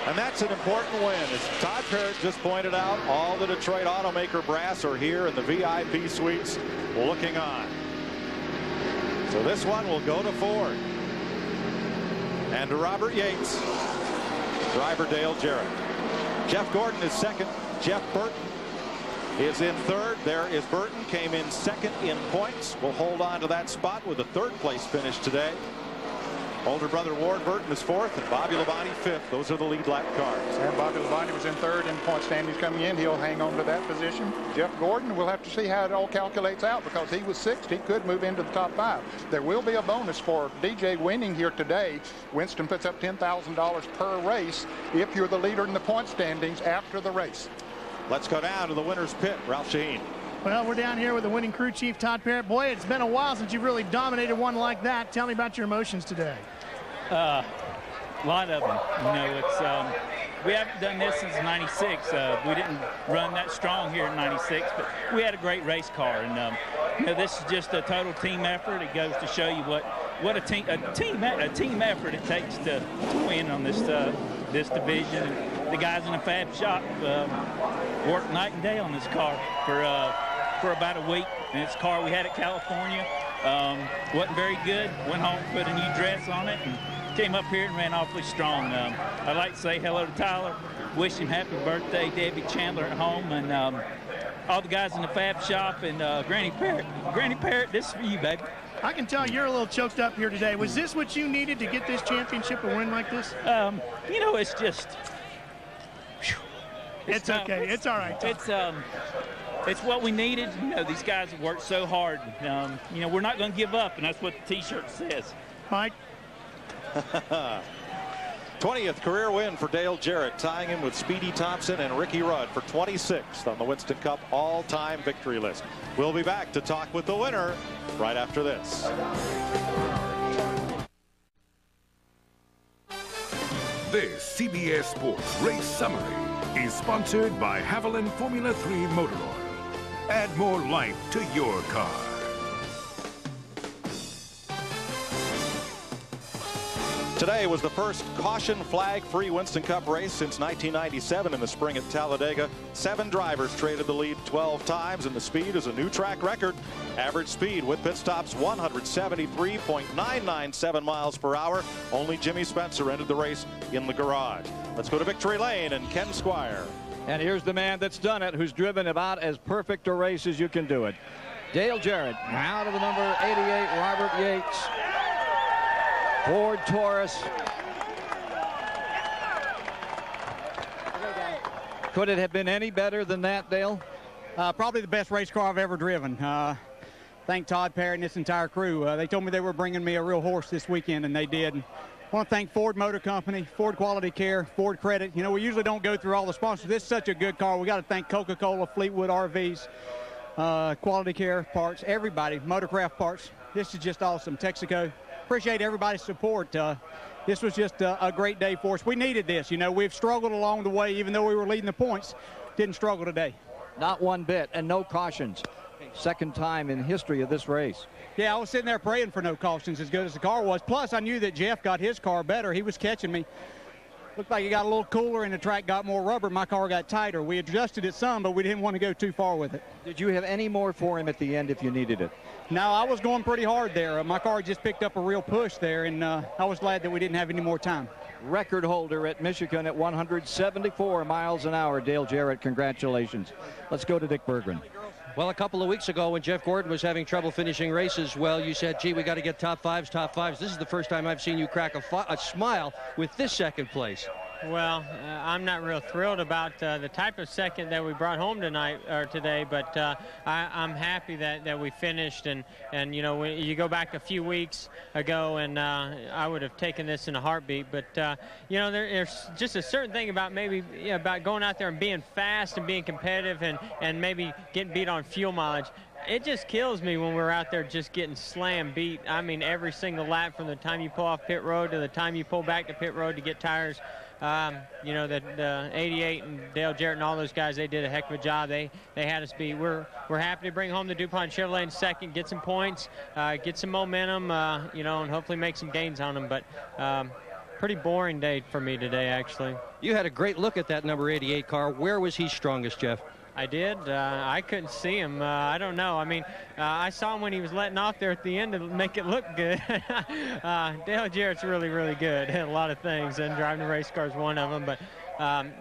And that's an important win. As Todd Parrott just pointed out, all the Detroit automaker brass are here in the VIP suites looking on. So this one will go to Ford. And to Robert Yates, driver Dale Jarrett. Jeff Gordon is second. Jeff Burton is in third. There is Burton, came in second in points. Will hold on to that spot with a third place finish today. Older brother Ward Burton is fourth and Bobby Labonte fifth. Those are the lead lap cars. And Bobby Labonte was in third in point standings coming in. He'll hang on to that position. Jeff Gordon, we'll have to see how it all calculates out because he was sixth. He could move into the top 5. There will be a bonus for DJ winning here today. Winston puts up $10,000 per race if you're the leader in the point standings after the race. Let's go down to the winner's pit. Ralph Shaheen. Well, we're down here with the winning crew chief, Todd Parrott. Boy, it's been a while since you've really dominated one like that. Tell me about your emotions today. A lot of them. You know, it's we haven't done this since '96. We didn't run that strong here in '96, but we had a great race car, and you know, this is just a total team effort. It goes to show you what a team effort it takes to win on this this division. And the guys in the fab shop worked night and day on this car for about a week. And it's a car we had at California. Wasn't very good. Went home, put a new dress on it, and came up here and ran awfully strong. I'd like to say hello to Tyler, wish him happy birthday, Debbie Chandler at home, and all the guys in the fab shop, and Granny Parrott. Granny Parrott, this is for you, baby. I can tell you're a little choked up here today. Was this what you needed to get this championship, a win like this? You know, it's just... It's okay. It's all right. It's what we needed. You know, these guys have worked so hard. You know, we're not going to give up, and that's what the T-shirt says. Mike? 20th career win for Dale Jarrett, tying him with Speedy Thompson and Ricky Rudd for 26th on the Winston Cup all-time victory list. We'll be back to talk with the winner right after this. This CBS Sports Race Summary is sponsored by Haviland Formula 3 Motor Oil. Add more life to your car. Today was the first caution flag-free Winston Cup race since 1997 in the spring at Talladega. 7 drivers traded the lead 12 times, and the speed is a new track record. Average speed with pit stops 173.997 miles per hour. Only Jimmy Spencer ended the race in the garage. Let's go to Victory Lane and Ken Squire. And here's the man that's done it, who's driven about as perfect a race as you can do it. Dale Jarrett, out of the number 88, Robert Yates. Ford Taurus. Could it have been any better than that, Dale? Probably the best race car I've ever driven. Thank Todd Parrott and this entire crew. They told me they were bringing me a real horse this weekend, and they did. I want to thank Ford Motor Company, Ford Quality Care, Ford Credit. You know, we usually don't go through all the sponsors. This is such a good car. We got to thank Coca-Cola, Fleetwood RVs, Quality Care Parts, everybody, Motorcraft Parts. This is just awesome. Texaco. Appreciate everybody's support. This was just a great day for us. We needed this. You know, we've struggled along the way, even though we were leading the points. Didn't struggle today. Not one bit, and no cautions. Second time in history of this race. Yeah, I was sitting there praying for no cautions, as good as the car was. Plus, I knew that Jeff got his car better. He was catching me. Looked like it got a little cooler and the track got more rubber. My car got tighter. We adjusted it some, but we didn't want to go too far with it. Did you have any more for him at the end if you needed it? No, I was going pretty hard there. My car just picked up a real push there, and I was glad that we didn't have any more time. Record holder at Michigan at 174 miles an hour. Dale Jarrett, congratulations. Let's go to Dick Berggren. Well, a couple of weeks ago when Jeff Gordon was having trouble finishing races, well, you said, gee, we got to get top fives. This is the first time I've seen you crack a smile with this second place. Well, I'm not real thrilled about the type of second that we brought home tonight or today, but I'm happy that we finished. And you know, when you go back a few weeks ago, and I would have taken this in a heartbeat. But you know, there's just a certain thing about about going out there and being fast and being competitive, and maybe getting beat on fuel mileage. It just kills me when we're out there just getting slam beat. I mean, every single lap from the time you pull off pit road to the time you pull back to pit road to get tires. You know, the 88 and Dale Jarrett and all those guys, they did a heck of a job. They had us beat. We're happy to bring home the DuPont Chevrolet in second, get some points, get some momentum, you know, and hopefully make some gains on them. But pretty boring day for me today, actually. You had a great look at that number 88 car. Where was he strongest, Jeff? I did. I couldn't see him. I don't know. I mean, I saw him when he was letting off there at the end to make it look good. Dale Jarrett's really, really good at a lot of things, and driving a race car is one of them. But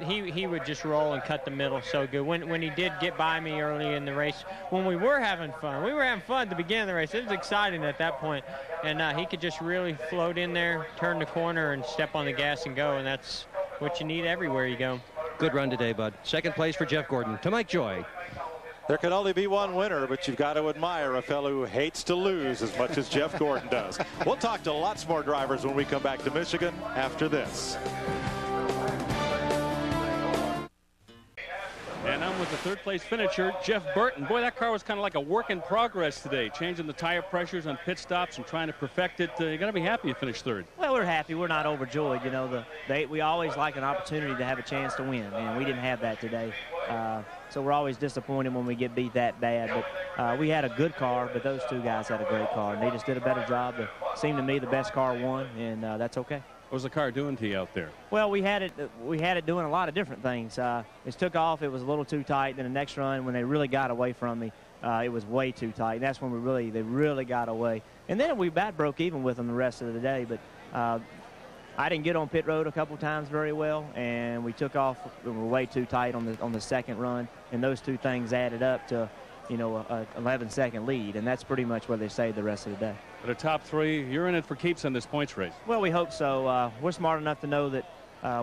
he would just roll and cut the middle so good. When he did get by me early in the race, when we were having fun at the beginning of the race. It was exciting at that point, and he could just really float in there, turn the corner, and step on the gas and go. And that's what you need everywhere you go. Good run today, bud. Second place for Jeff Gordon. To Mike Joy. There can only be one winner, but you've got to admire a fellow who hates to lose as much as Jeff Gordon does. We'll talk to lots more drivers when we come back to Michigan after this. And I'm with the third-place finisher, Jeff Burton. Boy, that car was kind of like a work in progress today, changing the tire pressures on pit stops and trying to perfect it. You're going to be happy you finished third. Well, we're happy. We're not overjoyed. You know, we always like an opportunity to have a chance to win, and we didn't have that today. So we're always disappointed when we get beat that bad. But we had a good car, but those two guys had a great car, and they just did a better job. It seemed to me the best car won, and that's okay. What was the car doing to you out there? Well, we had it doing a lot of different things. It took off. It was a little too tight. Then the next run, when they really got away from me, it was way too tight. And that's when they really got away. And then we about broke even with them the rest of the day. But I didn't get on pit road a couple times very well, and we took off. We were way too tight on the second run, and those two things added up to, you know, a 11-second lead, and that's pretty much where they stayed the rest of the day. But a top three, you're in it for keeps in this points race. Well, we hope so. We're smart enough to know that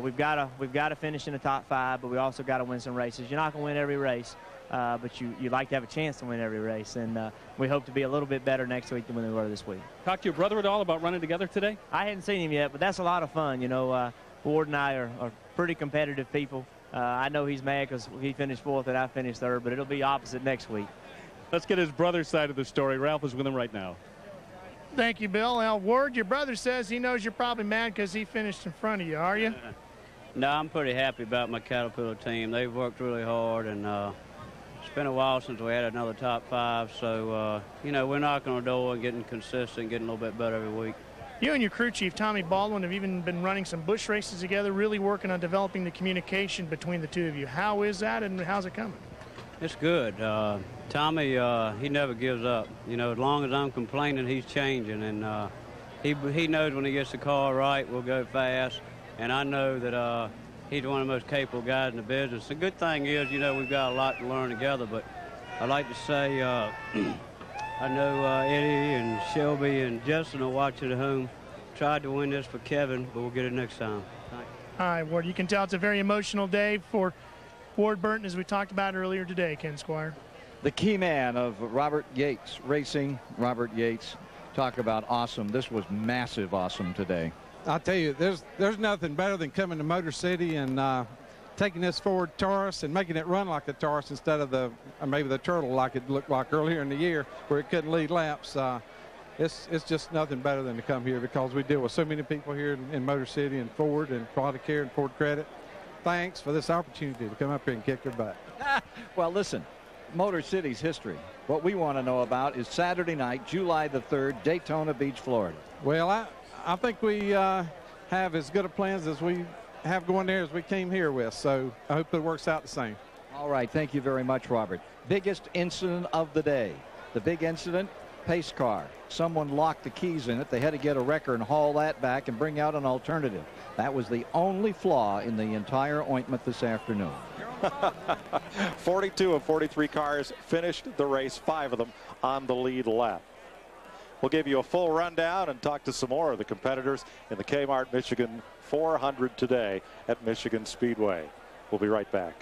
we've got to finish in the top 5, but we also got to win some races. You're not going to win every race, but you like to have a chance to win every race, and we hope to be a little bit better next week than we were this week. Talk to your brother at all about running together today? I hadn't seen him yet, but that's a lot of fun. You know, Ward and I are pretty competitive people. I know he's mad because he finished 4th and I finished 3rd, but it'll be opposite next week. Let's get his brother's side of the story. Ralph is with him right now. Thank you, Bill. Now, Ward, your brother says he knows you're probably mad because he finished in front of you, are you? No, I'm pretty happy about my Caterpillar team. They've worked really hard, and it's been a while since we had another top 5. So, you know, we're knocking on the door and getting consistent, getting a little bit better every week. You and your crew chief, Tommy Baldwin, have even been running some bush races together, really working on developing the communication between the two of you. How is that, and how's it coming? It's good. Tommy, he never gives up. You know, as long as I'm complaining, he's changing, and he knows when he gets the car right, we'll go fast. And I know that he's one of the most capable guys in the business. The good thing is, you know, we've got a lot to learn together, but I'd like to say I know Eddie and Shelby and Justin are watching at home. Tried to win this for Kevin, but we'll get it next time. Thanks. All right, Ward, you can tell it's a very emotional day for Ward Burton, as we talked about earlier today, Ken Squire. The key man of Robert Yates Racing, Robert Yates. Talk about awesome. This was massive awesome today. I'll tell you, there's nothing better than coming to Motor City and taking this Ford Taurus and making it run like the Taurus instead of maybe the Turtle like it looked like earlier in the year where it couldn't lead laps. It's just nothing better than to come here because we deal with so many people here in Motor City and Ford and Quality Care and Ford Credit. Thanks for this opportunity to come up here and kick their butt. Well, listen, Motor City's history. What we want to know about is Saturday night, July the 3rd, Daytona Beach, Florida. Well, I think we have as good a plans as we have going there as we came here with, so I hope it works out the same. All right, thank you very much, Robert. Biggest incident of the day. The big incident, pace car. Someone locked the keys in it. They had to get a wrecker and haul that back and bring out an alternative. That was the only flaw in the entire ointment this afternoon. 42 of 43 cars finished the race, 5 of them on the lead lap. We'll give you a full rundown and talk to some more of the competitors in the Kmart Michigan 400 today at Michigan Speedway. We'll be right back.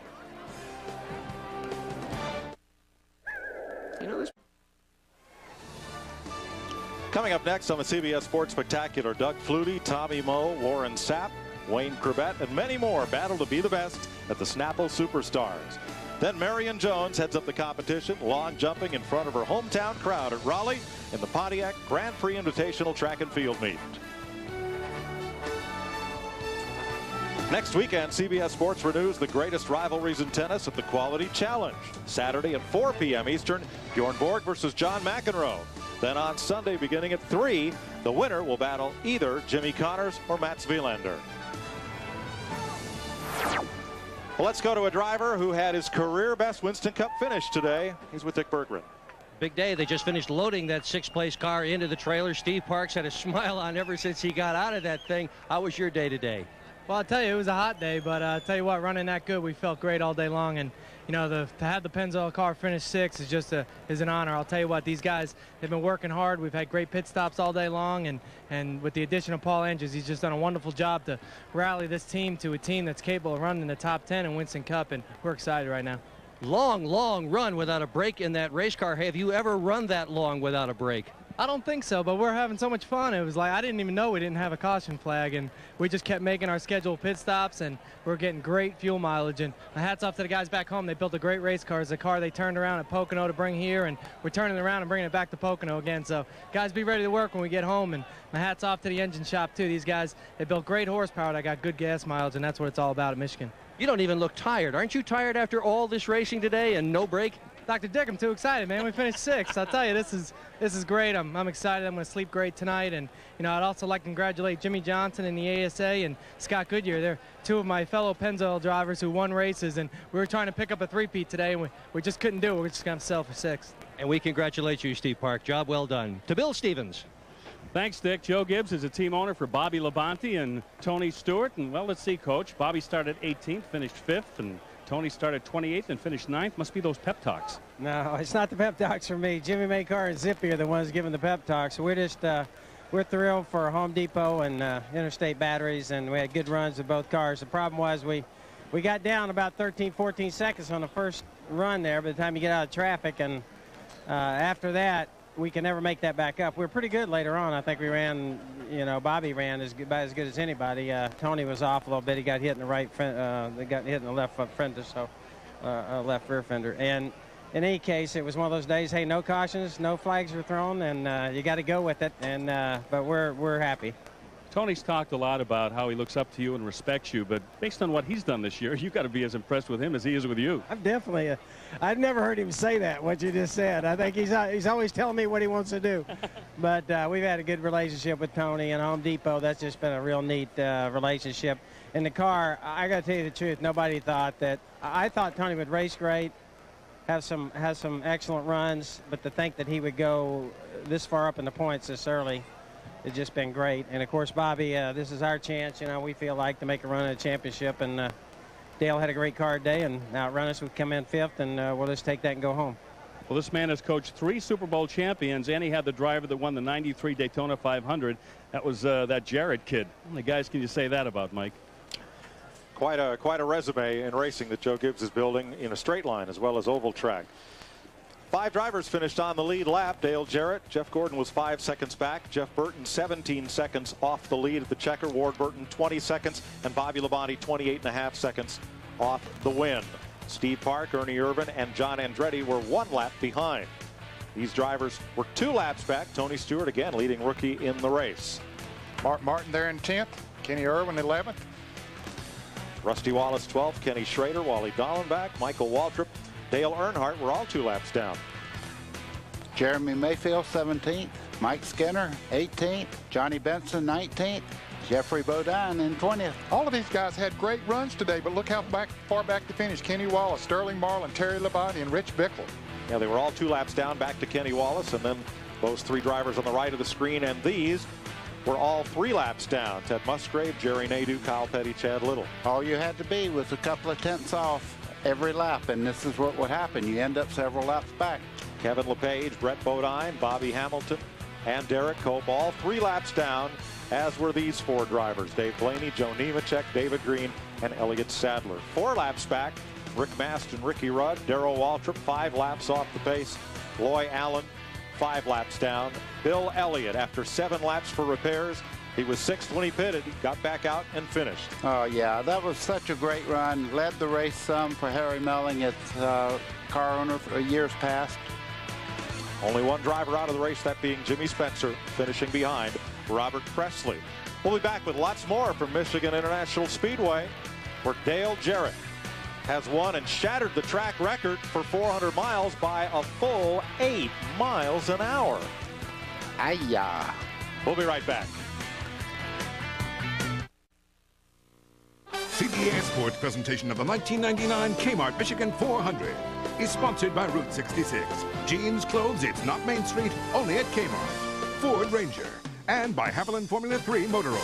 Coming up next on the CBS Sports Spectacular, Doug Flutie, Tommy Moe, Warren Sapp, Wayne Corbett, and many more battle to be the best at the Snapple Superstars. Then Marion Jones heads up the competition, long jumping in front of her hometown crowd at Raleigh in the Pontiac Grand Prix Invitational Track and Field Meet. Next weekend, CBS Sports renews the greatest rivalries in tennis at the Quality Challenge. Saturday at 4 p.m. Eastern, Bjorn Borg versus John McEnroe. Then on Sunday, beginning at 3, the winner will battle either Jimmy Connors or Mats Wilander. Well, let's go to a driver who had his career best Winston Cup finish today. He's with Dick Berggren. Big day. They just finished loading that 6th-place car into the trailer. Steve Parks had a smile on ever since he got out of that thing. How was your day today? Well, I'll tell you, it was a hot day, but I'll tell you what, running that good, we felt great all day long. And, you know, to have the Pennzoil car finish 6th is just is an honor. I'll tell you what, these guys have been working hard. We've had great pit stops all day long, and with the addition of Paul Andrews, he's just done a wonderful job to rally this team to a team that's capable of running the top 10 in Winston Cup, and we're excited right now. Long run without a break in that race car. Have you ever run that long without a break? I don't think so, but we're having so much fun. It was like I didn't even know we didn't have a caution flag, and we just kept making our scheduled pit stops, and we're getting great fuel mileage. And my hats off to the guys back home. They built a great race car. It's a car they turned around at Pocono to bring here, and we're turning it around and bringing it back to Pocono again. So guys, be ready to work when we get home. And my hats off to the engine shop too. These guys, they built great horsepower that got good gas mileage, and that's what it's all about at Michigan. You don't even look tired. Aren't you tired after all this racing today and no break? Dr. Dick, I'm too excited, man. We finished 6th. I'll tell you, this is great. I'm excited. I'm going to sleep great tonight. And, you know, I'd also like to congratulate Jimmy Johnson and the ASA and Scott Goodyear. They're two of my fellow Pennzoil drivers who won races, and we were trying to pick up a three-peat today, and we just couldn't do it. We're just going to sell for 6th. And we congratulate you, Steve Park. Job well done. To Bill Stevens. Thanks, Dick. Joe Gibbs is a team owner for Bobby Labonte and Tony Stewart. And, well, let's see, Coach. Bobby started 18th, finished 5th, and Tony started 28th and finished 9th. Must be those pep talks. No, it's not the pep talks for me. Jimmy Maycar and Zippy are the ones giving the pep talks. We're just we're thrilled for Home Depot and Interstate Batteries, and we had good runs with both cars. The problem was we got down about 13, 14 seconds on the first run there by the time you get out of traffic, and after that, we can never make that back up. We were pretty good later on. I think we ran, you know, Bobby ran as good as anybody. Tony was off a little bit. He got hit in the right front, they got hit in the left front fender, so left rear fender. And in any case, it was one of those days. Hey, no cautions, no flags were thrown, and you got to go with it. And but we're happy. Tony's talked a lot about how he looks up to you and respects you, but based on what he's done this year, you've got to be as impressed with him as he is with you. I'm definitely I've never heard him say that, what you just said. I think he's always telling me what he wants to do. But we've had a good relationship with Tony and Home Depot. That's just been a real neat relationship. In the car, I got to tell you the truth, nobody thought that. I thought Tony would race great, have some excellent runs, but to think that he would go this far up in the points this early, it's just been great. And of course, Bobby, this is our chance, you know, we feel like, to make a run at a championship. And Dale had a great car today and outrun us. We come in 5th, and we'll just take that and go home. Well, this man has coached 3 Super Bowl champions, and he had the driver that won the '93 Daytona 500. That was that Jarrett kid. How many guys can you say that about, Mike? Quite a resume in racing that Joe Gibbs is building in a straight line as well as oval track. 5 drivers finished on the lead lap. Dale Jarrett, Jeff Gordon was 5 seconds back. Jeff Burton 17 seconds off the lead at the checker. Ward Burton 20 seconds, and Bobby Labonte 28.5 seconds off the win. Steve Park, Ernie Irvin, and John Andretti were 1 lap behind. These drivers were 2 laps back. Tony Stewart, again, leading rookie in the race. Mark Martin there in 10th. Kenny Irwin 11th. Rusty Wallace 12th. Kenny Schrader, Wally Dallenbach, Michael Waltrip, Dale Earnhardt were all 2 laps down. Jeremy Mayfield 17th, Mike Skinner 18th, Johnny Benson 19th, Jeffrey Bodine in 20th. All of these guys had great runs today, but look how far back to finish. Kenny Wallace, Sterling Marlin, Terry Labonte, and Rich Bickle. Yeah, they were all 2 laps down, back to Kenny Wallace, and then those 3 drivers on the right of the screen, and these were all 3 laps down. Ted Musgrave, Jerry Nadeau, Kyle Petty, Chad Little. All you had to be was a couple of tenths off every lap, and this is what would happen. You end up several laps back. Kevin LePage, Brett Bodine, Bobby Hamilton, and Derek Cope, all 3 laps down, as were these 4 drivers. Dave Blaney, Joe Nemechek, David Green, and Elliott Sadler. 4 laps back, Rick Mast and Ricky Rudd, Darrell Waltrip, 5 laps off the pace. Loy Allen, 5 laps down. Bill Elliott, after 7 laps for repairs, he was 6th when he pitted. He got back out and finished. Oh, yeah, that was such a great run. Led the race some for Harry Melling, its car owner for years past. Only 1 driver out of the race, that being Jimmy Spencer, finishing behind Robert Presley. We'll be back with lots more from Michigan International Speedway, where Dale Jarrett has won and shattered the track record for 400 miles by a full 8 miles an hour. Ay-ya. We'll be right back. CBS Sports presentation of the 1999 Kmart Michigan 400 is sponsored by Route 66. Jeans, clothes, it's not Main Street, only at Kmart. Ford Ranger. And by Haviland Formula 3 Motor Oil.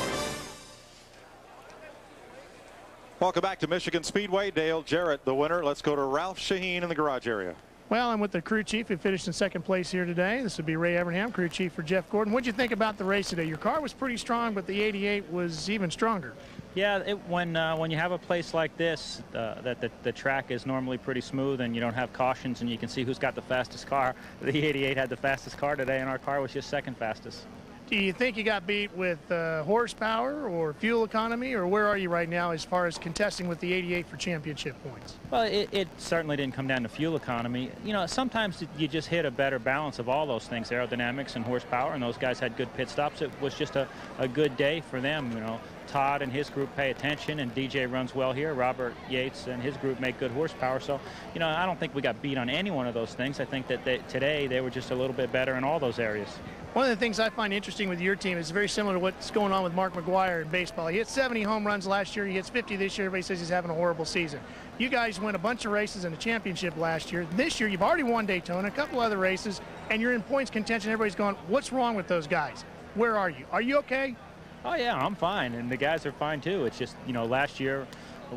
Welcome back to Michigan Speedway. Dale Jarrett, the winner. Let's go to Ralph Shaheen in the garage area. Well, I'm with the crew chief who finished in 2nd place here today. This would be Ray Evernham, crew chief for Jeff Gordon. What did you think about the race today? Your car was pretty strong, but the 88 was even stronger. Yeah, when you have a place like this, that the track is normally pretty smooth and you don't have cautions and you can see who's got the fastest car. The 88 had the fastest car today, and our car was just second fastest. Do you think you got beat with horsepower or fuel economy, or where are you right now as far as contesting with the 88 for championship points? Well, it certainly didn't come down to fuel economy. You know, sometimes you just hit a better balance of all those things, aerodynamics and horsepower, and those guys had good pit stops. It was just a good day for them, you know. Todd and his group pay attention, and DJ runs well here. Robert Yates and his group make good horsepower. So, you know, I don't think we got beat on any one of those things. I think that today they were just a little bit better in all those areas. One of the things I find interesting with your team is very similar to what's going on with Mark McGwire in baseball. He hit 70 home runs last year. He hits 50 this year. Everybody says he's having a horrible season. You guys win a bunch of races in the championship last year. This year, you've already won Daytona, a couple other races, and you're in points contention. Everybody's going, what's wrong with those guys? Where are you? Are you okay? Oh, yeah, I'm fine, and the guys are fine, too. It's just, you know, last year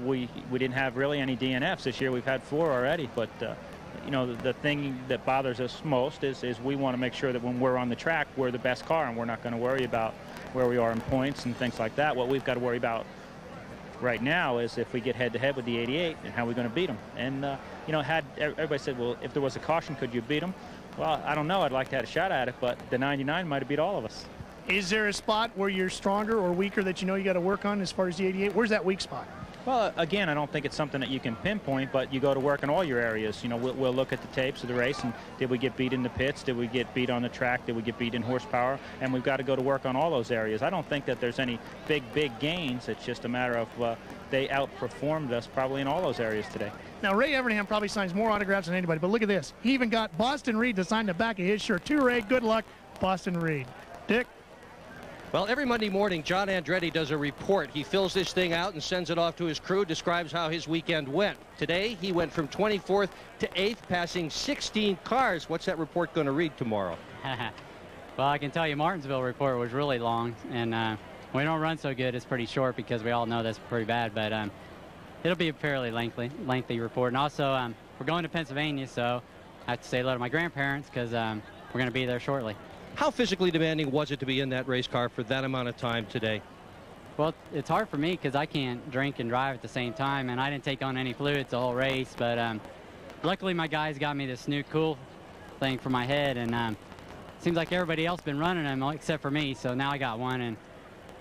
we didn't have really any DNFs. This year we've had 4 already, but you know, the thing that bothers us most is we want to make sure that when we're on the track, we're the best car, and we're not going to worry about where we are in points and things like that. What we've got to worry about right now is if we get head-to-head with the 88 and how we're going to beat them. And, you know, everybody said, well, if there was a caution, could you beat them? Well, I don't know. I'd like to have a shot at it, but the 99 might have beat all of us. Is there a spot where you're stronger or weaker that you know you got to work on as far as the 88? Where's that weak spot? Well, again, I don't think it's something that you can pinpoint, but you go to work in all your areas. You know, we'll look at the tapes of the race, and did we get beat in the pits? Did we get beat on the track? Did we get beat in horsepower? And we've got to go to work on all those areas. I don't think that there's any big gains. It's just a matter of they outperformed us probably in all those areas today. Now, Ray Evernham probably signs more autographs than anybody, but look at this. He even got Boston Reed to sign the back of his shirt. To Ray, good luck, Boston Reed. Dick? Well, every Monday morning, John Andretti does a report. He fills this thing out and sends it off to his crew, describes how his weekend went. Today, he went from 24th to 8th, passing 16 cars. What's that report going to read tomorrow? Well, I can tell you Martinsville report was really long, and we don't run so good. It's pretty short because we all know that's pretty bad, but it'll be a fairly lengthy report. And also, we're going to Pennsylvania, so I have to say hello to my grandparents because we're going to be there shortly. How physically demanding was it to be in that race car for that amount of time today? Well, it's hard for me because I can't drink and drive at the same time, and I didn't take on any fluids the whole race, but luckily my guys got me this new cool thing for my head, and it seems like everybody else been running them except for me, so now I got one, and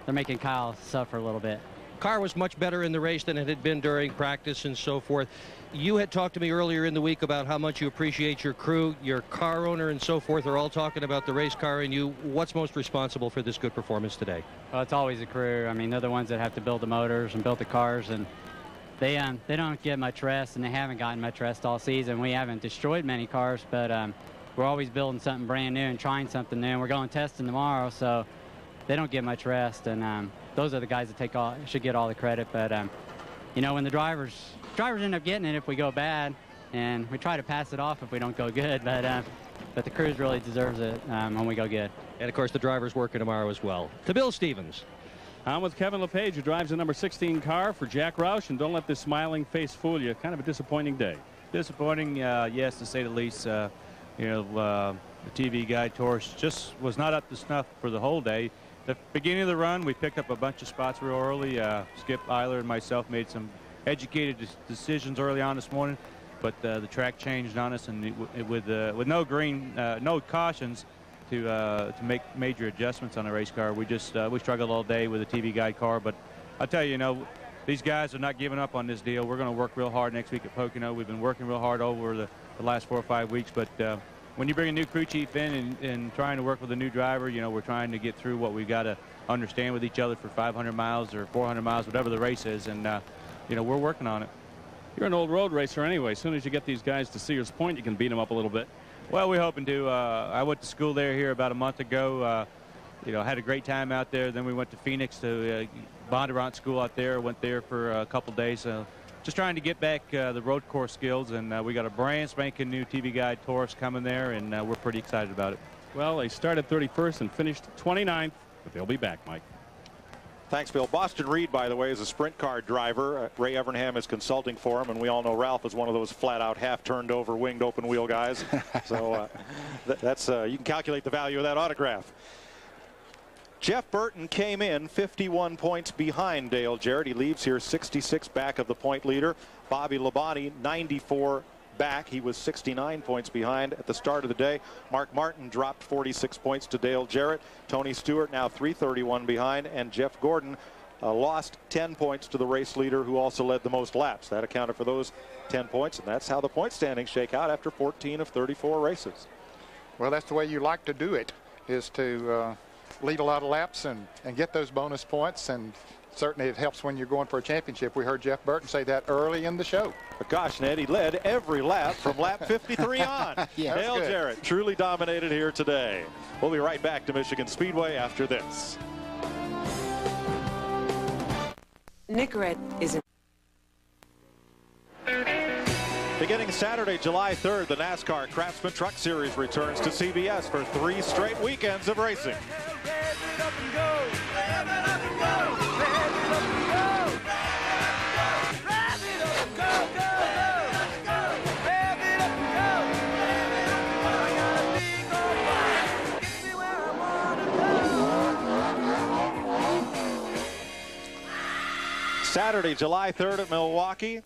they're making Kyle suffer a little bit. Car was much better in the race than it had been during practice and so forth. You had talked to me earlier in the week about how much you appreciate your crew, your car owner and so forth are all talking about the race car and you. What's most responsible for this good performance today? Well, it's always the crew. I mean, they're the ones that have to build the motors and build the cars, and they don't get much rest, and they haven't gotten much rest all season. We haven't destroyed many cars, but we're always building something brand new and trying something new. And we're going testing tomorrow, so they don't get much rest, and those are the guys that should get all the credit. But you know, when the drivers end up getting it if we go bad, and we try to pass it off if we don't go good, but the crews really deserves it when we go good. And of course the drivers working tomorrow as well. To Bill Stevens. I'm with Kevin LePage, who drives the number 16 car for Jack Roush, and don't let this smiling face fool you. Kind of a disappointing day. Disappointing, yes, to say the least. You know, the TV guide Torres just was not up to snuff for the whole day. The beginning of the run, we picked up a bunch of spots real early. Skip Eiler and myself made some educated decisions early on this morning, but the track changed on us, and with no cautions to make major adjustments on the race car, we struggled all day with a TV guide car. But I'll tell you, you know, these guys are not giving up on this deal. We're going to work real hard next week at Pocono. We've been working real hard over the last 4 or 5 weeks, but when you bring a new crew chief in and trying to work with a new driver, you know, we're trying to get through what we've got to understand with each other for 500 miles or 400 miles, whatever the race is, and you know, we're working on it. You're an old road racer anyway. As soon as you get these guys to Sears Point, you can beat them up a little bit. Well, we're hoping to. I went to school here about a month ago. You know, had a great time out there. Then we went to Phoenix to Bondurant School out there. Went there for a couple days. Just trying to get back the road course skills, and we got a brand spanking new TV guide Taurus coming there, and we're pretty excited about it. Well, they started 31st and finished 29th, but they'll be back, Mike. Thanks, Bill. Boston Reed, by the way, is a sprint car driver. Ray Evernham is consulting for him, and we all know Ralph is one of those flat-out, half-turned-over, winged open-wheel guys. So that's you can calculate the value of that autograph. Jeff Burton came in 51 points behind Dale Jarrett. He leaves here 66 back of the point leader. Bobby Labonte 94 back. He was 69 points behind at the start of the day. Mark Martin dropped 46 points to Dale Jarrett. Tony Stewart now 331 behind, and Jeff Gordon lost 10 points to the race leader, who also led the most laps. That accounted for those 10 points, and that's how the point standings shake out after 14 of 34 races. Well, that's the way you like to do it, is to lead a lot of laps and get those bonus points, and certainly it helps when you're going for a championship. We heard Jeff Burton say that early in the show. But gosh, Ned, he led every lap from lap 53 on. Yeah, Dale Jarrett truly dominated here today. We'll be right back to Michigan Speedway after this. Nicorette is Beginning Saturday, July 3rd, the NASCAR Craftsman Truck Series returns to CBS for 3 straight weekends of racing. Saturday, July 3rd at Milwaukee.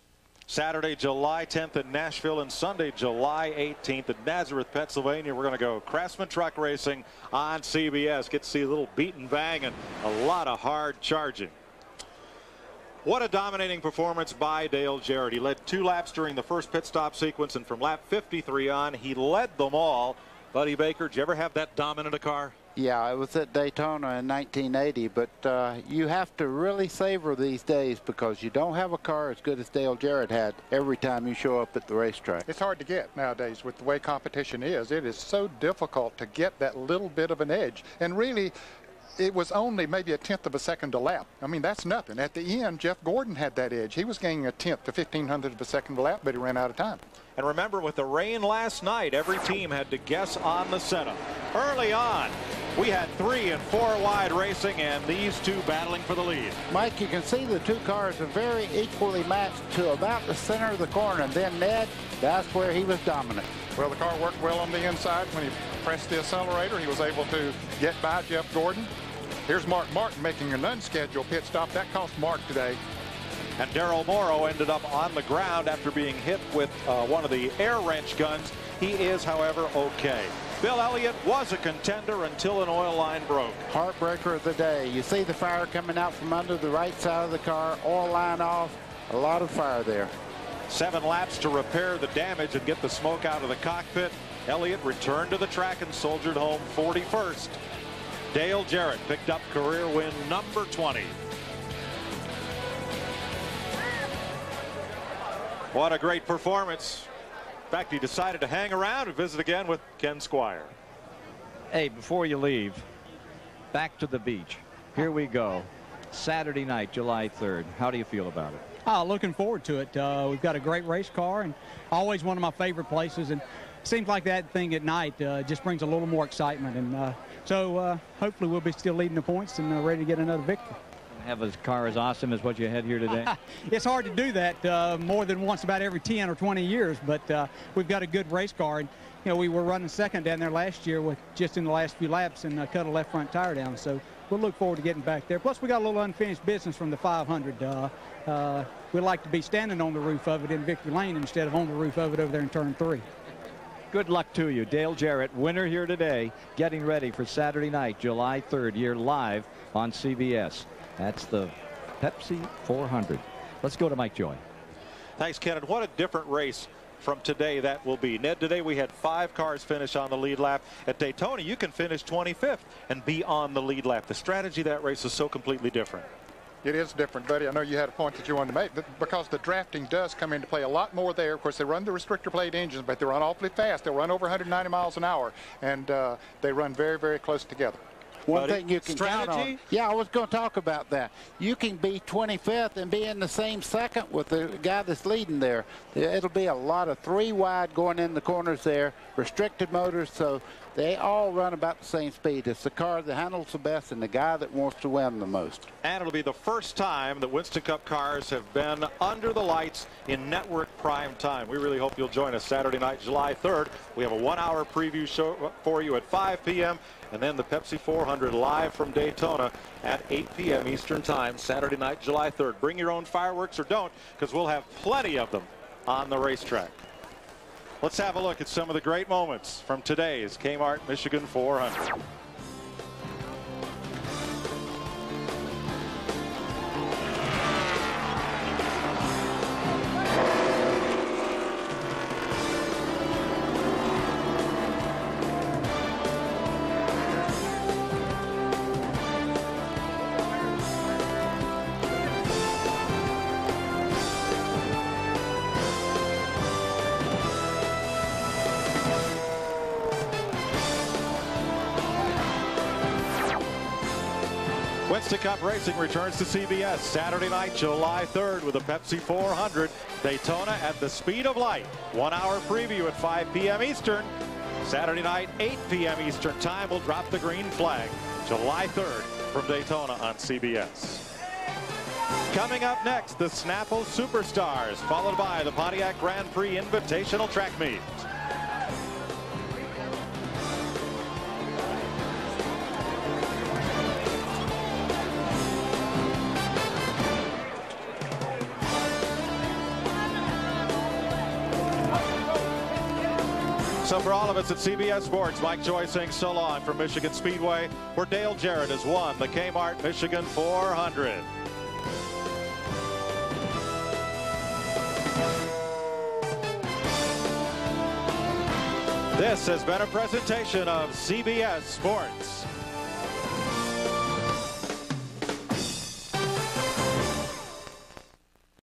Saturday, July 10th in Nashville, and Sunday, July 18th at Nazareth, Pennsylvania. We're going to go Craftsman Truck Racing on CBS. Get to see a little beat and bang and a lot of hard charging. What a dominating performance by Dale Jarrett. He led 2 laps during the first pit stop sequence, and from lap 53 on, he led them all. Buddy Baker, did you ever have that dominant a car? Yeah, it was at Daytona in 1980, but you have to really savor these days because you don't have a car as good as Dale Jarrett had every time you show up at the racetrack. It's hard to get nowadays with the way competition is. It is so difficult to get that little bit of an edge. And really, it was only maybe a 1/10 of a second a lap. I mean, that's nothing. At the end, Jeff Gordon had that edge. He was gaining a 1/10 to 1/1500 of a second a lap, but he ran out of time. And remember, with the rain last night, every team had to guess on the setup. Early on, we had 3 and 4 wide racing, and these two battling for the lead. Mike, you can see the 2 cars are very equally matched to about the center of the corner, and then Ned, that's where he was dominant. Well, the car worked well on the inside. When he pressed the accelerator, he was able to get by Jeff Gordon. Here's Mark Martin making an unscheduled pit stop. That cost Mark today. And Darrell Morrow ended up on the ground after being hit with one of the air wrench guns. He is, however, okay. Bill Elliott was a contender until an oil line broke. Heartbreaker of the day. You see the fire coming out from under the right side of the car, oil line off, a lot of fire there. 7 laps to repair the damage and get the smoke out of the cockpit. Elliott returned to the track and soldiered home 41st. Dale Jarrett picked up career win number 20. What a great performance. In fact, he decided to hang around and visit again with Ken Squire. Hey, before you leave, back to the beach. Here we go. Saturday night, July 3rd. How do you feel about it? Looking forward to it. We've got a great race car, and always one of my favorite places. And it seems like that thing at night just brings a little more excitement. And so hopefully we'll be still leading the points and ready to get another victory. Have a car as awesome as what you had here today? It's hard to do that more than once about every 10 or 20 years, but we've got a good race car. And, you know, we were running second down there last year with just in the last few laps and cut a left front tire down. So we'll look forward to getting back there. Plus, we got a little unfinished business from the 500. We'd like to be standing on the roof of it in Victory Lane instead of on the roof of it over there in turn 3. Good luck to you. Dale Jarrett, winner here today, getting ready for Saturday night, July 3rd, here live on CBS. That's the Pepsi 400. Let's go to Mike Joy. Thanks, Ken. And what a different race from today that will be. Ned, today we had 5 cars finish on the lead lap. At Daytona, you can finish 25th and be on the lead lap. The strategy of that race is so completely different. It is different, buddy. I know you had a point that you wanted to make, because the drafting does come into play a lot more there. Of course, they run the restrictor plate engines, but they run awfully fast. They'll run over 190 miles an hour, and they run very, very close together. One thing you can count on. Yeah, I was going to talk about that. You can be 25th and be in the same second with the guy that's leading there. It'll be a lot of 3 wide going in the corners there, restricted motors, so They all run about the same speed. It's the car that handles the best and the guy that wants to win the most. And it'll be the first time that Winston Cup cars have been under the lights in network prime time. We really hope you'll join us Saturday night, July 3rd. We have a 1-hour preview show for you at 5 p.m. and then the Pepsi 400 live from Daytona at 8 p.m. Eastern Time, Saturday night, July 3rd. Bring your own fireworks or don't, because we'll have plenty of them on the racetrack. Let's have a look at some of the great moments from today's Kmart Michigan 400. Winston Cup Racing returns to CBS Saturday night, July 3rd with a Pepsi 400. Daytona at the speed of light. 1-hour preview at 5 p.m. Eastern. Saturday night, 8 p.m. Eastern Time. We'll drop the green flag. July 3rd from Daytona on CBS. Coming up next, the Snapple Superstars, followed by the Pontiac Grand Prix Invitational Track Meet. So for all of us at CBS Sports, Mike Joy saying so long from Michigan Speedway, where Dale Jarrett has won the Kmart Michigan 400. This has been a presentation of CBS Sports.